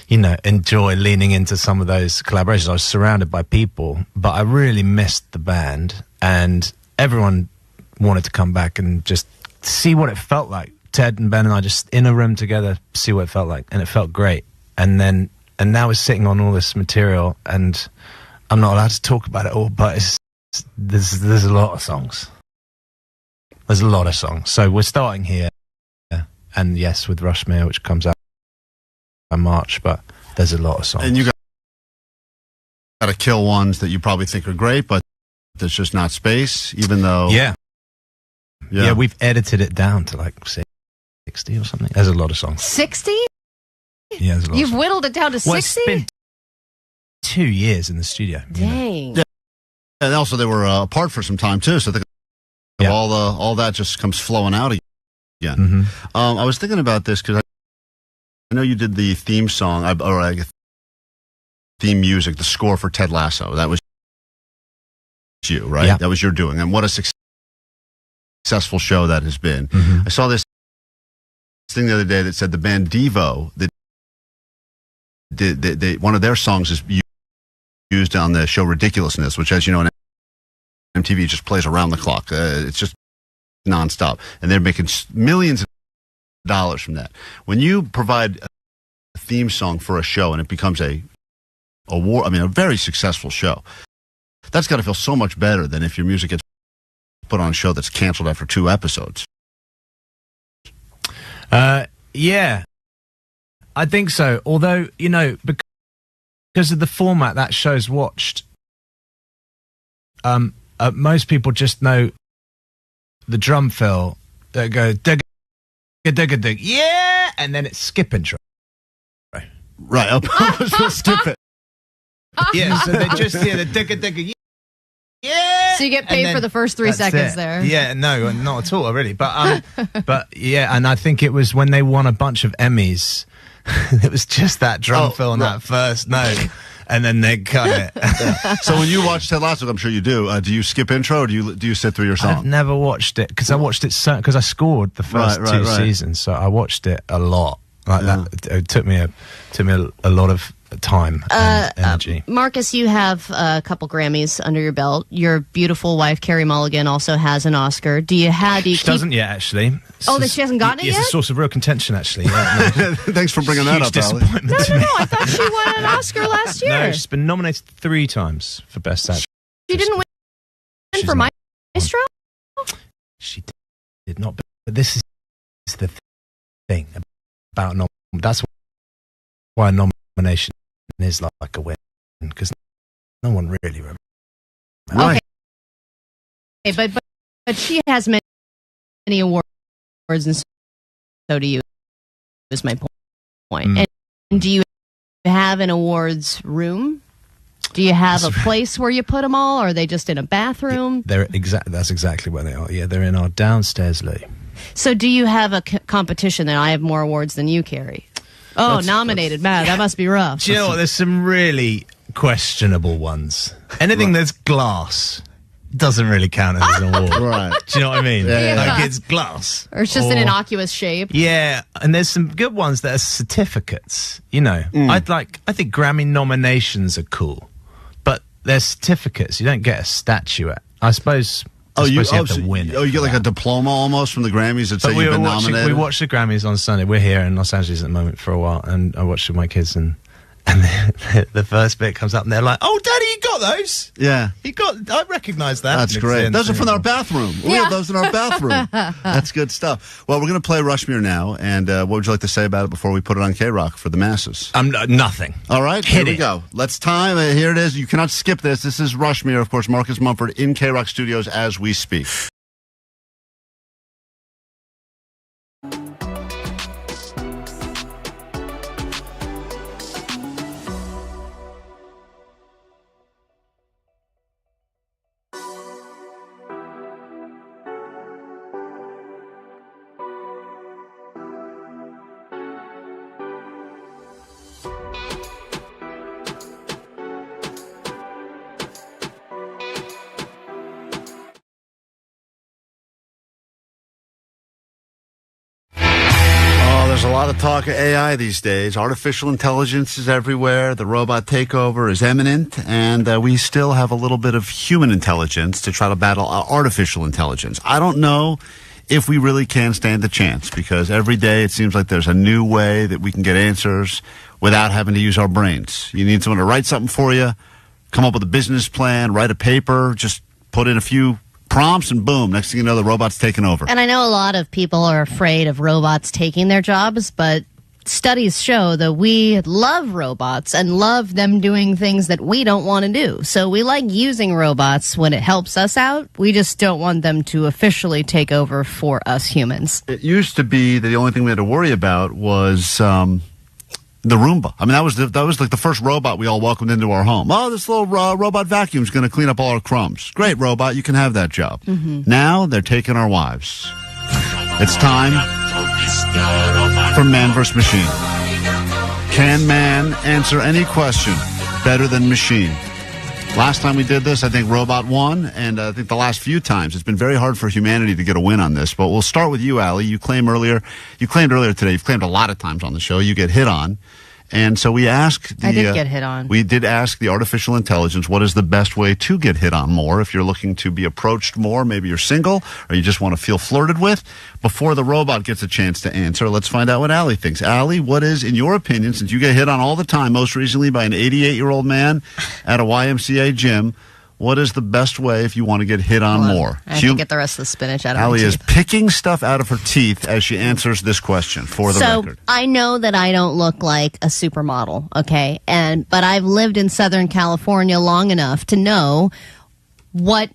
enjoy leaning into some of those collaborations. I was surrounded by people, but I really missed the band, and everyone wanted to come back and just see what it felt like. Ted and Ben and I just in a room together, see what it felt like, and it felt great. And now we're sitting on all this material, and I'm not allowed to talk about it all, but there's a lot of songs. There's a lot of songs. So we're starting here, and yes, with Rushmere, which comes out in March, but there's a lot of songs. And you got to kill ones that you probably think are great, but there's just not space, even though... Yeah, we've edited it down to 60 or something. There's a lot of songs. 60? Yeah, there's a lot. You've whittled it down to 60? Well, it's been 2 years in the studio. Dang. Yeah. And also they were apart for some time, too, so all that just comes flowing out again. Mm-hmm. I was thinking about this because I know you did the theme song, theme music, the score for Ted Lasso. That was you, right? Yeah. That was your doing. And what a successful show that has been. Mm-hmm. I saw this thing the other day that said the band Devo, one of their songs is used on the show Ridiculousness, which, as you know, on MTV just plays around the clock. It's just nonstop. And they're making millions of dollars from that. When you provide a theme song for a show and it becomes a very successful show, that's got to feel so much better than if your music gets put on a show that's canceled after 2 episodes. Yeah, I think so. Although, because of the format that show's watched, most people just know the drum fill that go dig, dig, dig, yeah, and then it's skip intro. Right, I'll skip it. Yeah, so they just hear the digga digga, yeah. So you get paid for the first 3 seconds there. Yeah, no, not at all, really. But yeah, and I think it was when they won a bunch of Emmys. It was just that drum fill on that first note, and then they cut it. So when you watch Ted Lasso, I'm sure you do. Do you skip intro, or do you sit through your song? I've never watched it because I watched it because I scored the first two seasons, so I watched it a lot. That it took me a lot of time and energy. Marcus, you have a couple Grammys under your belt. Your beautiful wife, Carrie Mulligan, also has an Oscar. She doesn't yet, actually. She hasn't gotten it yet? It's a source of real contention, actually. Yeah, no. Thanks for bringing that up, disappointment No, to me. I thought she won an Oscar last year. No, she's been nominated 3 times for Best Actress. She didn't win for Maestro? She did not, but this is the thing about that's why a nomination is like a win, because no one really remembers. Okay, but she has many awards, and so do you, is my point. And do you have an awards room? Do you have a place where you put them all, or are they just in a bathroom? That's exactly where they are. Yeah, they're in our downstairs loo. So do you have a competition that I have more awards than you, Carrie? Oh, nominated. Man, that must be rough. Do you know what? There's some really questionable ones. Anything that's glass doesn't really count as an award. Right. Do you know what I mean? Yeah. Like it's glass. Or it's just an innocuous shape. Yeah, and there's some good ones that are certificates. I think Grammy nominations are cool, but they're certificates. You don't get a statuette. I suppose... you have to win. You get like a diploma almost from the Grammys that say you've been nominated? We watched the Grammys on Sunday. We're here in Los Angeles at the moment for a while, and I watched with my kids, and And the first bit comes up, and they're like, "Oh, Daddy, you got those? Yeah. I recognise that." That's great. Those are from our bathroom. We have those in our bathroom. That's good stuff. Well, we're going to play Rushmere now, and what would you like to say about it before we put it on KROQ for the masses? Nothing. All right, here we go. Let's time. Here it is. You cannot skip this. This is Rushmere, of course, Marcus Mumford in KROQ Studios as we speak. There's a lot of talk of AI these days. Artificial intelligence is everywhere. The robot takeover is imminent, and we still have a little bit of human intelligence to try to battle artificial intelligence. I don't know if we really can stand a chance, because every day it seems like there's a new way that we can get answers without having to use our brains. You need someone to write something for you, come up with a business plan, write a paper, just put in a few prompts, and boom, next thing you know, the robot's taking over. And I know a lot of people are afraid of robots taking their jobs, but studies show that we love robots and love them doing things that we don't want to do. So we like using robots when it helps us out. We just don't want them to officially take over for us humans. It used to be that the only thing we had to worry about was the Roomba. I mean, that was like the first robot we all welcomed into our home. Oh, this little robot vacuum is going to clean up all our crumbs. Great, robot, you can have that job. Now they're taking our wives. It's time for Man vs. Machine. Can man answer any question better than machine? Last time we did this, I think robot won, and I think the last few times it's been very hard for humanity to get a win on this. But we'll start with you, Allie. You claimed earlier today, you've claimed a lot of times on the show, you get hit on. And so we asked I did get hit on. We did ask the artificial intelligence, what is the best way to get hit on more? If you're looking to be approached more, maybe you're single, or you just want to feel flirted with. Before the robot gets a chance to answer, let's find out what Allie thinks. Allie, what is, in your opinion, since you get hit on all the time, most recently by an 88-year-old man at a YMCA gym, what is the best way if you want to get hit on more? I have to get the rest of the spinach out of Allie my is teeth. picking stuff out of her teeth as she answers this question for the record. So I know that I don't look like a supermodel, okay? But I've lived in Southern California long enough to know what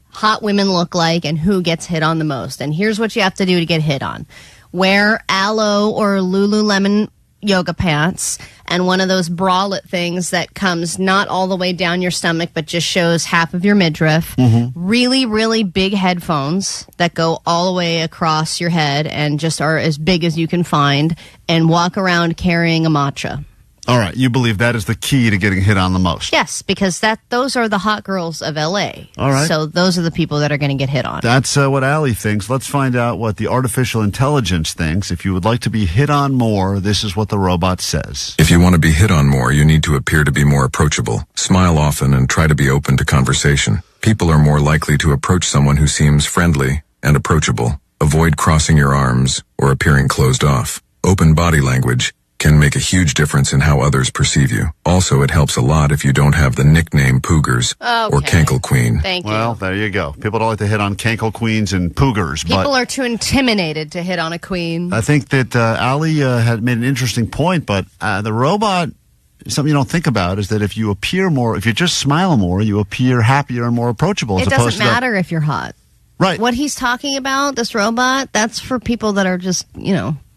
hot women look like and who gets hit on the most. And here's what you have to do to get hit on. Wear Aloe or Lululemon yoga pants and one of those bralette things that comes not all the way down your stomach but just shows half of your midriff. Really, really big headphones that go all the way across your head and just are as big as you can find, and walk around carrying a matcha. All right, you believe that is the key to getting hit on the most? Yes, because those are the hot girls of L.A. All right. So those are the people that are going to get hit on. That's what Allie thinks. Let's find out what the artificial intelligence thinks. If you would like to be hit on more, this is what the robot says. If you want to be hit on more, you need to appear to be more approachable. Smile often and try to be open to conversation. People are more likely to approach someone who seems friendly and approachable. Avoid crossing your arms or appearing closed off. Open body language can make a huge difference in how others perceive you. Also, it helps a lot if you don't have the nickname Poogers or Cankle Queen. Thank you. Well, there you go. People don't like to hit on Cankle Queens and Poogers. People are too intimidated to hit on a queen. I think that Allie had made an interesting point, but the robot, something you don't think about is that if you appear more, if you just smile more, you appear happier and more approachable. It doesn't matter if you're hot. Right. What he's talking about, this robot, that's for people that are just,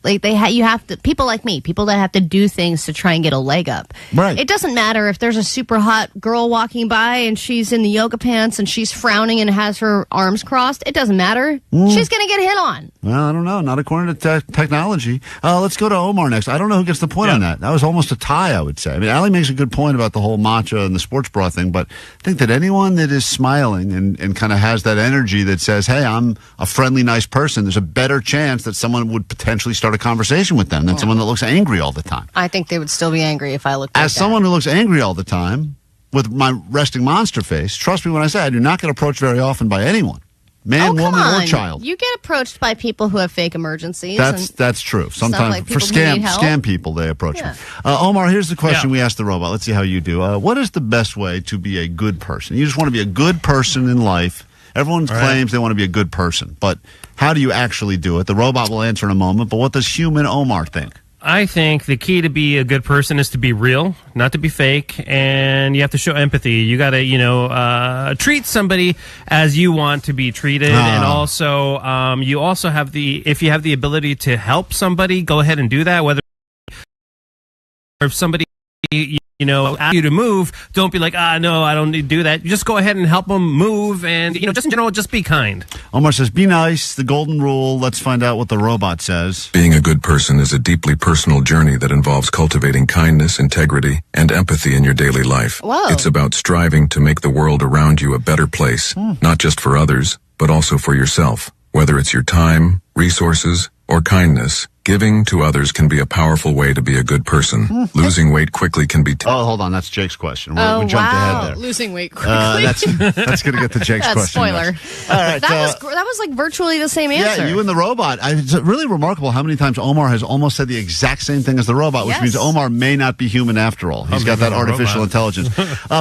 like you have to, people like me, people that have to do things to try and get a leg up. Right. It doesn't matter if there's a super hot girl walking by and she's in the yoga pants and she's frowning and has her arms crossed. It doesn't matter. She's going to get hit on. Well, I don't know. Not according to technology. Let's go to Omar next. I don't know who gets the point on that. That was almost a tie, I would say. I mean, Allie makes a good point about the whole matcha and the sports bra thing, but I think that anyone that is smiling and kind of has that energy that says, hey, I'm a friendly, nice person, there's a better chance that someone would potentially start a conversation with them than someone that looks angry all the time. I think they would still be angry if I looked like As someone who looks angry all the time with my resting monster face, trust me when I say I do not get approached very often by anyone. Man, woman, Come or on. child. You get approached by people who have fake emergencies. That's true. Sometimes like for people who need help. scam people, they approach me. Omar, here's the question we asked the robot. Let's see how you do. What is the best way to be a good person? You just want to be a good person in life. Everyone claims they want to be a good person, but how do you actually do it? The robot will answer in a moment, but what does human Omar think? I think the key to be a good person is to be real, not to be fake, and you have to show empathy. You got to, treat somebody as you want to be treated, and also, you also have if you have the ability to help somebody, go ahead and do that. Whether if somebody, ask you to move, don't be like, no, I don't need to do that. You just go ahead and help them move, and just in general, just be kind. Omar says, be nice, the golden rule. Let's find out what the robot says. Being a good person is a deeply personal journey that involves cultivating kindness, integrity, and empathy in your daily life. Whoa. It's about striving to make the world around you a better place, not just for others, but also for yourself. Whether it's your time, resources, or kindness, giving to others can be a powerful way to be a good person. Losing weight quickly can be... hold on. That's Jake's question. We jumped ahead there. Losing weight quickly. That's going to get to Jake's question. Spoiler. Next. All right. That was like virtually the same answer. Yeah, you and the robot. It's really remarkable how many times Omar has almost said the exact same thing as the robot, which means Omar may not be human after all. He's got that artificial intelligence.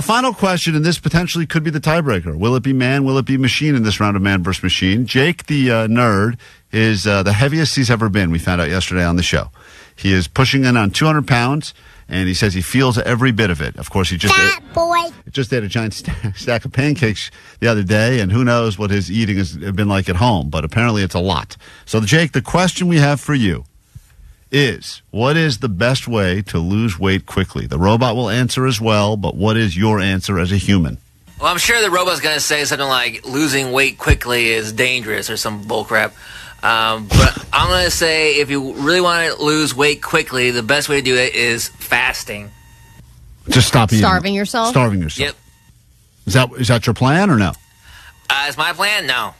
Final question, and this potentially could be the tiebreaker. Will it be man? Will it be machine in this round of man versus machine? Jake, the nerd, is the heaviest he's ever been, we found out yesterday on the show. He is pushing in on 200 pounds, and he says he feels every bit of it. Of course, he just ate a giant stack of pancakes the other day, and who knows what his eating has been like at home, but apparently it's a lot. So, Jake, the question we have for you is, what is the best way to lose weight quickly? The robot will answer as well, but what is your answer as a human? Well, I'm sure the robot's going to say something like losing weight quickly is dangerous or some bullcrap. But I'm going to say if you really want to lose weight quickly, the best way to do it is fasting. Just stop eating. Starving yourself? Starving yourself. Yep. Is that your plan or no? Is my plan? No.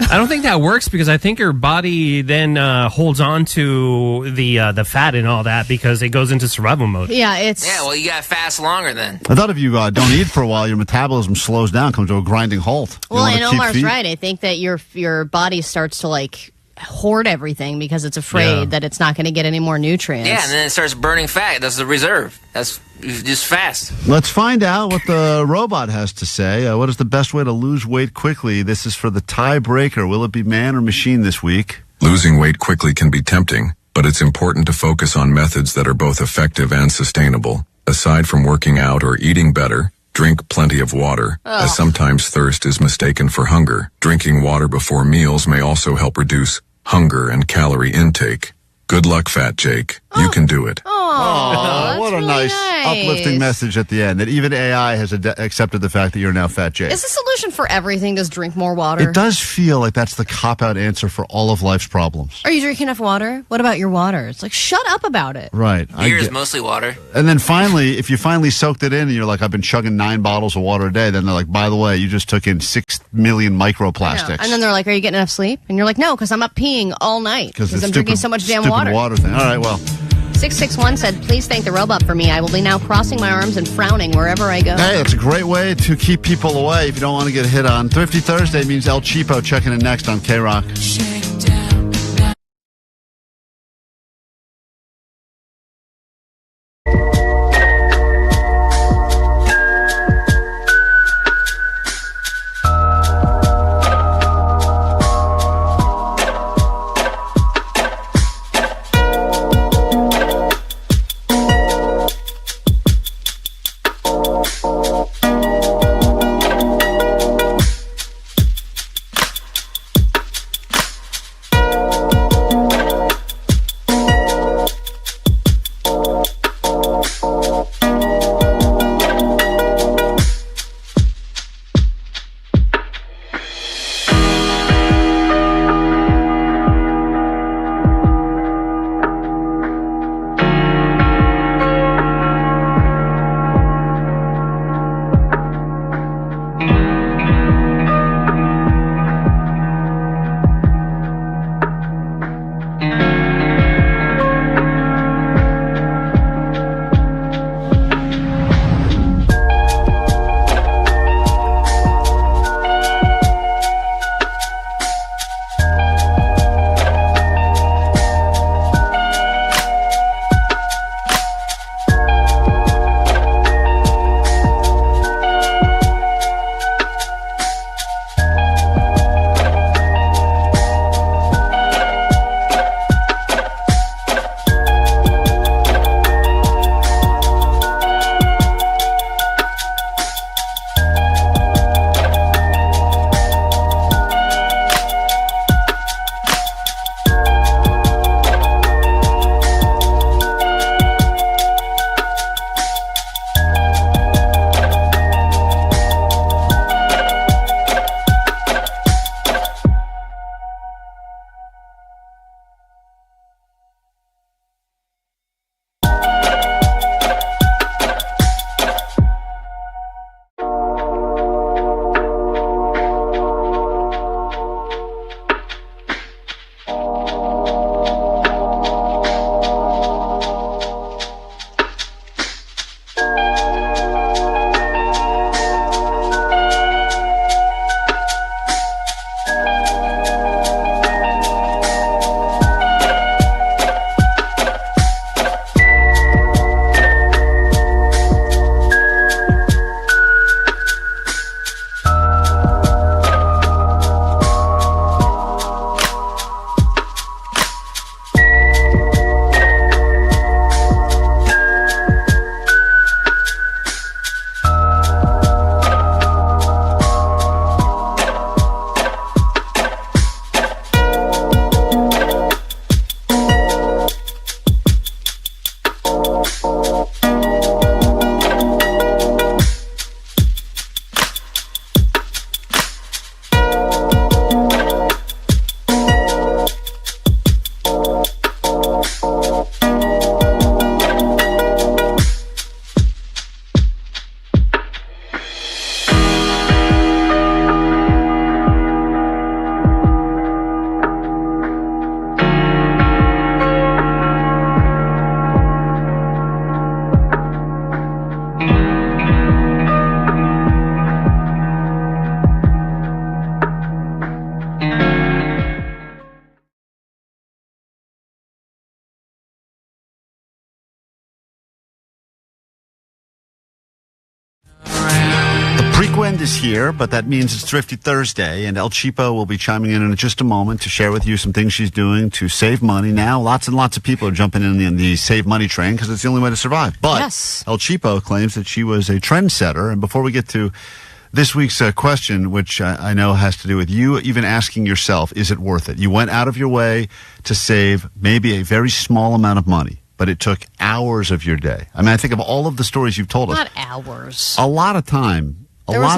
I don't think that works because I think your body then holds on to the fat and all that because it goes into survival mode. Yeah, well, you got to fast longer then. I thought if you don't eat for a while, your metabolism slows down, comes to a grinding halt. Well, and Omar's right. I think that your body starts to hoard everything because it's afraid that it's not going to get any more nutrients. Yeah, and then it starts burning fat. That's the reserve. That's just fast. Let's find out what the robot has to say. What is the best way to lose weight quickly? This is for the tiebreaker. Will it be man or machine this week? Losing weight quickly can be tempting, but it's important to focus on methods that are both effective and sustainable. Aside from working out or eating better, drink plenty of water, as sometimes thirst is mistaken for hunger. Drinking water before meals may also help reduce hunger and calorie intake. Good luck, Fat Jake. You can do it. Oh, what a nice, uplifting message at the end. That even AI has accepted the fact that you're now Fat Jake. Is the solution for everything just drink more water? It does feel like that's the cop-out answer for all of life's problems. Are you drinking enough water? What about your water? It's like, shut up about it. Right. Beer is mostly water. And then finally, if you finally soaked it in and you're like, I've been chugging 9 bottles of water a day, then they're like, by the way, you just took in 6 million microplastics. And then they're like, are you getting enough sleep? And you're like, no, because I'm up peeing all night because I'm drinking so much damn water. Thing. All right, well. 661 said, please thank the robot for me. I will be now crossing my arms and frowning wherever I go. Hey, that's a great way to keep people away if you don't want to get hit on. Thrifty Thursday means El Cheapo checking in next on KROQ. Prequend is here, but that means it's Thrifty Thursday, and El Cheapo will be chiming in just a moment to share with you some things she's doing to save money. Now, lots and lots of people are jumping in the save money train because it's the only way to survive. But yes. El Cheapo claims that she was a trendsetter, and before we get to this week's question, which I know has to do with you even asking yourself, is it worth it? You went out of your way to save maybe a very small amount of money, but it took hours of your day. I mean, I think of all of the stories you've told us. Not hours. A lot of time. There was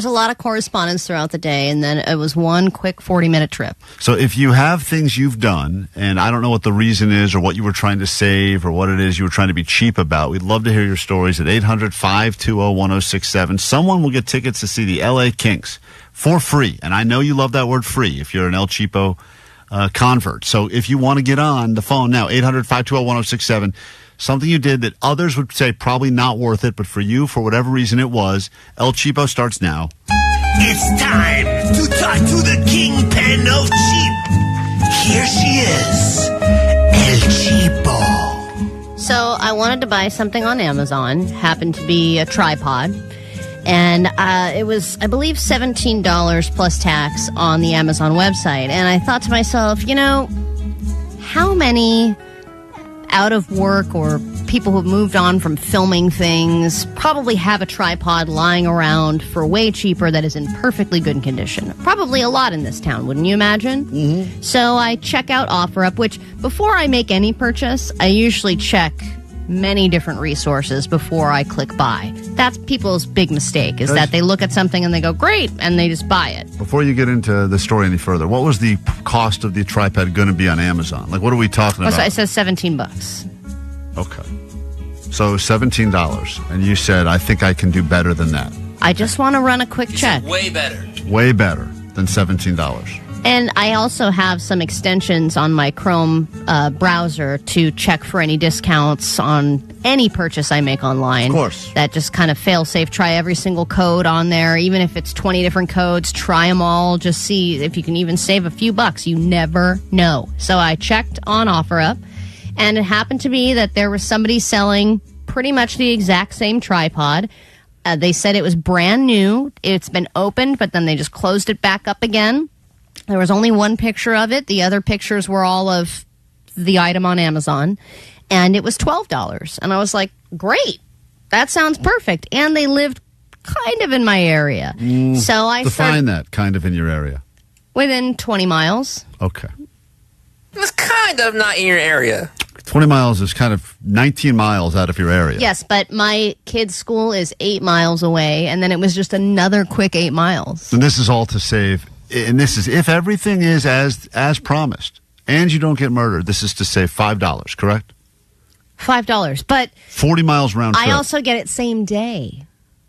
a lot of correspondence throughout the day, and then it was one quick 40-minute trip. So if you have things you've done, and I don't know what the reason is or what you were trying to save or what it is you were trying to be cheap about, we'd love to hear your stories at 800-520-1067. Someone will get tickets to see the L.A. Kinks for free, and I know you love that word free if you're an El Cheapo convert. So if you want to get on the phone now, 800-520-1067, something you did that others would say probably not worth it, but for you, for whatever reason it was. El Cheapo starts now. It's time to talk to the kingpin of cheap. Here she is, El Cheapo. So I wanted to buy something on Amazon. Happened to be a tripod. And it was, I believe, $17 plus tax on the Amazon website. And I thought to myself, you know, how many out of work or people who've moved on from filming things probably have a tripod lying around for way cheaper that is in perfectly good condition? Probably a lot in this town, wouldn't you imagine? Mm-hmm. So I check out OfferUp, which before I make any purchase, I usually check many different resources before I click buy. That's people's big mistake, is that they look at something and they go, great, and they just buy it. Before you get into the story any further, what was the cost of the tripod going to be on Amazon? Like, what are we talking about? So it says $17. Okay. So $17. And you said, I think I can do better than that. I just want to run a quick check. Way better. Way better than $17. And I also have some extensions on my Chrome browser to check for any discounts on any purchase I make online. Of course. That just kind of fail-safe. Try every single code on there. Even if it's 20 different codes, try them all. Just see if you can even save a few bucks. You never know. So I checked on OfferUp, and it happened to be that there was somebody selling pretty much the exact same tripod. They said it was brand new. It's been opened, but then they just closed it back up again. There was only one picture of it. The other pictures were all of the item on Amazon. And it was $12. And I was like, great. That sounds perfect. And they lived kind of in my area. So I define that, kind of in your area. Within 20 miles. Okay. It was kind of not in your area. 20 miles is kind of 19 miles out of your area. Yes, but my kid's school is 8 miles away. And then it was just another quick 8 miles. And this is all to save. And this is if everything is as promised and you don't get murdered, this is to save $5, correct? $5. But 40 miles round trip. I also get it same day.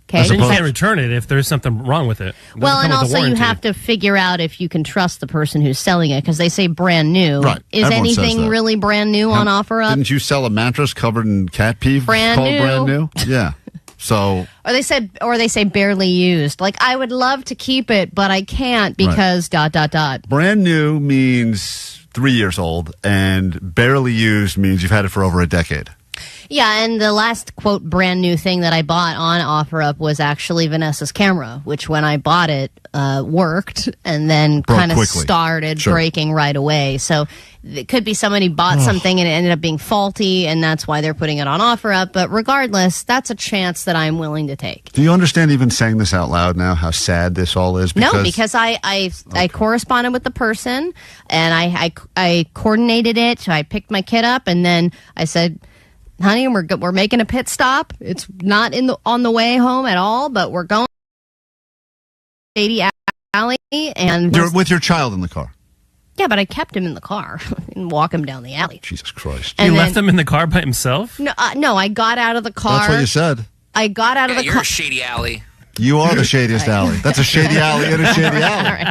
Okay. So you can't return it if there's something wrong with it. Well, and also you have to figure out if you can trust the person who's selling it, because they say brand new. Right. Is Everyone anything really brand new on OfferUp? Didn't you sell a mattress covered in cat pee brand called new. brand new? Yeah. So Or they say barely used. Like, I would love to keep it, but I can't because ... Brand new means 3 years old, and barely used means you've had it for over a decade. Yeah, and the last, quote, brand new thing that I bought on OfferUp was actually Vanessa's camera, which when I bought it, worked, and then kind of started breaking right away. So it could be somebody bought something and it ended up being faulty, and that's why they're putting it on OfferUp. But regardless, that's a chance that I'm willing to take. Do you understand even saying this out loud now, how sad this all is? No, because I corresponded with the person, and I coordinated it. So I picked my kid up, and then I said, honey, we're making a pit stop. It's not on the way home at all, but we're going to Shady Alley. And You're with your child in the car. yeah, but I kept him in the car and walk him down the alley. Jesus Christ. And you then- left him in the car by himself? No, I got out of the car. That's what you said. I got out of the You're car. a shady alley. You are the shadiest alley. That's a shady alley in a shady alley.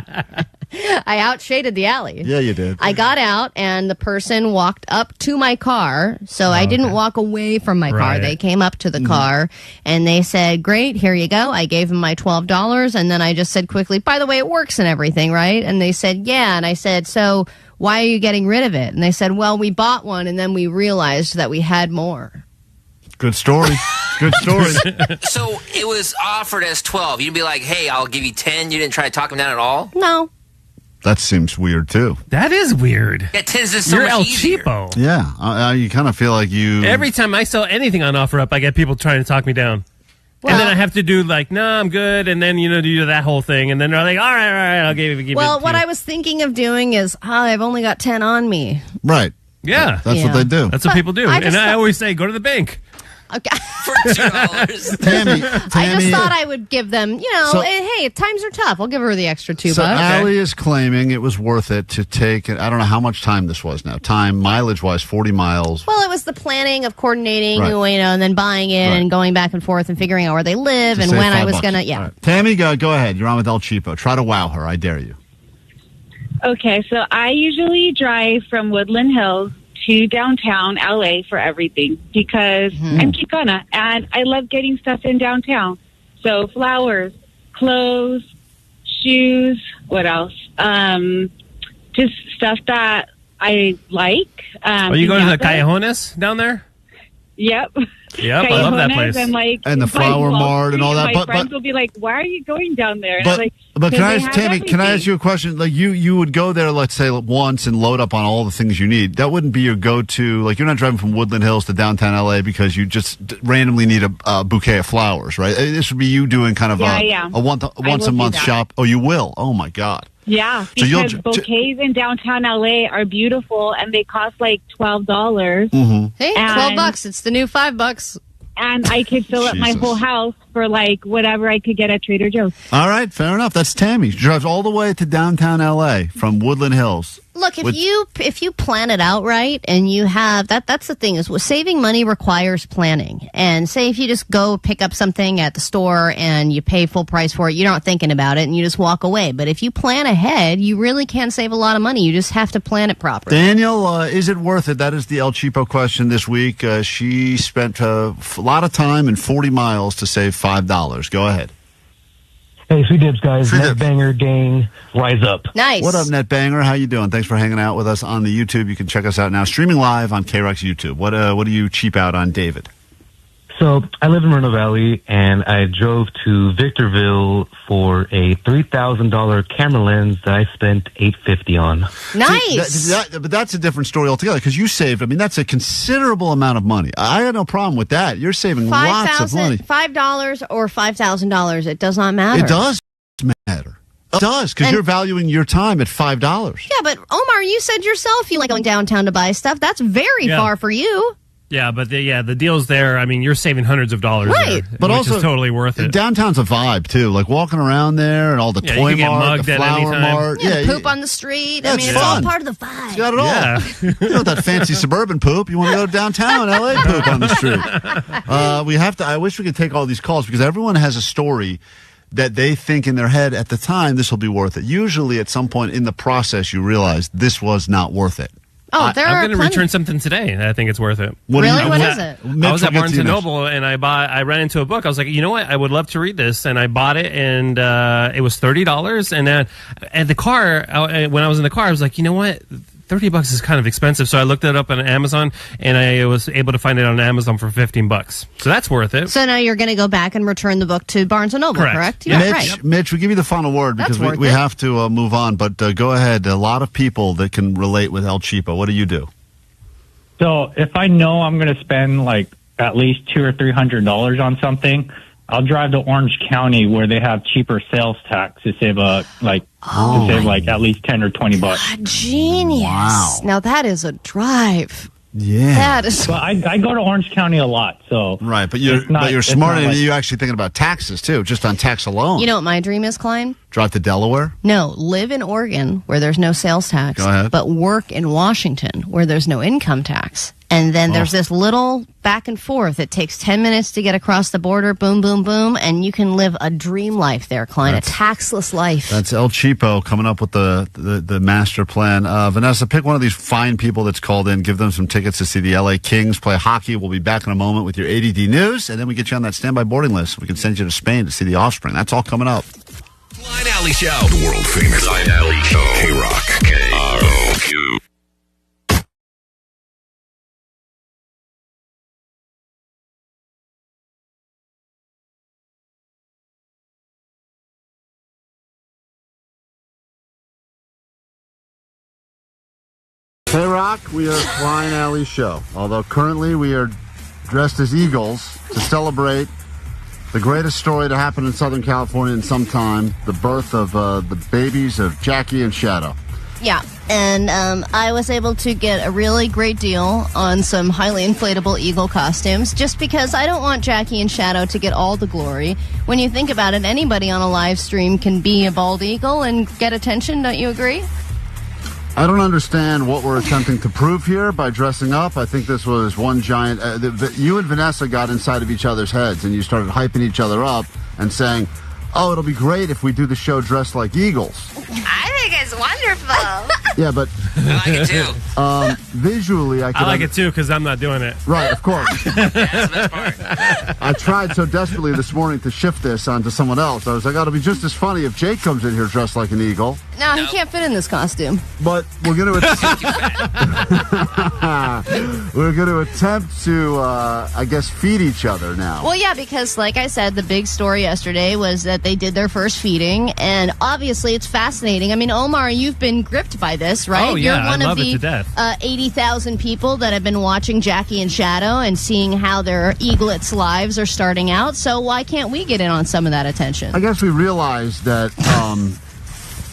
I outshaded the alley. Yeah, you did. I got out, and the person walked up to my car, so I didn't walk away from my car. Right. They came up to the car, and they said, great, here you go. I gave them my $12, and then I just said quickly, by the way, it works and everything, right? And they said, yeah. And I said, so why are you getting rid of it? And they said, well, we bought one, and then we realized that we had more. Good story. Good story. So it was offered as 12. You'd be like, hey, I'll give you 10. You didn't try to talk him down at all? No. That seems weird, too. That is weird. Yeah, 10's just so You're much El easier. Cheapo. Yeah. You kind of feel like you... Every time I sell anything on OfferUp, I get people trying to talk me down. Well- and then I have to do like, no, I'm good. And then, do that whole thing. And then they're like, all right, I'll give it. Well, what I was thinking of doing is, I've only got 10 on me. Right. Yeah. That's what they do. That's what people do. I And just I thought- always say, go to the bank. Okay. For $2. Tammy, I just thought I would give them, So- hey, times are tough. I'll give her the extra $2. So Allie is claiming it was worth it to take, I don't know how much time this was now. Time, mileage-wise, 40 miles. Well, it was the planning of coordinating, Right. and then buying it Right. and going back and forth and figuring out where they live To and save when I $5. was going to, All right. Tammy, go ahead. You're on with El Cheapo. Try to wow her. I dare you. Okay, so I usually drive from Woodland Hills to downtown LA for everything because I'm Chicana and I love getting stuff in downtown. So flowers, clothes, shoes, what else? Just stuff that I like. Are you going to the piñatas. Callejones down there? Yep. Yep, I love that Callejones, place. And, like, And the by Flower Wall Mart and all Street, that, My but- friends will be like, why are you going down there? And I'm But, like, but can I "'Cause ask, they have Tammy, can I ask everything." you a question? Like, you would go there, let's say, once and load up on all the things you need. That wouldn't be your go-to. Like, you're not driving from Woodland Hills to downtown LA because you just randomly need a bouquet of flowers, right? This would be you doing kind of Yeah. a once a do month that. shop. Oh, you will? Oh, my God. Yeah, So you'll because bouquets in downtown LA are beautiful and they cost like $12. Hey, And- $12. It's the new $5. And I could fill up my Jesus. whole house for like whatever I could get at Trader Joe's. All right, fair enough. That's Tammy. She drives all the way to downtown LA from Woodland Hills. Look, if With- you plan it out right and you have that's the thing is saving money requires planning. And say if you just go pick up something at the store and you pay full price for it, you're not thinking about it and you just walk away. But if you plan ahead, you really can save a lot of money. You just have to plan it properly. Daniel, is it worth it? That is the El Cheapo question this week. She spent a lot of time and 40 miles to save $5. Go ahead. Hey, sweet dibs, guys. Net Banger gang, rise up. Nice. What up, Net Banger? How you doing? Thanks for hanging out with us on the YouTube. You can check us out now, streaming live on KROQ's YouTube. What do you cheap out on, David? So I live in Moreno Valley, and I drove to Victorville for a $3,000 camera lens that I spent $850 on. Nice. But that's a different story altogether because you saved. I mean, that's a considerable amount of money. I had no problem with that. You're saving lots of money. $5 or $5,000. It does not matter. It does matter. It does because you're valuing your time at $5. Yeah, but Omar, you said yourself you like going downtown to buy stuff. That's very Yeah. far for you. Yeah, but the deal's there. I mean, you're saving hundreds of dollars Right. there, But which also, is totally worth it. Downtown's a vibe too. Like walking around there and all the Yeah, you toy can get mart, mugged the at flower any time. mart. Yeah, poop on the street. I That's mean, it's fun. all part of the vibe. You got it all. Yeah. You know that fancy suburban poop. You want to go to downtown LA poop on the street. We have to. I wish we could take all these calls because everyone has a story that they think in their head at the time this will be worth it. Usually, at some point in the process, you realize this was not worth it. Oh, there I'm are going to plenty. return something today. I think it's worth it. What do you- Really? What I is it? I was at Barnes and next. Noble and I ran into a book. I was like, you know what? I would love to read this, and I bought it, and it was $30. And then at the car, when I was in the car, I was like, you know what? $30 is kind of expensive, so I looked it up on Amazon, and I was able to find it on Amazon for $15. So that's worth it. So now you're going to go back and return the book to Barnes & Noble, correct? Yeah, Mitch, right. Mitch, we give you the final word That's because worth we it. have to move on. But go ahead. A lot of people that can relate with El Cheapo. What do you do? So if I know I'm going to spend like at least $200 or $300 on something, I'll drive to Orange County where they have cheaper sales tax to save like at least $10 or $20. Genius. Wow. Now that is a drive. Yeah. That is. But I go to Orange County a lot, so right. But you're it's smart, not and like- you're actually thinking about taxes too, just on tax alone. You know what my dream is, Klein? Drive to Delaware. No, live in Oregon where there's no sales tax, Go ahead. but work in Washington where there's no income tax. And then there's this little back and forth. It takes 10 minutes to get across the border. Boom, boom, boom. And you can live a dream life there, Klein, a taxless life. That's El Cheapo coming up with the master plan. Vanessa, pick one of these fine people that's called in. Give them some tickets to see the LA Kings play hockey. We'll be back in a moment with your ADD news, and then we get you on that standby boarding list. We can send you to Spain to see the Offspring. That's all coming up. Klein Alley Show. The world famous Klein Alley Show. KROQ. KROQ. KROQ, we are Klein Alley Show. Although currently we are dressed as eagles to celebrate the greatest story to happen in Southern California in some time, the birth of the babies of Jackie and Shadow. Yeah, and I was able to get a really great deal on some highly inflatable eagle costumes just because I don't want Jackie and Shadow to get all the glory. When you think about it, anybody on a live stream can be a bald eagle and get attention, don't you agree? I don't understand what we're attempting to prove here by dressing up. I think this was one giant... you and Vanessa got inside of each other's heads, and you started hyping each other up and saying, oh, it'll be great if we do the show dressed like eagles. I think it's wonderful. Yeah, but... I like it too. Visually, I like it too because I'm not doing it. Right, of course. That's the best part. I tried so desperately this morning to shift this onto someone else. I was like, oh, it'll be just as funny if Jake comes in here dressed like an eagle. No, he can't fit in this costume. But we're going to attempt to, I guess, feed each other now. Well, yeah, because like I said, the big story yesterday was that they did their first feeding, and obviously it's fascinating. I mean, Omar, you've been gripped by this, right? Oh, yeah, You're one I of love it the to death. 80,000 people that have been watching Jackie and Shadow and seeing how their eaglets' lives are starting out. So why can't we get in on some of that attention? I guess we realized that,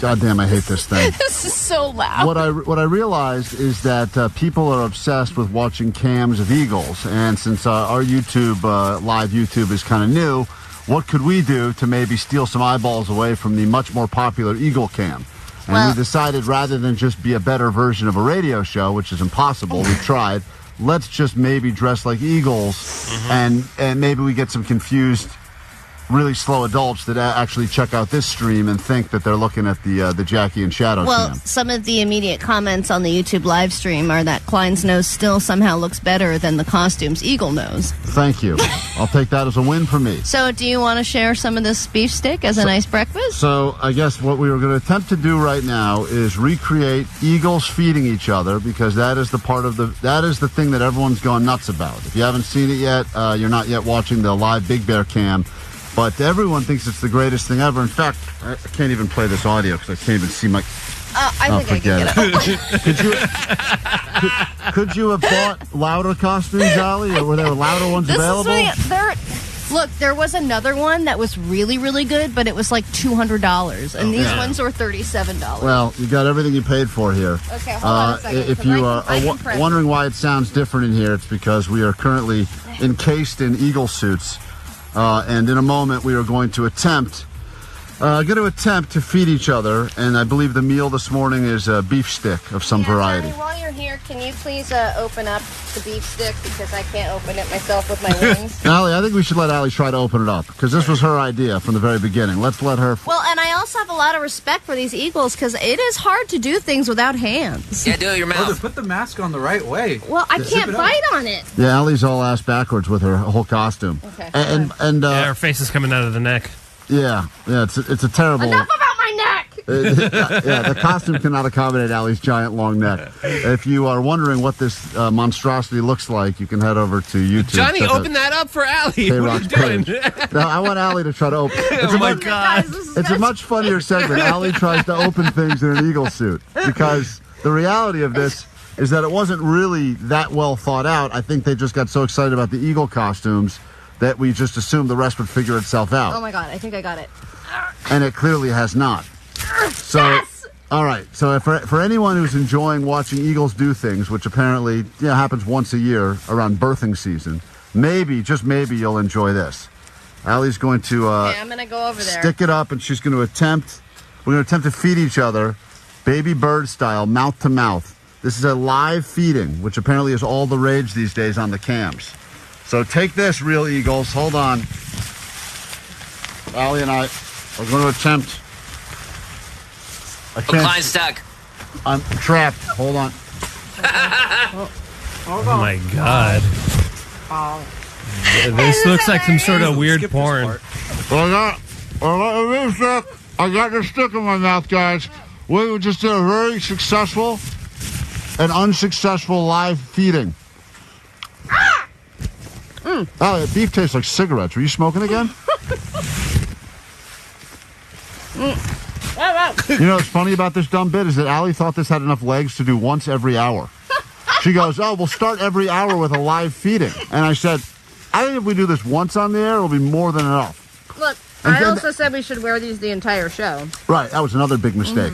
God damn, I hate this thing. This is so loud. What I realized is that people are obsessed with watching cams of eagles, and since our YouTube, live YouTube is kind of new, what could we do to maybe steal some eyeballs away from the much more popular eagle cam? And we decided rather than just be a better version of a radio show, which is impossible, we tried, let's just maybe dress like eagles, and maybe we get some confused, really slow adults that actually check out this stream and think that they're looking at the Jackie and Shadow Well, cam. some of the immediate comments on the YouTube live stream are that Klein's nose still somehow looks better than the costume's eagle nose. Thank you. I'll take that as a win for me. So do you want to share some of this beef stick as a nice breakfast? So I guess what we were going to attempt to do right now is recreate eagles feeding each other, because that is the thing that everyone's gone nuts about. If you haven't seen it yet, you're not yet watching the live Big Bear cam. But everyone thinks it's the greatest thing ever. In fact, I can't even play this audio because I can't even see my... I think I can get it. Could you have bought louder costumes, Allie? Or were there louder ones available? Look, there was another one that was really, really good, but it was like $200. And these ones were $37. Well, you got everything you paid for here. Okay, hold on a second. If you are wondering why it sounds different in here, it's because we are currently encased in eagle suits. And in a moment, we are going to attempt to feed each other. And I believe the meal this morning is a beef stick of some variety. Johnny, while you're here, can you please open up the beef stick, because I can't open it myself with my wings? Allie, I think we should let Allie try to open it up, because this was her idea from the very beginning. Let's let her... Well, and I also have a lot of respect for these eagles, because it is hard to do things without hands. Yeah, do it with your mouth. Put the mask on the right way. Well, I can't bite on it. Yeah, Allie's all ass backwards with her whole costume. Okay. And her face is coming out of the neck. Yeah, it's a terrible... Enough about my neck! The costume cannot accommodate Allie's giant long neck. If you are wondering what this monstrosity looks like, you can head over to YouTube. Johnny, open that up for Allie. What are you doing? No, I want Allie to try to open. It's a much funnier segment. Allie tries to open things in an eagle suit, because the reality of this is that it wasn't really that well thought out. I think they just got so excited about the eagle costumes that we just assumed the rest would figure itself out. Oh my God, I think I got it. And it clearly has not. So, yes! All right. So for anyone who's enjoying watching eagles do things, which apparently happens once a year around birthing season, maybe, just maybe, you'll enjoy this. Allie's going to okay, I'm going to go over there. Stick it up, and she's going to attempt. We're going to attempt to feed each other, baby bird style, mouth to mouth. This is a live feeding, which apparently is all the rage these days on the cams. So take this, real eagles. Hold on. Allie and I are going to attempt. Klein's stuck. I'm trapped. Hold on. Oh my God. This looks like some sort of weird porn. I got this stick in my mouth, guys. We just did a very successful and unsuccessful live feeding. Oh, beef tastes like cigarettes. Were you smoking again? You know what's funny about this dumb bit is that Allie thought this had enough legs to do once every hour. She goes, oh, we'll start every hour with a live feeding. And I said, I think if we do this once on the air, it'll be more than enough. Look, I also said we should wear these the entire show. Right, that was another big mistake.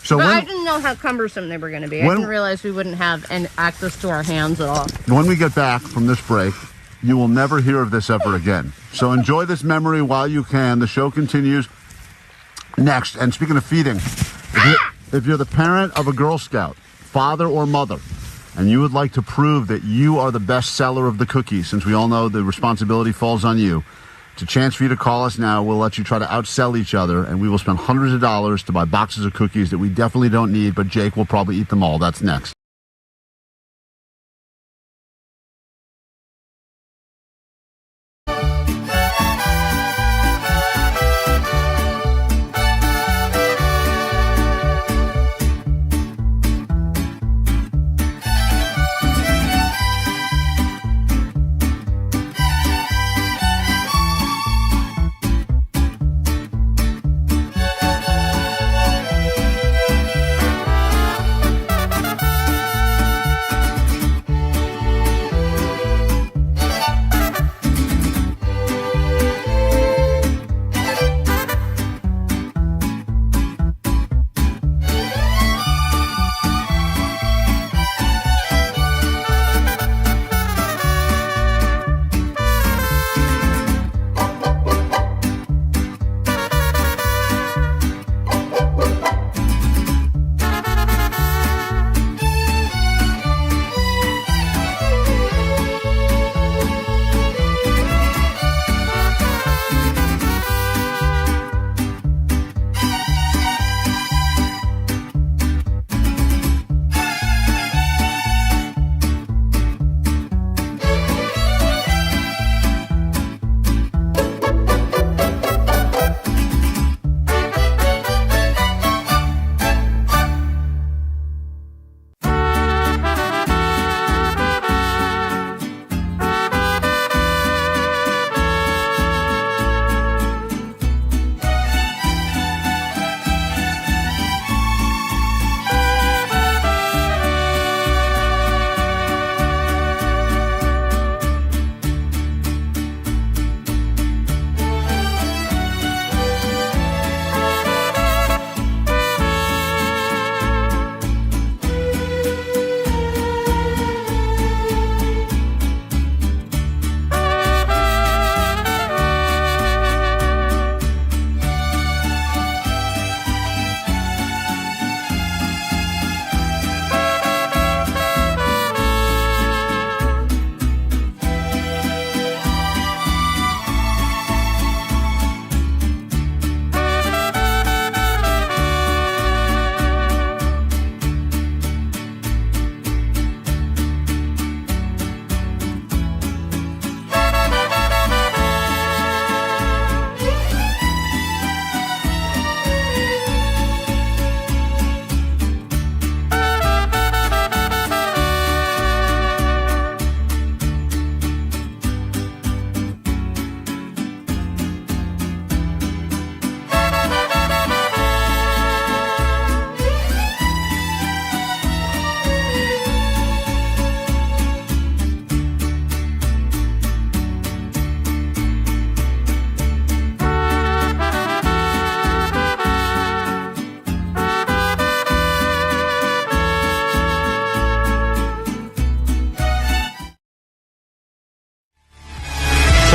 So but I didn't know how cumbersome they were going to be. I didn't realize we wouldn't have access to our hands at all. When we get back from this break, you will never hear of this ever again. So enjoy this memory while you can. The show continues next. And speaking of feeding, if you're the parent of a Girl Scout, father or mother, and you would like to prove that you are the best seller of the cookies, since we all know the responsibility falls on you, it's a chance for you to call us now. We'll let you try to outsell each other, and we will spend hundreds of dollars to buy boxes of cookies that we definitely don't need, but Jake will probably eat them all. That's next.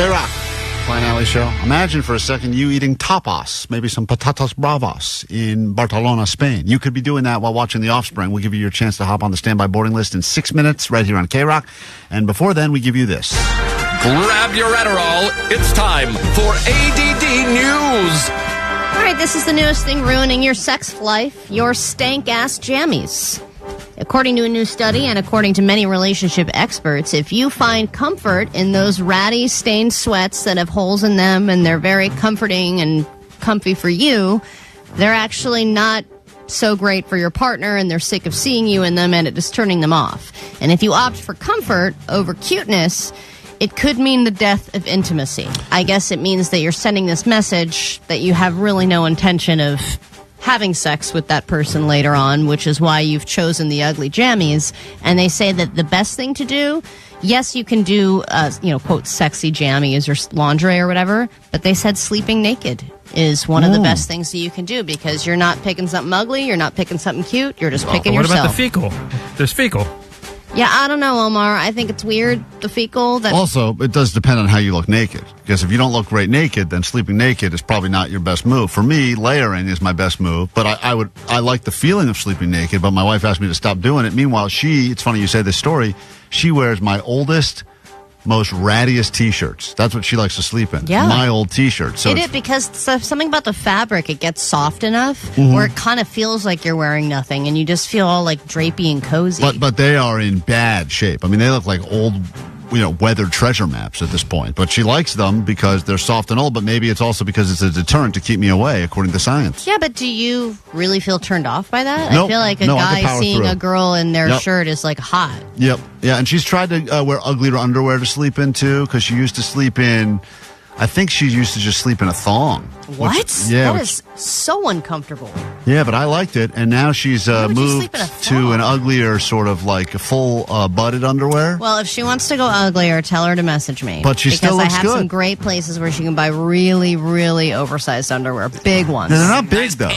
K-Rock, Klein Alley Show. Imagine for a second you eating tapas, maybe some patatas bravas in Barcelona, Spain. You could be doing that while watching The Offspring. We'll give you your chance to hop on the standby boarding list in 6 minutes right here on K-Rock. And before then, we give you this. Grab your Adderall. It's time for ADD News. All right, this is the newest thing ruining your sex life, your stank-ass jammies. According to a new study and according to many relationship experts, if you find comfort in those ratty, stained sweats that have holes in them and they're very comforting and comfy for you, they're actually not so great for your partner and they're sick of seeing you in them and it is turning them off. And if you opt for comfort over cuteness, it could mean the death of intimacy. I guess it means that you're sending this message that you have really no intention of having sex with that person later on, which is why you've chosen the ugly jammies. And they say that the best thing to do, yes, you can do, quote, sexy jammies or lingerie or whatever, but they said sleeping naked is one of the best things that you can do because you're not picking something ugly, you're not picking something cute, you're just picking what yourself. What about the fecal? There's fecal. Yeah, I don't know, Omar. I think it's weird, the fecal. Also, it does depend on how you look naked. Because if you don't look great naked, then sleeping naked is probably not your best move. For me, layering is my best move. But I like the feeling of sleeping naked, but my wife asked me to stop doing it. Meanwhile, it's funny you say this story, she wears my oldest, most rattiest T-shirts. That's what she likes to sleep in. Yeah. My old T-shirts. So because something about the fabric, it gets soft enough where it kind of feels like you're wearing nothing and you just feel all like drapey and cozy. But they are in bad shape. I mean, they look like old, weathered treasure maps at this point. But she likes them because they're soft and old, but maybe it's also because it's a deterrent to keep me away, according to science. Yeah, but do you really feel turned off by that? Nope. I feel like a guy seeing a girl in their shirt is like hot. Yep. Yeah, and she's tried to wear uglier underwear to sleep in, too, because she used to sleep in... I think she used to just sleep in a thong. What? That is so uncomfortable. Yeah, but I liked it, and now she's moved to an uglier sort of like full butted underwear. Well, if she wants to go uglier, tell her to message me. But she still looks because I have good. some great places where she can buy really, really oversized underwear, big ones. They're not big though.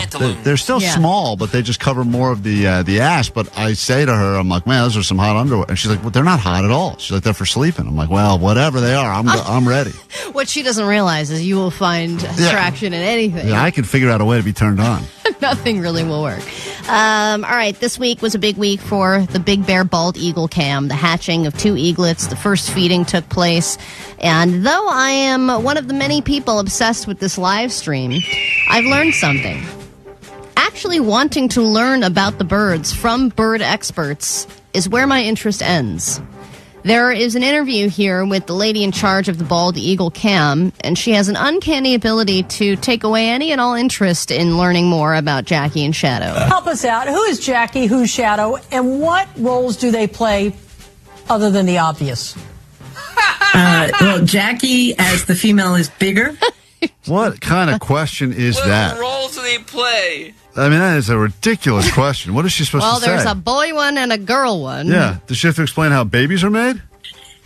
They're still small, but they just cover more of the ass. But I say to her, I'm like, man, those are some hot underwear, and she's like, well, they're not hot at all. She's like, they're for sleeping. I'm like, well, whatever they are, I'm ready. What she doesn't realize is you will find attraction in anything. Yeah, I can figure out a way to be turned on. Nothing really will work. All right, this week was a big week for the Big Bear Bald Eagle Cam. The hatching of 2 eaglets, the first feeding took place. And though I am one of the many people obsessed with this live stream, I've learned something. Actually wanting to learn about the birds from bird experts is where my interest ends. There is an interview here with the lady in charge of the Bald Eagle Cam, and she has an uncanny ability to take away any and all interest in learning more about Jackie and Shadow. Help us out. Who is Jackie? Who's Shadow? And what roles do they play other than the obvious? Well, Jackie as the female is bigger. What kind of question is that? What roles do they play? I mean, that is a ridiculous question. What is she supposed to say? Well, there's a boy one and a girl one. Yeah. Does she have to explain how babies are made?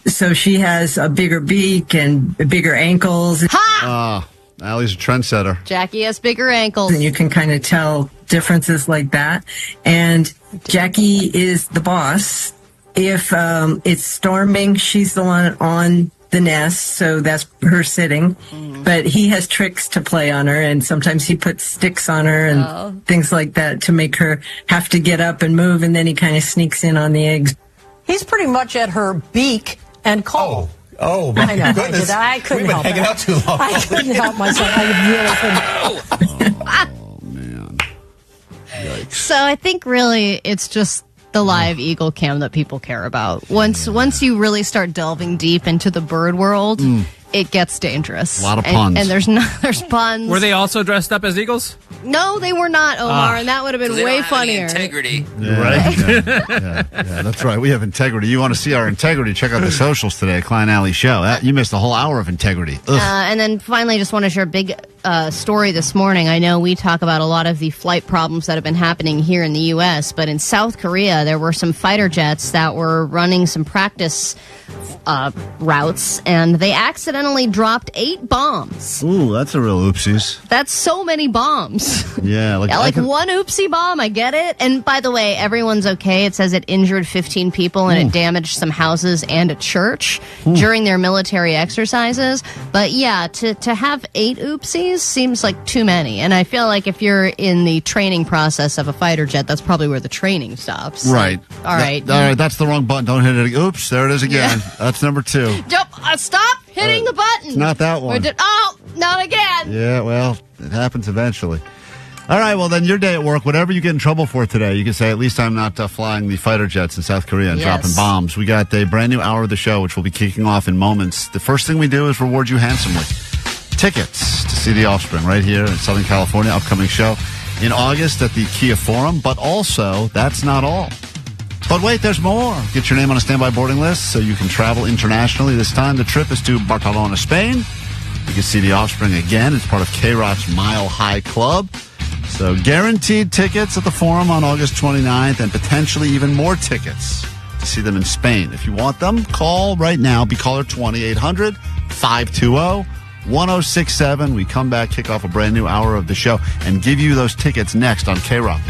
So she has a bigger beak and bigger ankles. Ha! Allie's a trendsetter. Jackie has bigger ankles. And you can kind of tell differences like that. And Jackie is the boss. If it's storming, she's the one on the nest, so that's her sitting. But he has tricks to play on her, and sometimes he puts sticks on her and things like that to make her have to get up and move, and then he kind of sneaks in on the eggs. He's pretty much at her beak and call. Oh, my I know. goodness. I couldn't We've been help hanging it. out too long. I couldn't help myself. I really couldn't. So I think really it's just the live Eagle Cam that people care about. Once you really start delving deep into the bird world, it gets dangerous. A lot of puns. And there's puns. Were they also dressed up as eagles? No, they were not, Omar, and that would have been They way don't have any funnier. integrity. Yeah, right? Yeah, that's right. We have integrity. You want to see our integrity? Check out the socials today, Klein Alley Show. You missed a whole hour of integrity. And then finally, just want to share a big story this morning. I know we talk about a lot of the flight problems that have been happening here in the U.S., but in South Korea, there were some fighter jets that were running some practice routes, and they accidentally dropped 8 bombs. Ooh, that's a real oopsies. That's so many bombs. Yeah. One oopsie bomb, I get it. And by the way, everyone's okay. It says it injured 15 people and it damaged some houses and a church during their military exercises. But yeah, to have 8 oopsies seems like too many. And I feel like if you're in the training process of a fighter jet, that's probably where the training stops. Right. All right. All right, that's the wrong button. Don't hit it. Oops, there it is again. Yeah. That's number 2. Stop hitting the button. It's not that one. Not again. Yeah, well, it happens eventually. All right, well, then your day at work, whatever you get in trouble for today, you can say, at least I'm not flying the fighter jets in South Korea and dropping bombs. We got a brand new hour of the show, which will be kicking off in moments. The first thing we do is reward you handsomely. Tickets to see The Offspring right here in Southern California, upcoming show in August at the Kia Forum. But also, that's not all. But wait, there's more. Get your name on a standby boarding list so you can travel internationally. This time, the trip is to Barcelona, Spain. You can see The Offspring again. It's part of KROQ's Mile High Club. So guaranteed tickets at the Forum on August 29th and potentially even more tickets to see them in Spain. If you want them, call right now. Be caller 20-800-520-1067. We come back, kick off a brand new hour of the show, and give you those tickets next on KROQ.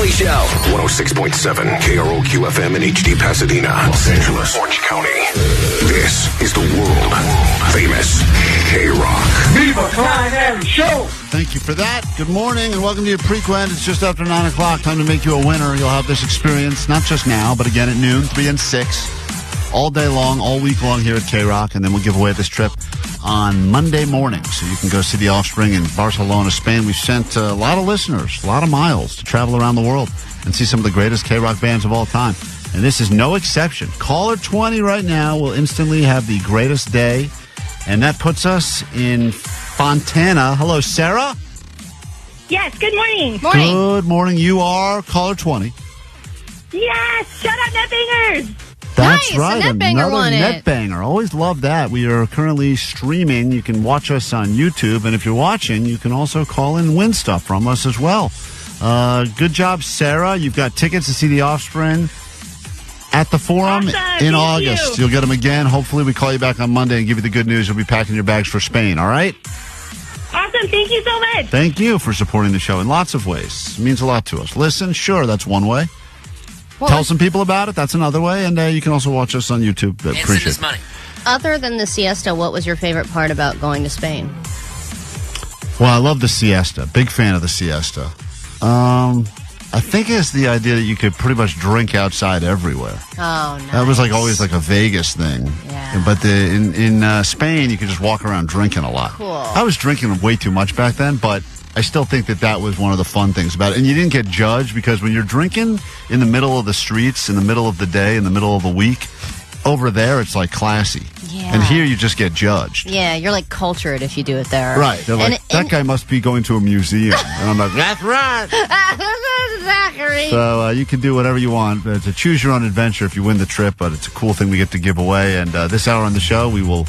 Show. 106.7 KROQ FM in HD Pasadena, Los Angeles, Orange County. This is the world famous KROQ. Viva Klein Alley Show! Thank you for that. Good morning and welcome to your Prequent. It's just after 9 o'clock. Time to make you a winner. You'll have this experience not just now, but again at noon, 3 and 6. All day long, all week long here at KROQ. And then we'll give away this trip on Monday morning. So you can go see The Offspring in Barcelona, Spain. We've sent a lot of listeners, a lot of miles to travel around the world and see some of the greatest KROQ bands of all time. And this is no exception. Caller 20 right now will instantly have the greatest day. And that puts us in Fontana. Hello, Sarah. Yes, good morning. Good morning. You are caller 20. Yes, shut up, net bangers. That's Nice, right. a net banger Another won it. net banger. Always love that. We are currently streaming. You can watch us on YouTube. And if you're watching, you can also call in and win stuff from us as well. Good job, Sarah. You've got tickets to see The Offspring at the Forum in August. You'll get them again. Hopefully, we call you back on Monday and give you the good news. You'll be packing your bags for Spain, all right? Awesome, thank you so much. Thank you for supporting the show in lots of ways. It means a lot to us. Listen, sure, that's one way. Tell some people about it. That's another way. And you can also watch us on YouTube. Appreciate it. Other than the siesta, what was your favorite part about going to Spain? Well, I love the siesta. Big fan of the siesta. I think it's the idea that you could pretty much drink outside everywhere. Oh, nice. That was always a Vegas thing. Yeah. But in Spain, you could just walk around drinking a lot. Cool. I was drinking way too much back then, but I still think that was one of the fun things about it. And you didn't get judged because when you're drinking in the middle of the streets, in the middle of the day, in the middle of the week, over there, it's classy. Yeah. And here you just get judged. Yeah, you're cultured if you do it there. Right. They're that guy must be going to a museum. And I'm like, that's right. Zachary. So you can do whatever you want. It's a choose your own adventure if you win the trip, but it's a cool thing we get to give away. And this hour on the show, we will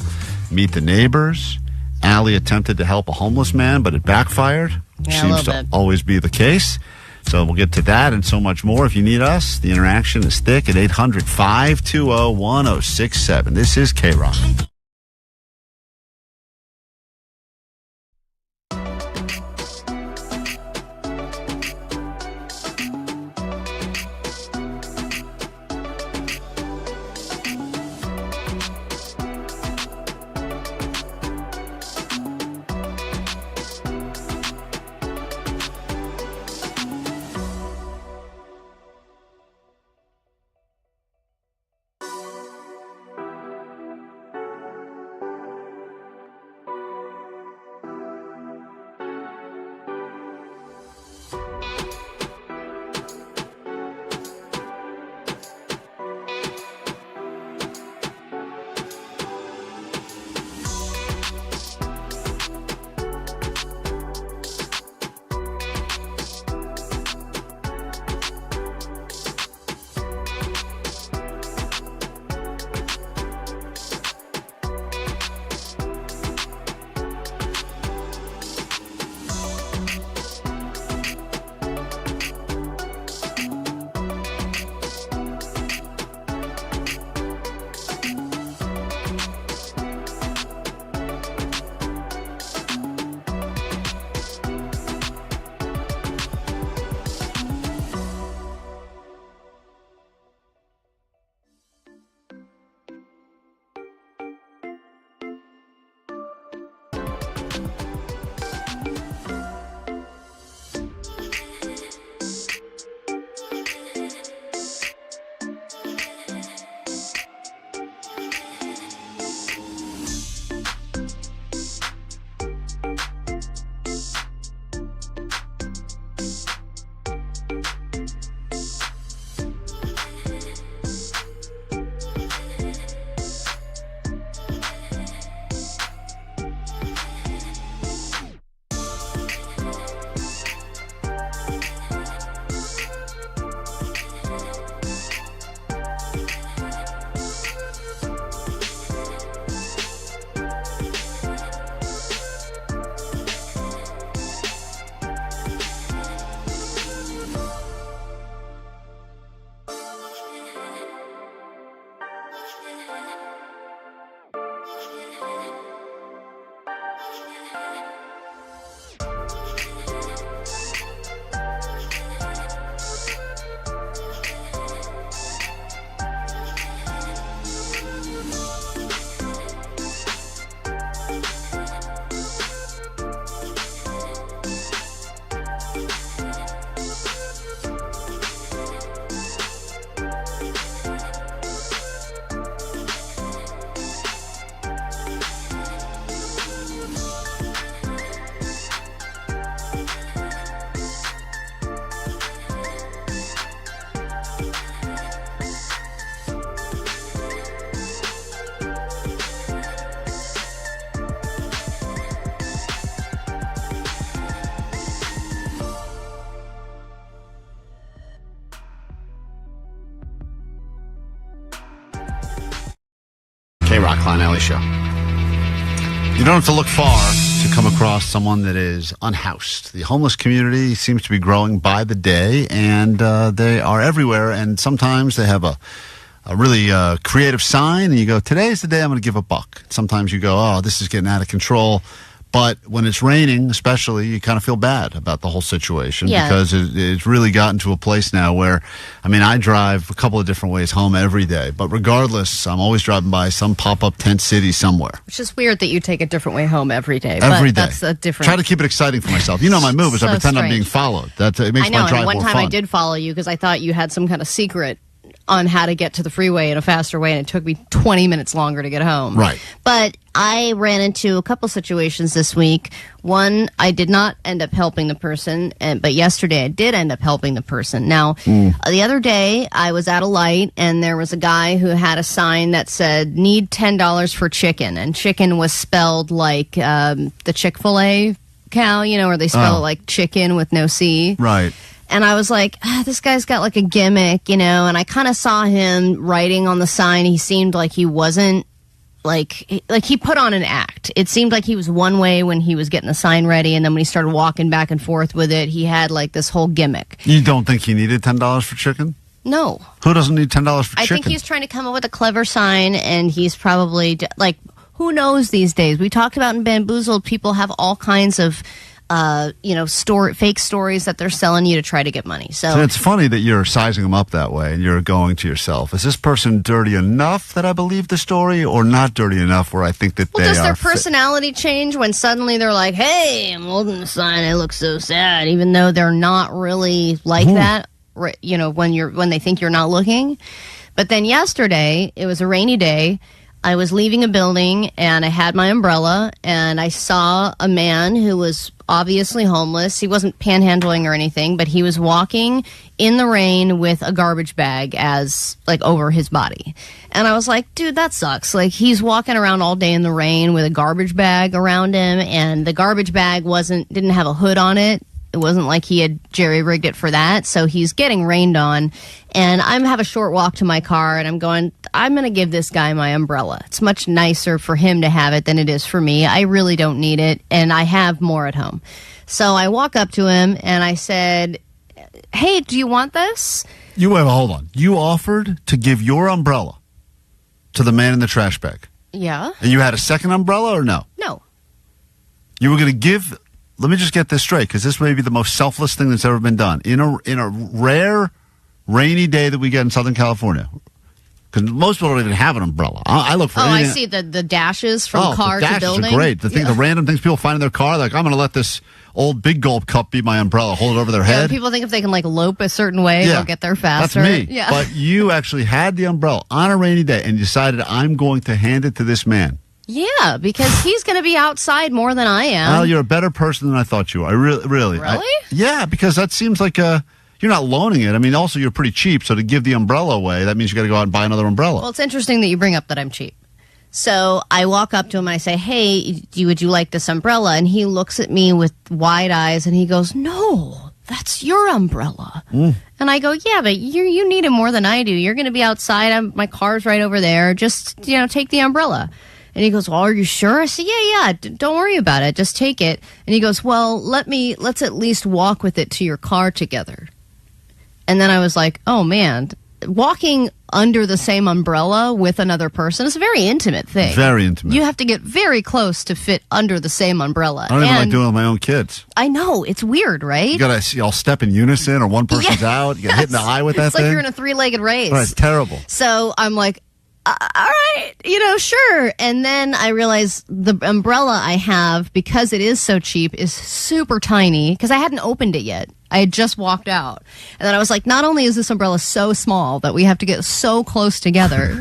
meet the neighbors. Allie attempted to help a homeless man, but it backfired. Yeah, Seems to always be the case. So we'll get to that and so much more. If you need us, the interaction is thick at 800-520-1067. This is KROQ. K-Rock, Klein Alley Show. You don't have to look far to come across someone that is unhoused. The homeless community seems to be growing by the day, and they are everywhere. And sometimes they have a really creative sign, and you go, today's the day I'm going to give $1. Sometimes you go, oh, this is getting out of control. But when it's raining, especially, you kind of feel bad about the whole situation because it's really gotten to a place now where, I mean, I drive a couple of different ways home every day. But regardless, I'm always driving by some pop-up tent city somewhere. Which is weird that you take a different way home every day. Every day. That's a different... Try to keep it exciting for myself. You know my move is I pretend I'm being followed. It makes my drive more fun. I know, and one time I did follow you because I thought you had some kind of secret on how to get to the freeway in a faster way, and it took me 20 minutes longer to get home. Right. But I ran into a couple situations this week. One, I did not end up helping the person, but yesterday I did end up helping the person. Now, the other day, I was at a light, and there was a guy who had a sign that said, need $10 for chicken, and chicken was spelled like the Chick-fil-A cow, you know, where they spell it like chicken with no C. Right. And I was like, this guy's got like a gimmick, you know, and I kind of saw him writing on the sign. He seemed like he wasn't like he put on an act. It seemed like he was one way when he was getting the sign ready, and then when he started walking back and forth with it, he had like this whole gimmick. You don't think he needed $10 for chicken? No. Who doesn't need $10 for chicken? I think he's trying to come up with a clever sign, and he's probably like, who knows these days? We talked about in Bamboozled, people have all kinds of fake stories that they're selling you to try to get money. So it's funny that you're sizing them up that way, and you're going to yourself, is this person dirty enough that I believe the story, or not dirty enough where I think that does their personality change when suddenly they're like, hey, I'm holding the sign, I look so sad, even though they're not really like that, you know, when they think you're not looking. But then yesterday, it was a rainy day, I was leaving a building, and I had my umbrella, and I saw a man who was obviously homeless. He wasn't panhandling or anything, but he was walking in the rain with a garbage bag as, like, over his body. And I was like, dude, that sucks. Like, he's walking around all day in the rain with a garbage bag around him, and the garbage bag didn't have a hood on it. It wasn't like he had jerry-rigged it for that, so he's getting rained on. And I have a short walk to my car, and I'm going to give this guy my umbrella. It's much nicer for him to have it than it is for me. I really don't need it, and I have more at home. So I walk up to him, and I said, hey, do you want this? Hold on. You offered to give your umbrella to the man in the trash bag. Yeah. And you had a second umbrella or no? No. You were going to give... Let me just get this straight, because this may be the most selfless thing that's ever been done. In a rare rainy day that we get in Southern California, because most people don't even have an umbrella. I look for anything. I see the dashes from car to building. Dashes are great. The random things people find in their car, like, I'm going to let this old Big Gulp cup be my umbrella, hold it over their head. People think if they can like lope a certain way, they'll get there faster. That's me. Yeah. But you actually had the umbrella on a rainy day and decided, I'm going to hand it to this man. Yeah, because he's going to be outside more than I am. Al, you're a better person than I thought you were. I really. Really? Yeah, because that seems like you're not loaning it. I mean, also you're pretty cheap, so to give the umbrella away, that means you got to go out and buy another umbrella. Well, it's interesting that you bring up that I'm cheap. So I walk up to him and I say, hey, would you like this umbrella? And he looks at me with wide eyes and he goes, no, that's your umbrella. And I go, yeah, but you need it more than I do. You're going to be outside. My car's right over there. Just, take the umbrella. And he goes, well, are you sure? I said, yeah, don't worry about it. Just take it. And he goes, well, let's at least walk with it to your car together. And then I was like, oh, man, walking under the same umbrella with another person is a very intimate thing. Very intimate. You have to get very close to fit under the same umbrella. I don't even like doing it with my own kids. I know. It's weird, right? You got to all step in unison, or one person's out. You get hit in the eye with that thing. It's like you're in a three-legged race. Right, it's terrible. So I'm like, all right, sure. And then I realized the umbrella I have, because it is so cheap, is super tiny, because I hadn't opened it yet. I had just walked out. And then I was like, not only is this umbrella so small that we have to get so close together,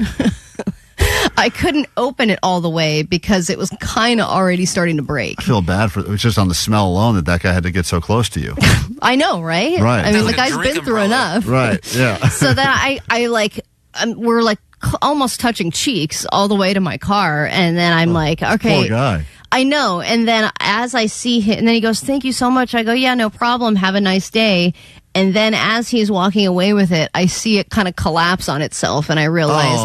I couldn't open it all the way because it was kind of already starting to break. I feel bad it was just on the smell alone that guy had to get so close to you. I know, right? Right. I mean, the guy's been through enough. Right, yeah. So then we're like almost touching cheeks all the way to my car, and then I'm like, okay. Poor guy. I know. And then as I see him, and then he goes, thank you so much. I go, yeah, no problem. Have a nice day. And then as he's walking away with it, I see it kind of collapse on itself, and I realize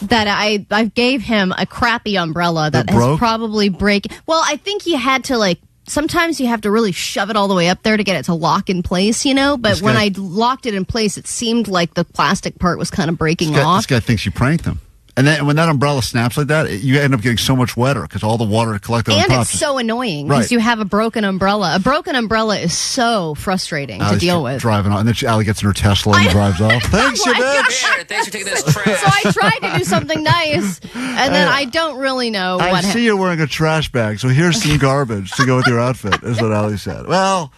that I gave him a crappy umbrella that has broke? probably break. Well, I think he had to sometimes you have to really shove it all the way up there to get it to lock in place, But when I locked it in place, it seemed like the plastic part was kind of breaking off. This guy thinks you pranked him. And then when that umbrella snaps like that, you end up getting so much wetter because all the water collected on top. And it's so annoying because you have a broken umbrella. A broken umbrella is so frustrating to deal with. Driving on, and then Allie gets in her Tesla and drives off. Thanks, you bitch. Here, thanks for taking this trash. So I tried to do something nice, and then I don't really know what happened. I see you're wearing a trash bag, so here's some garbage to go with your outfit, is what Allie said. Well,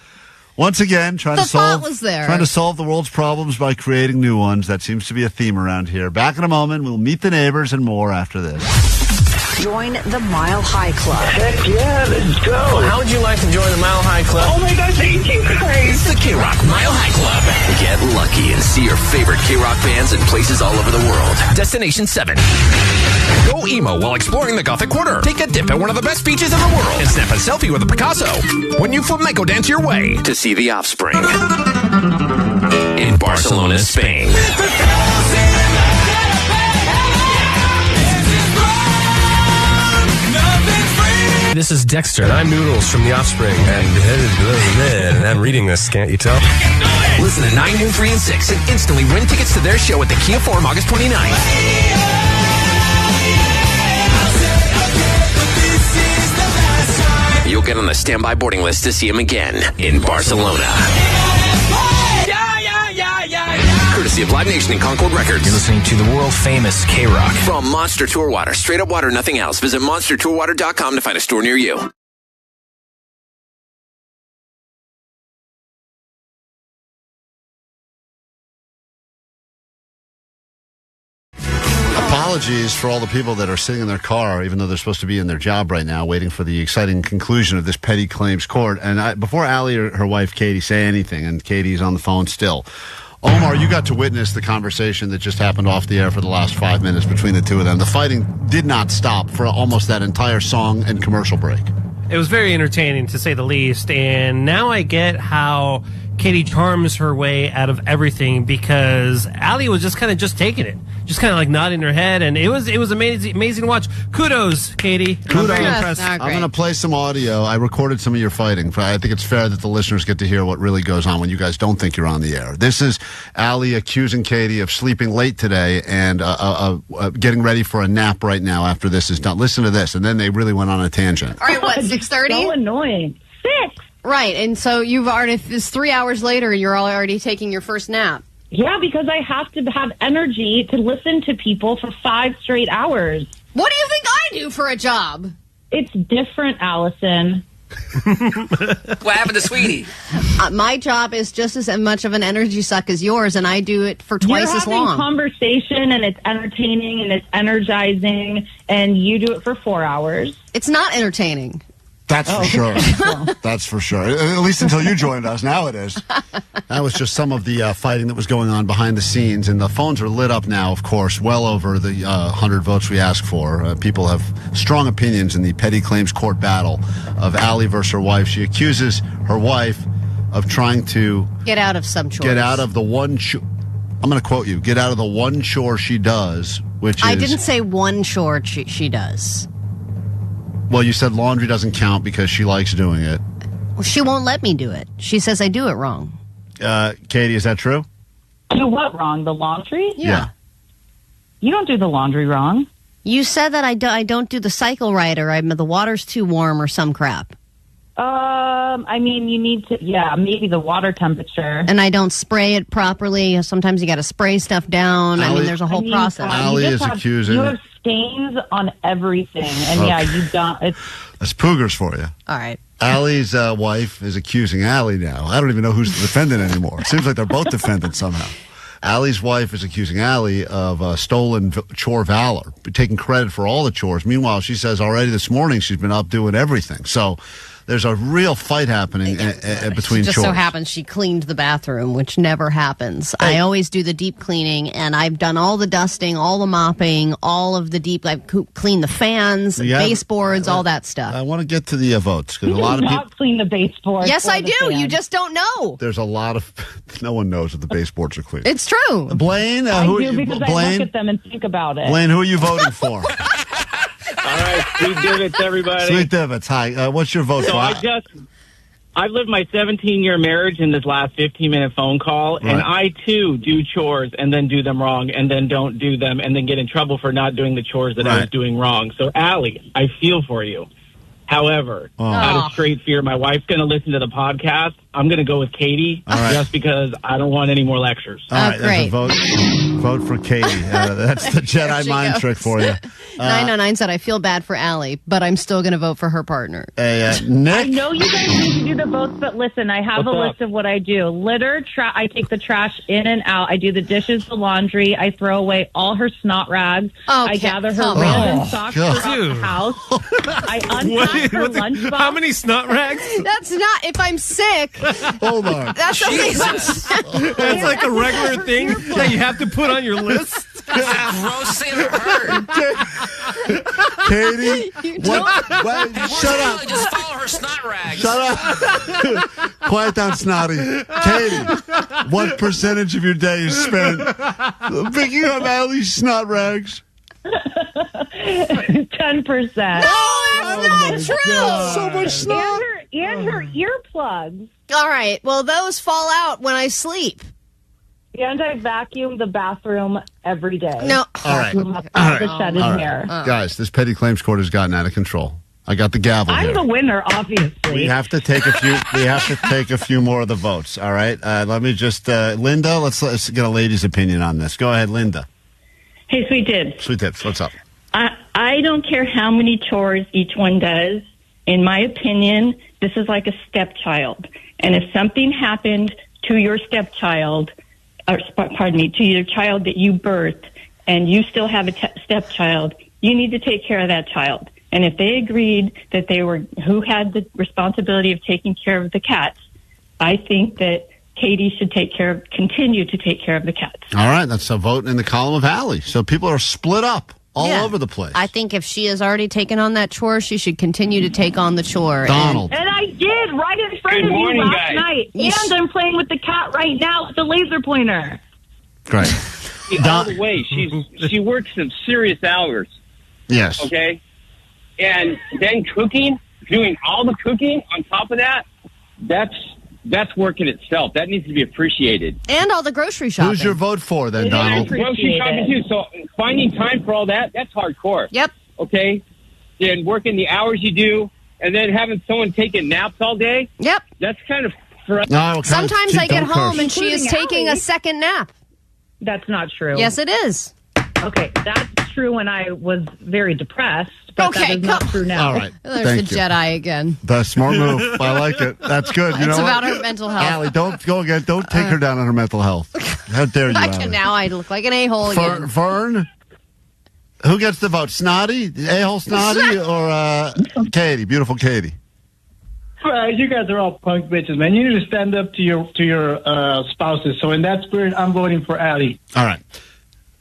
once again, trying to solve the world's problems by creating new ones. That seems to be a theme around here. Back in a moment, we'll meet the neighbors and more after this. Join the Mile High Club. Heck yeah, let's go. How would you like to join the Mile High Club? Oh my God, thank you guys. It's the KROQ Mile High Club. Get lucky and see your favorite KROQ bands in places all over the world. Destination 7. Go emo while exploring the Gothic Quarter. Take a dip at one of the best beaches in the world and snap a selfie with a Picasso. When you flamenco dance your way to see the Offspring in Barcelona, Spain. This is Dexter. I'm Noodles from The Offspring. And I'm reading this, can't you tell? Listen to 9, Noon, 3, and 6 and instantly win tickets to their show at the Kia Forum August 29th. You'll get on the standby boarding list to see him again in Barcelona. Courtesy of Live Nation and Concord Records. You're listening to the world famous KROQ. From Monster Tour Water. Straight up water, nothing else. Visit monstertourwater.com to find a store near you. Apologies for all the people that are sitting in their car, even though they're supposed to be in their job right now, waiting for the exciting conclusion of this petty claims court. And before Allie or her wife Katie say anything, and Katie's on the phone still, Omar, you got to witness the conversation that just happened off the air for the last 5 minutes between the two of them. The fighting did not stop for almost that entire song and commercial break. It was very entertaining, to say the least, and now I get how Katie charms her way out of everything, because Allie was just kind of taking it, just kind of like nodding her head, and it was amazing to watch. Kudos, Katie. Kudos. I'm very impressed. I'm going to play some audio. I recorded some of your fighting. I think it's fair that the listeners get to hear what really goes on when you guys don't think you're on the air. This is Allie accusing Katie of sleeping late today and getting ready for a nap right now after this is done. Listen to this, and then they really went on a tangent. All right, what, 6:30? So annoying. 6. Right, and so you've already, it's 3 hours later, you're already taking your first nap. Yeah, because I have to have energy to listen to people for 5 straight hours. What do you think I do for a job? It's different, Allison. What happened to Sweetie? My job is just as much of an energy suck as yours, and I do it for twice as long. You're having conversation, and it's entertaining, and it's energizing, and you do it for 4 hours. It's not entertaining. That's for sure. That's for sure. At least until you joined us. Now it is. That was just some of the fighting that was going on behind the scenes. And the phones are lit up now, of course, well over the 100 votes we asked for. People have strong opinions in the petty claims court battle of Allie versus her wife. She accuses her wife of trying to get out of some chores. Get out of the one I'm going to quote you. Get out of the one chore she does, which is... I didn't say one chore she does. Well, you said laundry doesn't count because she likes doing it. Well, she won't let me do it. She says I do it wrong. Katie, is that true? Do what wrong? The laundry? Yeah. You don't do the laundry wrong. You said that I don't do the cycle right, or the water's too warm or some crap. I mean, you need to, maybe the water temperature. And I don't spray it properly. Sometimes you got to spray stuff down. Allie, there's a whole process. Allie is accusing... You have stains on everything. And you don't... That's poogers for you. All right. Allie's wife is accusing Allie now. I don't even know who's the defendant anymore. It seems like they're both defendants somehow. Allie's wife is accusing Allie of stolen chore valor, taking credit for all the chores. Meanwhile, she says already this morning she's been up doing everything. So there's a real fight happening between Just chores. so happens she cleaned the bathroom, which never happens. I always do the deep cleaning, and I've done all the dusting, all the mopping, all of the deep, like clean the fans, baseboards, all that stuff. I want to get to the votes because a lot of people clean the baseboards. Yes, I do. You just don't know. There's a lot of no one knows if the baseboards are clean. It's true. Blaine, I who do are you, because I Blaine? look at them and think about it. Blaine, who are you voting for? All right, sweet divots, everybody. Sweet divots. Hi. What's your vote So for? I've lived my 17-year marriage in this last 15-minute phone call, and I, too, do chores and then do them wrong and then don't do them and then get in trouble for not doing the chores that I was doing wrong. So, Allie, I feel for you. However, out of straight fear, my wife's going to listen to the podcast. I'm going to go with Katie just because I don't want any more lectures. All right, that's a vote for Katie. That's the Jedi mind trick for you. 909 said, I feel bad for Allie, but I'm still going to vote for her partner. Nick? I know you guys need to do the votes, but listen, I have What's a up? list of what I do. Litter, I take the trash in and out. I do the dishes, the laundry. I throw away all her snot rags. I gather her random socks throughout the house. I unpack her lunchbox. How many snot rags? That's not, if I'm sick. Hold on. That's Jesus. That's like a regular thing that you have to put on your list. That's the gross thing I've ever heard. Katie, what? Shut up. Just follow her snot rags. Shut up. Quiet down, Snotty. Katie, what percentage of your day is spent picking up Allie's snot rags? 10%. That's not true. So much snot. And her earplugs. All right. Well, those fall out when I sleep. And I vacuum the bathroom every day. No. All right. The shed in here. Guys, this petty claims court has gotten out of control. I got the gavel I'm here. the winner, obviously. We have to take a few. We have to take a few more of the votes. All right. Let me just, Linda. Let's get a lady's opinion on this. Go ahead, Linda. Hey, Sweet Dibs. Sweet tips. What's up? I don't care how many chores each one does. In my opinion, this is like a stepchild. And if something happened to your stepchild, or pardon me, to your child that you birthed, and you still have a stepchild, you need to take care of that child. And if they agreed that who had the responsibility of taking care of the cats, I think that Katie should continue to take care of the cats. All right. That's a vote in the column of Allie. So people are split up all over the place. I think if she has already taken on that chore, she should continue to take on the chore. Donald. And I did right in front Good of morning, you last guys. night. And I'm playing with the cat right now with the laser pointer. Great. By the way, she works some serious hours. Yes. Okay? And then cooking, doing all the cooking on top of that, that's work in itself. That needs to be appreciated. And all the grocery shopping. Who's your vote for then, And Donald? grocery shopping too. So finding time for all that's hardcore. Yep. Okay? And working the hours you do, and then having someone taking naps all day. Yep. That's kind of Sometimes I get home and she is taking a second nap. That's not true. Yes, it is. Okay, that's true when I was very depressed, but that is not true now. All right. There's Thank the you. Jedi again. The smart move. I like it. That's good. You It's know about what? her mental health. Allie, don't go again. Don't take her down on her mental health. How dare you, Allie? Now I look like an a-hole again. Vern? Who gets the vote? Snotty? A-hole Snotty or Katie? Beautiful Katie. You guys are all punk bitches, man. You need to stand up to your spouses. So in that spirit, I'm voting for Allie. All right.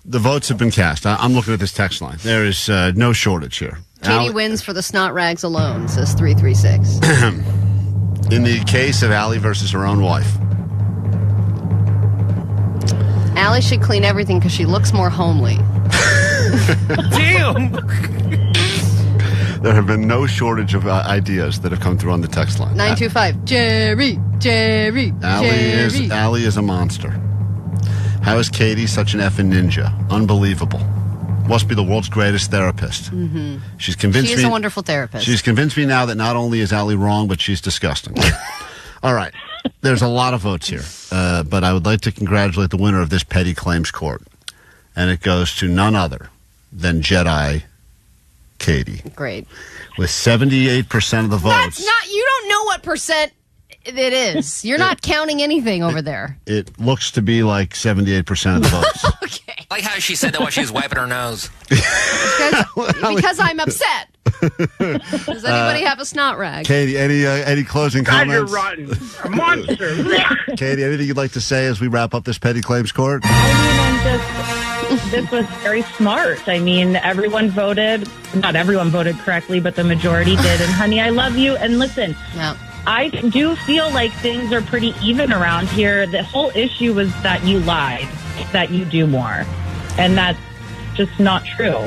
The votes have been cast. I'm looking at this text line. There is no shortage here. Katie wins for the snot rags alone, says 336. In the case of Allie versus her own wife. Allie should clean everything because she looks more homely. Damn! There have been no shortage of ideas that have come through on the text line. 925. Jerry. Allie is a monster. How is Katie such an effing ninja? Unbelievable. Must be the world's greatest therapist. Mm-hmm. She's convinced She me. is a wonderful therapist. She's convinced me now that not only is Allie wrong, but she's disgusting. All right. There's a lot of votes here, but I would like to congratulate the winner of this petty claims court, and it goes to none other than Jedi Katie. Great. With 78% of the votes. That's not, you don't know what percent it is. You're not counting anything over there. It looks to be like 78% of the votes. I like how she said that while she was wiping her nose. Because I'm upset. Does anybody have a snot rag? Katie, any closing God, you're comments? rotten. A monster. Katie, anything you'd like to say as we wrap up this petty claims court? This was very smart. I mean, everyone voted. Not everyone voted correctly, but the majority did. And honey, I love you. And listen, I do feel like things are pretty even around here. The whole issue was that you lied, that you do more. And that's just not true.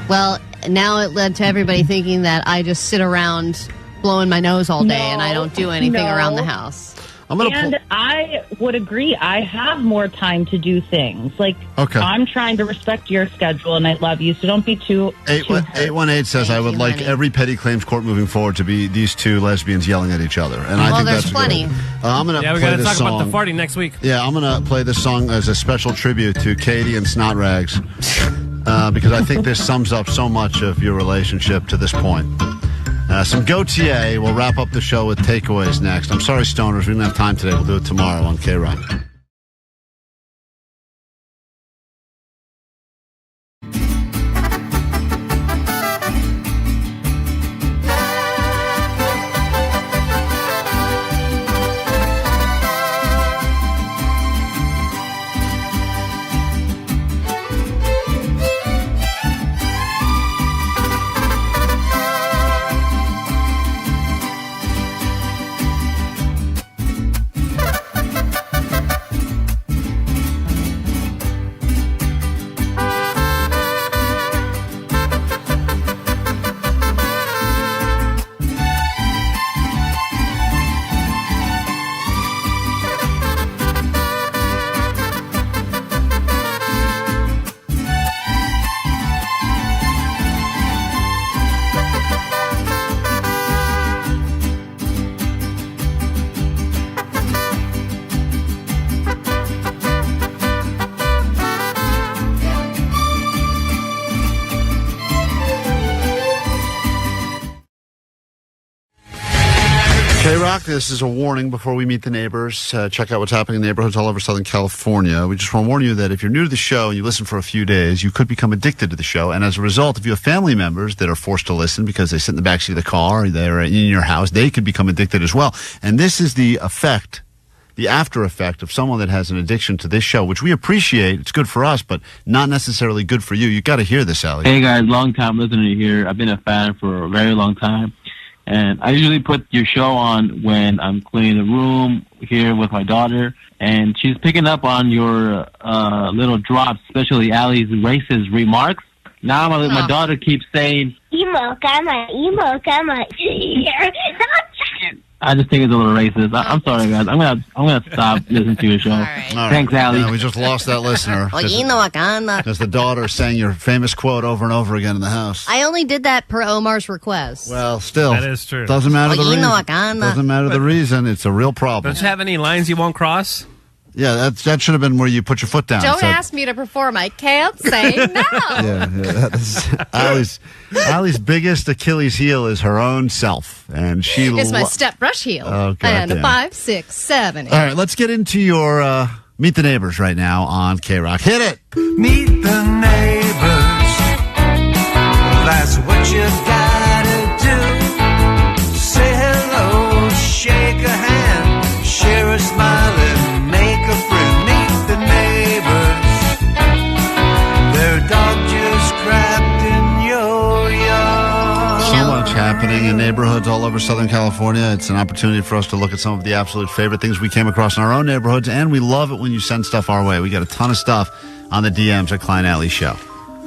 Well, now it led to everybody thinking that I just sit around blowing my nose all day and I don't do anything around the house. I would agree. I have more time to do things. Like, I'm trying to respect your schedule, and I love you, so don't be too... 818 says, I would like every petty claims court moving forward to be these two lesbians yelling at each other. And I think there's that's plenty. I'm gonna we play got to this talk song. about the farting next week. Yeah, I'm going to play this song as a special tribute to Katie and Snot Rags because I think this sums up so much of your relationship to this point. Some Gautier. We'll wrap up the show with takeaways next. I'm sorry, stoners. We didn't have time today. We'll do it tomorrow on KROQ. KROQ, this is a warning before we meet the neighbors. Check out what's happening in neighborhoods all over Southern California. We just want to warn you that if you're new to the show and you listen for a few days, you could become addicted to the show. And as a result, if you have family members that are forced to listen because they sit in the backseat of the car or they're in your house, they could become addicted as well. And this is the effect, the after effect of someone that has an addiction to this show, which we appreciate. It's good for us, but not necessarily good for you. You got to hear this, Allie. Hey guys, long time listener here. I've been a fan for a very long time. And I usually put your show on when I'm cleaning the room here with my daughter. And she's picking up on your little drops, especially Allie's racist remarks. Now my daughter keeps saying, emo, gamma. I just think it's a little racist. I'm sorry, guys. I'm gonna stop listening to your show. Thanks, Allie. Yeah, we just lost that listener. Because the daughter sang your famous quote over and over again in the house. I only did that per Omar's request. Well, still. That is true. Doesn't matter the reason. Doesn't matter the reason. It's a real problem. Don't you have any lines you won't cross? Yeah, that should have been where you put your foot down. Don't ask me to perform. I can't say no. Allie's biggest Achilles heel is her own self, and she. It's my step brush heel. Oh, and a 5, 6, 7. 8. All right, let's get into your Meet the Neighbors right now on KROQ. Hit it. Meet the neighbors. That's what you gotta do. Say hello, shake a hand, share a smile, and make a friend. Meet the neighbors. Their dog just crapped in your yard. So much happening in neighborhoods all over Southern California. It's an opportunity for us to look at some of the absolute favorite things we came across in our own neighborhoods, and we love it when you send stuff our way. We got a ton of stuff on the DMs at Klein Alley Show.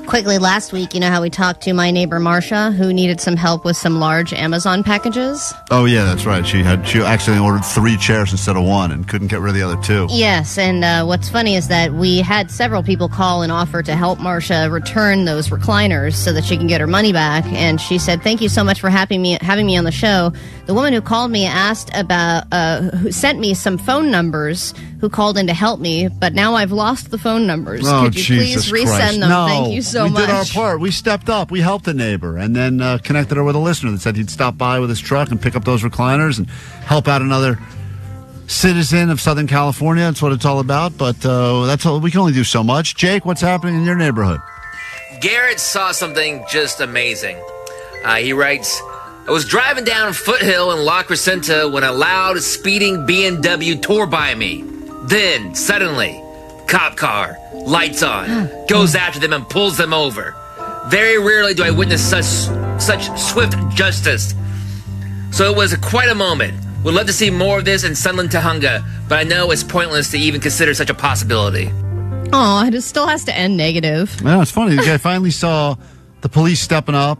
Quickly, last week, you know how we talked to my neighbor Marcia, who needed some help with some large Amazon packages? Oh, yeah, that's right. She accidentally ordered 3 chairs instead of 1 and couldn't get rid of the other 2. Yes, and what's funny is that we had several people call and offer to help Marcia return those recliners so that she can get her money back. And she said, "Thank you so much for having me on the show." The woman who called me asked about, who sent me some phone numbers, who called in to help me, but now I've lost the phone numbers. Oh, could you Jesus please resend Christ. them? No, Thank you so much. We did our part. We stepped up. We helped a neighbor and then connected her with a listener that said he'd stop by with his truck and pick up those recliners and help out another citizen of Southern California. That's what it's all about, but that's all. We can only do so much. Jake, what's happening in your neighborhood? Garrett saw something just amazing. He writes, I was driving down Foothill in La Crescenta when a loud, speeding BMW tore by me. Then, suddenly, cop car, lights on, goes after them and pulls them over. Very rarely do I witness such swift justice. So it was quite a moment. Would love to see more of this in Sunland Tahunga, but I know it's pointless to even consider such a possibility. Oh, it still has to end negative. No, it's funny. The guy finally saw the police stepping up.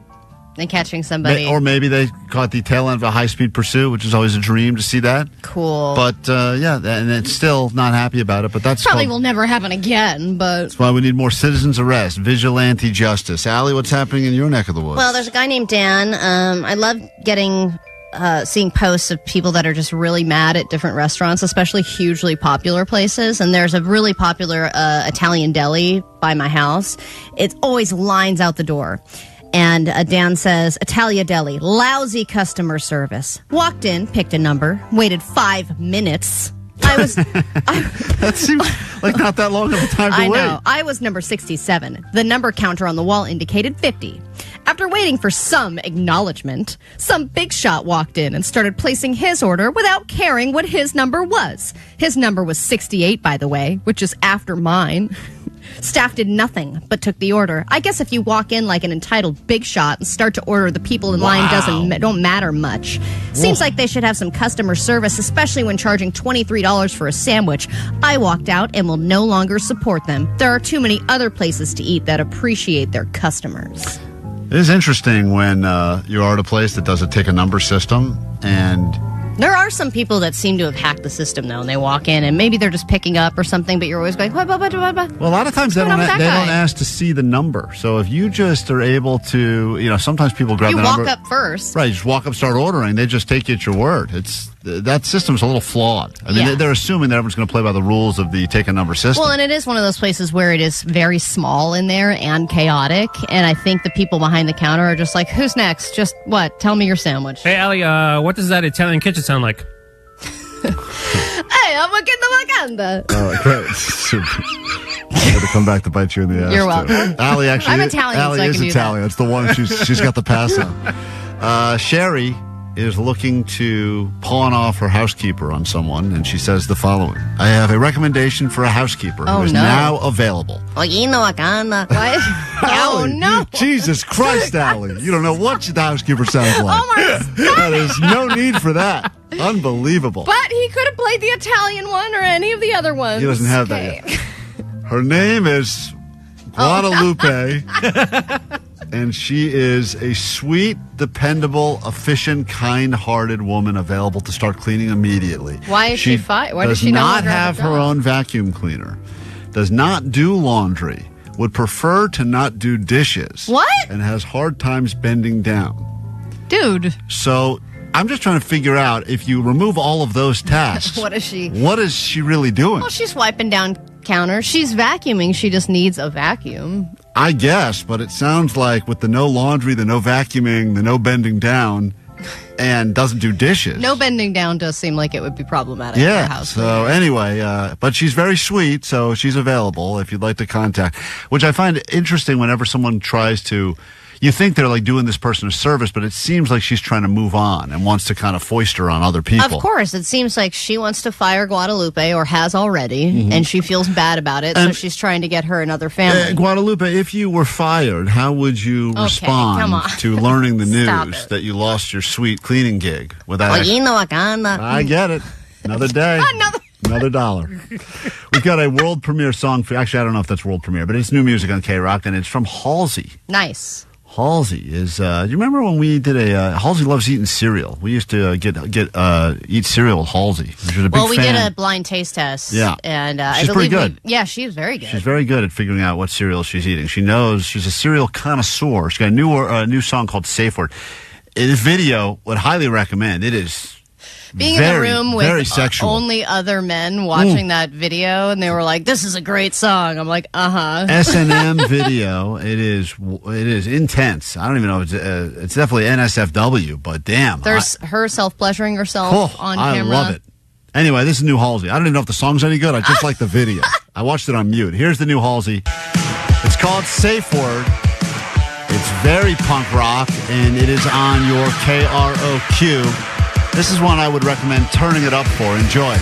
And catching somebody. Or maybe they caught the tail end of a high-speed pursuit, which is always a dream to see that. Cool. But, yeah, and it's still not happy about it. But that's probably will never happen again, but... That's why we need more citizens' arrest, vigilante justice. Allie, what's happening in your neck of the woods? Well, there's a guy named Dan. I love seeing posts of people that are just really mad at different restaurants, especially hugely popular places. And there's a really popular Italian deli by my house. It always lines out the door. And Dan says, Italia Deli, lousy customer service. Walked in, picked a number, waited 5 minutes. That seems like not that long of a time to wait. I know. I was number 67. The number counter on the wall indicated 50. After waiting for some acknowledgement, some big shot walked in and started placing his order without caring what his number was. His number was 68, by the way, which is after mine. Staff did nothing but took the order. I guess if you walk in like an entitled big shot and start to order, the people in line don't matter much. Seems like they should have some customer service, especially when charging $23 for a sandwich. I walked out and will no longer support them. There are too many other places to eat that appreciate their customers. It is interesting when you are at a place that does a take a number system, and there are some people that seem to have hacked the system, though, and they walk in, and maybe they're just picking up or something, but you're always going, what? Well, a lot of times they don't ask to see the number. So if you just are able to, sometimes people grab the number. You walk up first. Right, you just walk up, start ordering. They just take you at your word. That system's a little flawed. I mean, they're assuming that everyone's going to play by the rules of the take a number system. Well, and it is one of those places where it is very small in there and chaotic, and I think the people behind the counter are just like, who's next? Just what? Tell me your sandwich. Hey, Allie, what does that Italian kitchen sound like? Hey, I'm looking the Wakanda. Oh, great. I had to come back to bite you in the ass. You're welcome. Allie, actually, I'm Italian, Allie so I is can do Italian. that. It's the one she's got the pass on. Sherry is looking to pawn off her housekeeper on someone, and she says the following. I have a recommendation for a housekeeper who is now available. Wakanda. What? Oh, no. Jesus Christ, Allie. You don't know what the housekeeper sounds like. Oh, my God. There's no need for that. Unbelievable. But he could have played the Italian one or any of the other ones. He doesn't have that yet. Her name is Guadalupe. And she is a sweet, dependable, efficient, kind-hearted woman available to start cleaning immediately. Why is she fired? Why does she no longer have her job? own vacuum cleaner. Does not do laundry. Would prefer to not do dishes. What? And has hard times bending down. Dude. So I'm just trying to figure out, if you remove all of those tasks, What is she really doing? Well, she's wiping down counters. She's vacuuming. She just needs a vacuum. I guess, but it sounds like with the no laundry, the no vacuuming, the no bending down, and doesn't do dishes. No bending down does seem like it would be problematic for a Yeah, house. so anyway, but she's very sweet, so she's available if you'd like to contact, which I find interesting whenever someone tries to, you think they're like doing this person a service, but it seems like she's trying to move on and wants to kind of foist her on other people. Of course, it seems like she wants to fire Guadalupe, or has already, and she feels bad about it, so she's trying to get her another family. Guadalupe, if you were fired, how would you respond to learning the news that you lost your sweet cleaning gig? I get it. Another day. Another dollar. We've got a world premiere song for, actually, I don't know if that's world premiere, but it's new music on KROQ, and it's from Halsey. Nice. Halsey is, do you remember when we did Halsey loves eating cereal. We used to eat cereal with Halsey. Which was a big Well, we fan. did a blind taste test. Yeah. And She's I pretty believe good. Yeah, she was very good. She's very good at figuring out what cereal she's eating. She knows, she's a cereal connoisseur. She's got a new song called Safe Word. This video would highly recommend. It is being in the room with sexual. only other men watching that video, and they were like, "This is a great song." I'm like, S&M video. It is intense. I don't even know. It's definitely NSFW, but damn. There's her self-pleasuring herself on camera. I love it. Anyway, this is new Halsey. I don't even know if the song's any good. I just like the video. I watched it on mute. Here's the new Halsey. It's called Safe Word. It's very punk rock, and it is on your KROQ. This is one I would recommend turning it up for. Enjoy.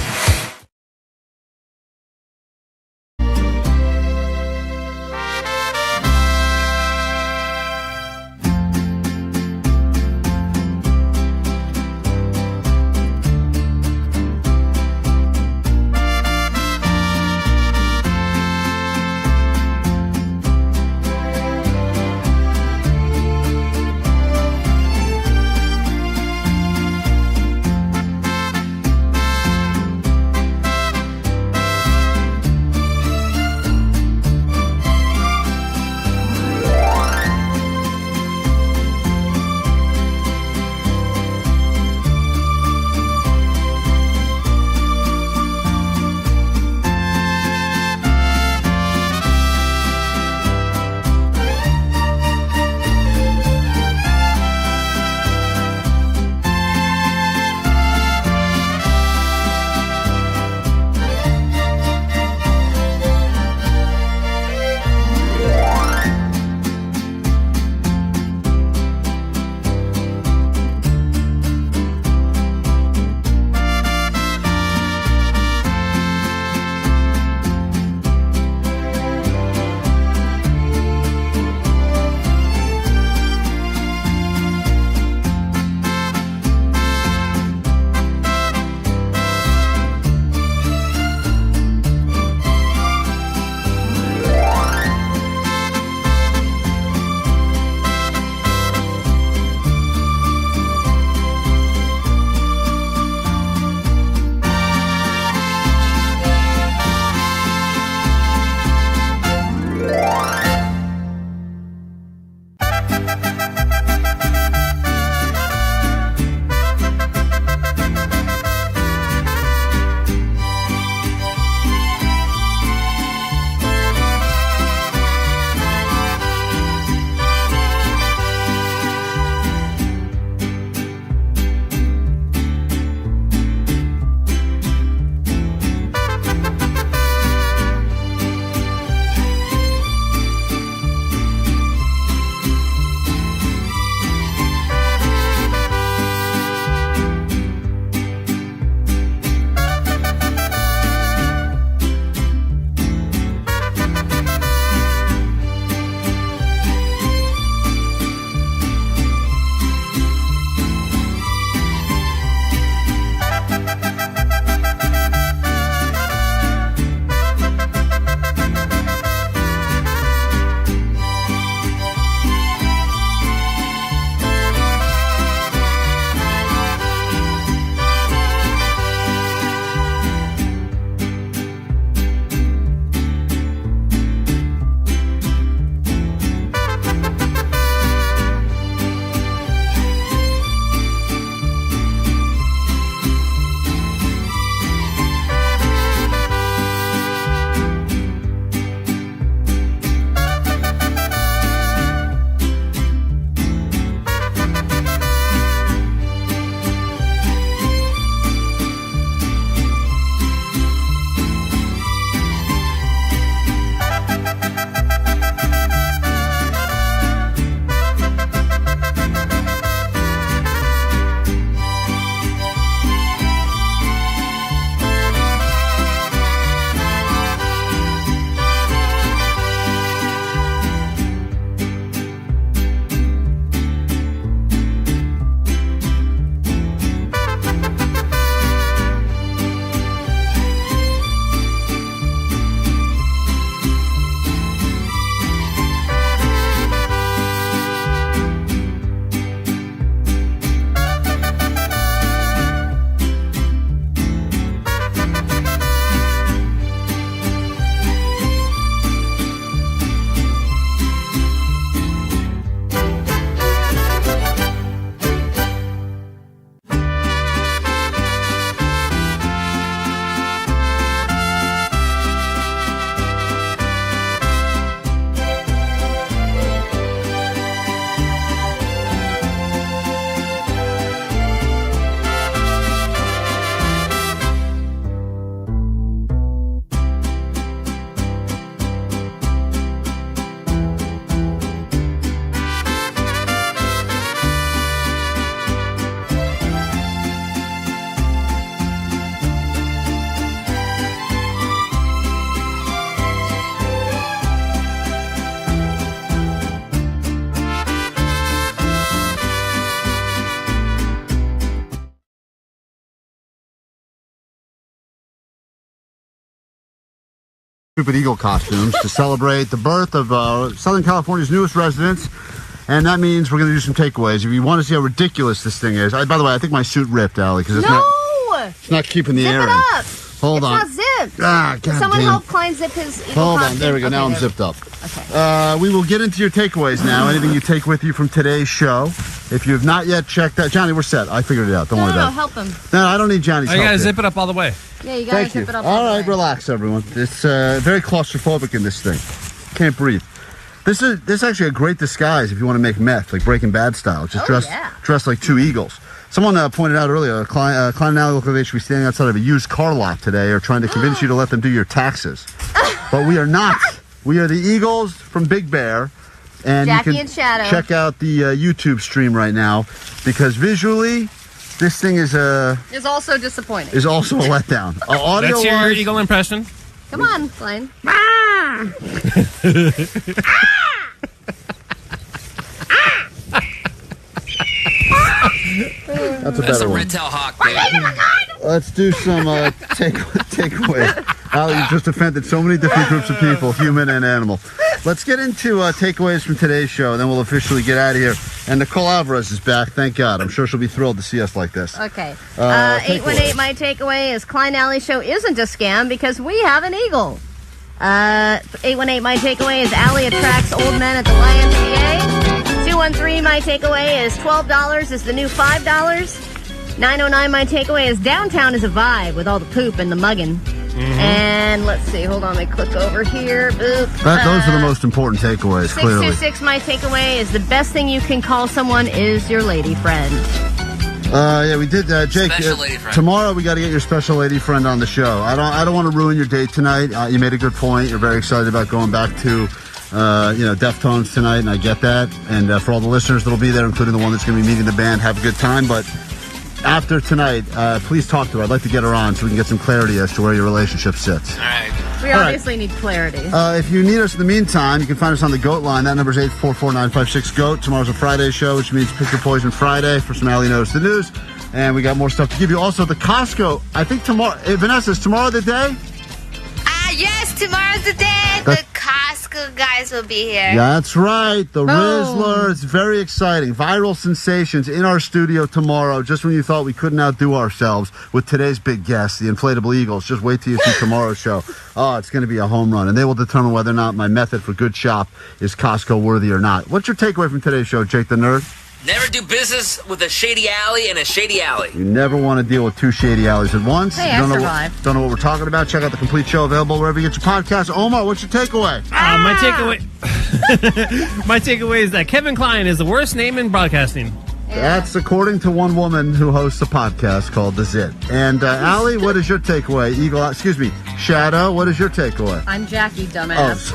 stupid eagle costumes to celebrate the birth of Southern California's newest residents. And that means we're going to do some takeaways. If you want to see how ridiculous this thing is. By the way, I think my suit ripped, Allie, because it's not keeping the air in. Up. Hold on. It's not zipped. God Someone damn. help Klein zip his eagle Hold on. costume. There we go. Okay, Now I'm zipped up. Okay. We will get into your takeaways now. Anything you take with you from today's show. If you have not yet checked out, Johnny, we're set. I figured it out. Don't worry about it. help him. No, I don't need Johnny's help. You gotta here. zip it up all the way. Yeah, you gotta Thank zip you. it up. All right, relax, everyone. It's very claustrophobic in this thing. Can't breathe. This is actually a great disguise if you want to make meth, like Breaking Bad style. Just dress like two eagles. Someone pointed out earlier, Klein and Allie look like they should be standing outside of a used car lot today or trying to convince you to let them do your taxes. But we are not. We are the Eagles from Big Bear. And Jackie you can and Shadow. check out the YouTube stream right now because visually, this thing is It's also disappointing. a letdown. That's your eagle impression. Come on, Klein. That's a better one. Red-tail hawk, dude. Let's do some takeaways. Allie, you just offended so many different groups of people, human and animal. Let's get into takeaways from today's show, and then we'll officially get out of here. And Nicole Alvarez is back, thank God. I'm sure she'll be thrilled to see us like this. Okay. 818, my takeaway is Klein Alley Show isn't a scam because we have an eagle. 818, my takeaway is Allie attracts old men at the YMCA. 213, my takeaway is $12 is the new $5. 909, my takeaway is downtown is a vibe with all the poop and the mugging. And let's see, hold on, let me click over here. Boop. Those are the most important takeaways, clearly. 626, my takeaway is the best thing you can call someone is your lady friend. Yeah, we did, Jake. Special lady friend. Tomorrow we got to get your special lady friend on the show. I don't want to ruin your date tonight. You made a good point. You're very excited about going back to, Deftones tonight, and I get that. And for all the listeners that'll be there, including the one that's going to be meeting the band, have a good time. But after tonight, please talk to her. I'd like to get her on so we can get some clarity as to where your relationship sits. All right. We obviously need clarity. If you need us in the meantime, you can find us on the GOAT line. That number is 844-956-GOAT. Tomorrow's a Friday show, which means Pick Your Poison Friday for some Allie Knows the News. And we got more stuff to give you. Also, the Costco, I think tomorrow, Vanessa, is tomorrow the day? Yes, tomorrow's the day. The Costco guys will be here. That's right. The Rizzler. It's very exciting. Viral sensations in our studio tomorrow, just when you thought we couldn't outdo ourselves with today's big guest, the Inflatable Eagles. Just wait till you see tomorrow's show. Oh, it's going to be a home run. And they will determine whether or not my method for good shop is Costco worthy or not. What's your takeaway from today's show, Jake the Nerd? Never do business with a shady alley and a shady alley. You never want to deal with two shady alleys at once. Hey, don't I know what we're talking about. Check out the complete show available wherever you get your podcast. Omar, what's your takeaway? My takeaway is that Kevin Klein is the worst name in broadcasting. That's according to one woman who hosts a podcast called The Zit. And Allie, what is your takeaway? Shadow, what is your takeaway? I'm Jackie, dumbass.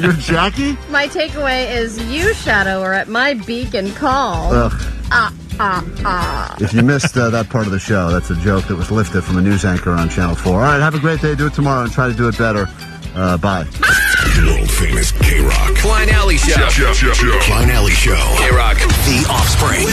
You're Jackie? My takeaway is you, Shadow, are at my beak and call. If you missed that part of the show, that's a joke that was lifted from a news anchor on Channel 4. All right, have a great day. Do it tomorrow and try to do it better. Bye. World Famous KROQ. Klein Alley Show. Klein Alley Show. KROQ. The Offspring.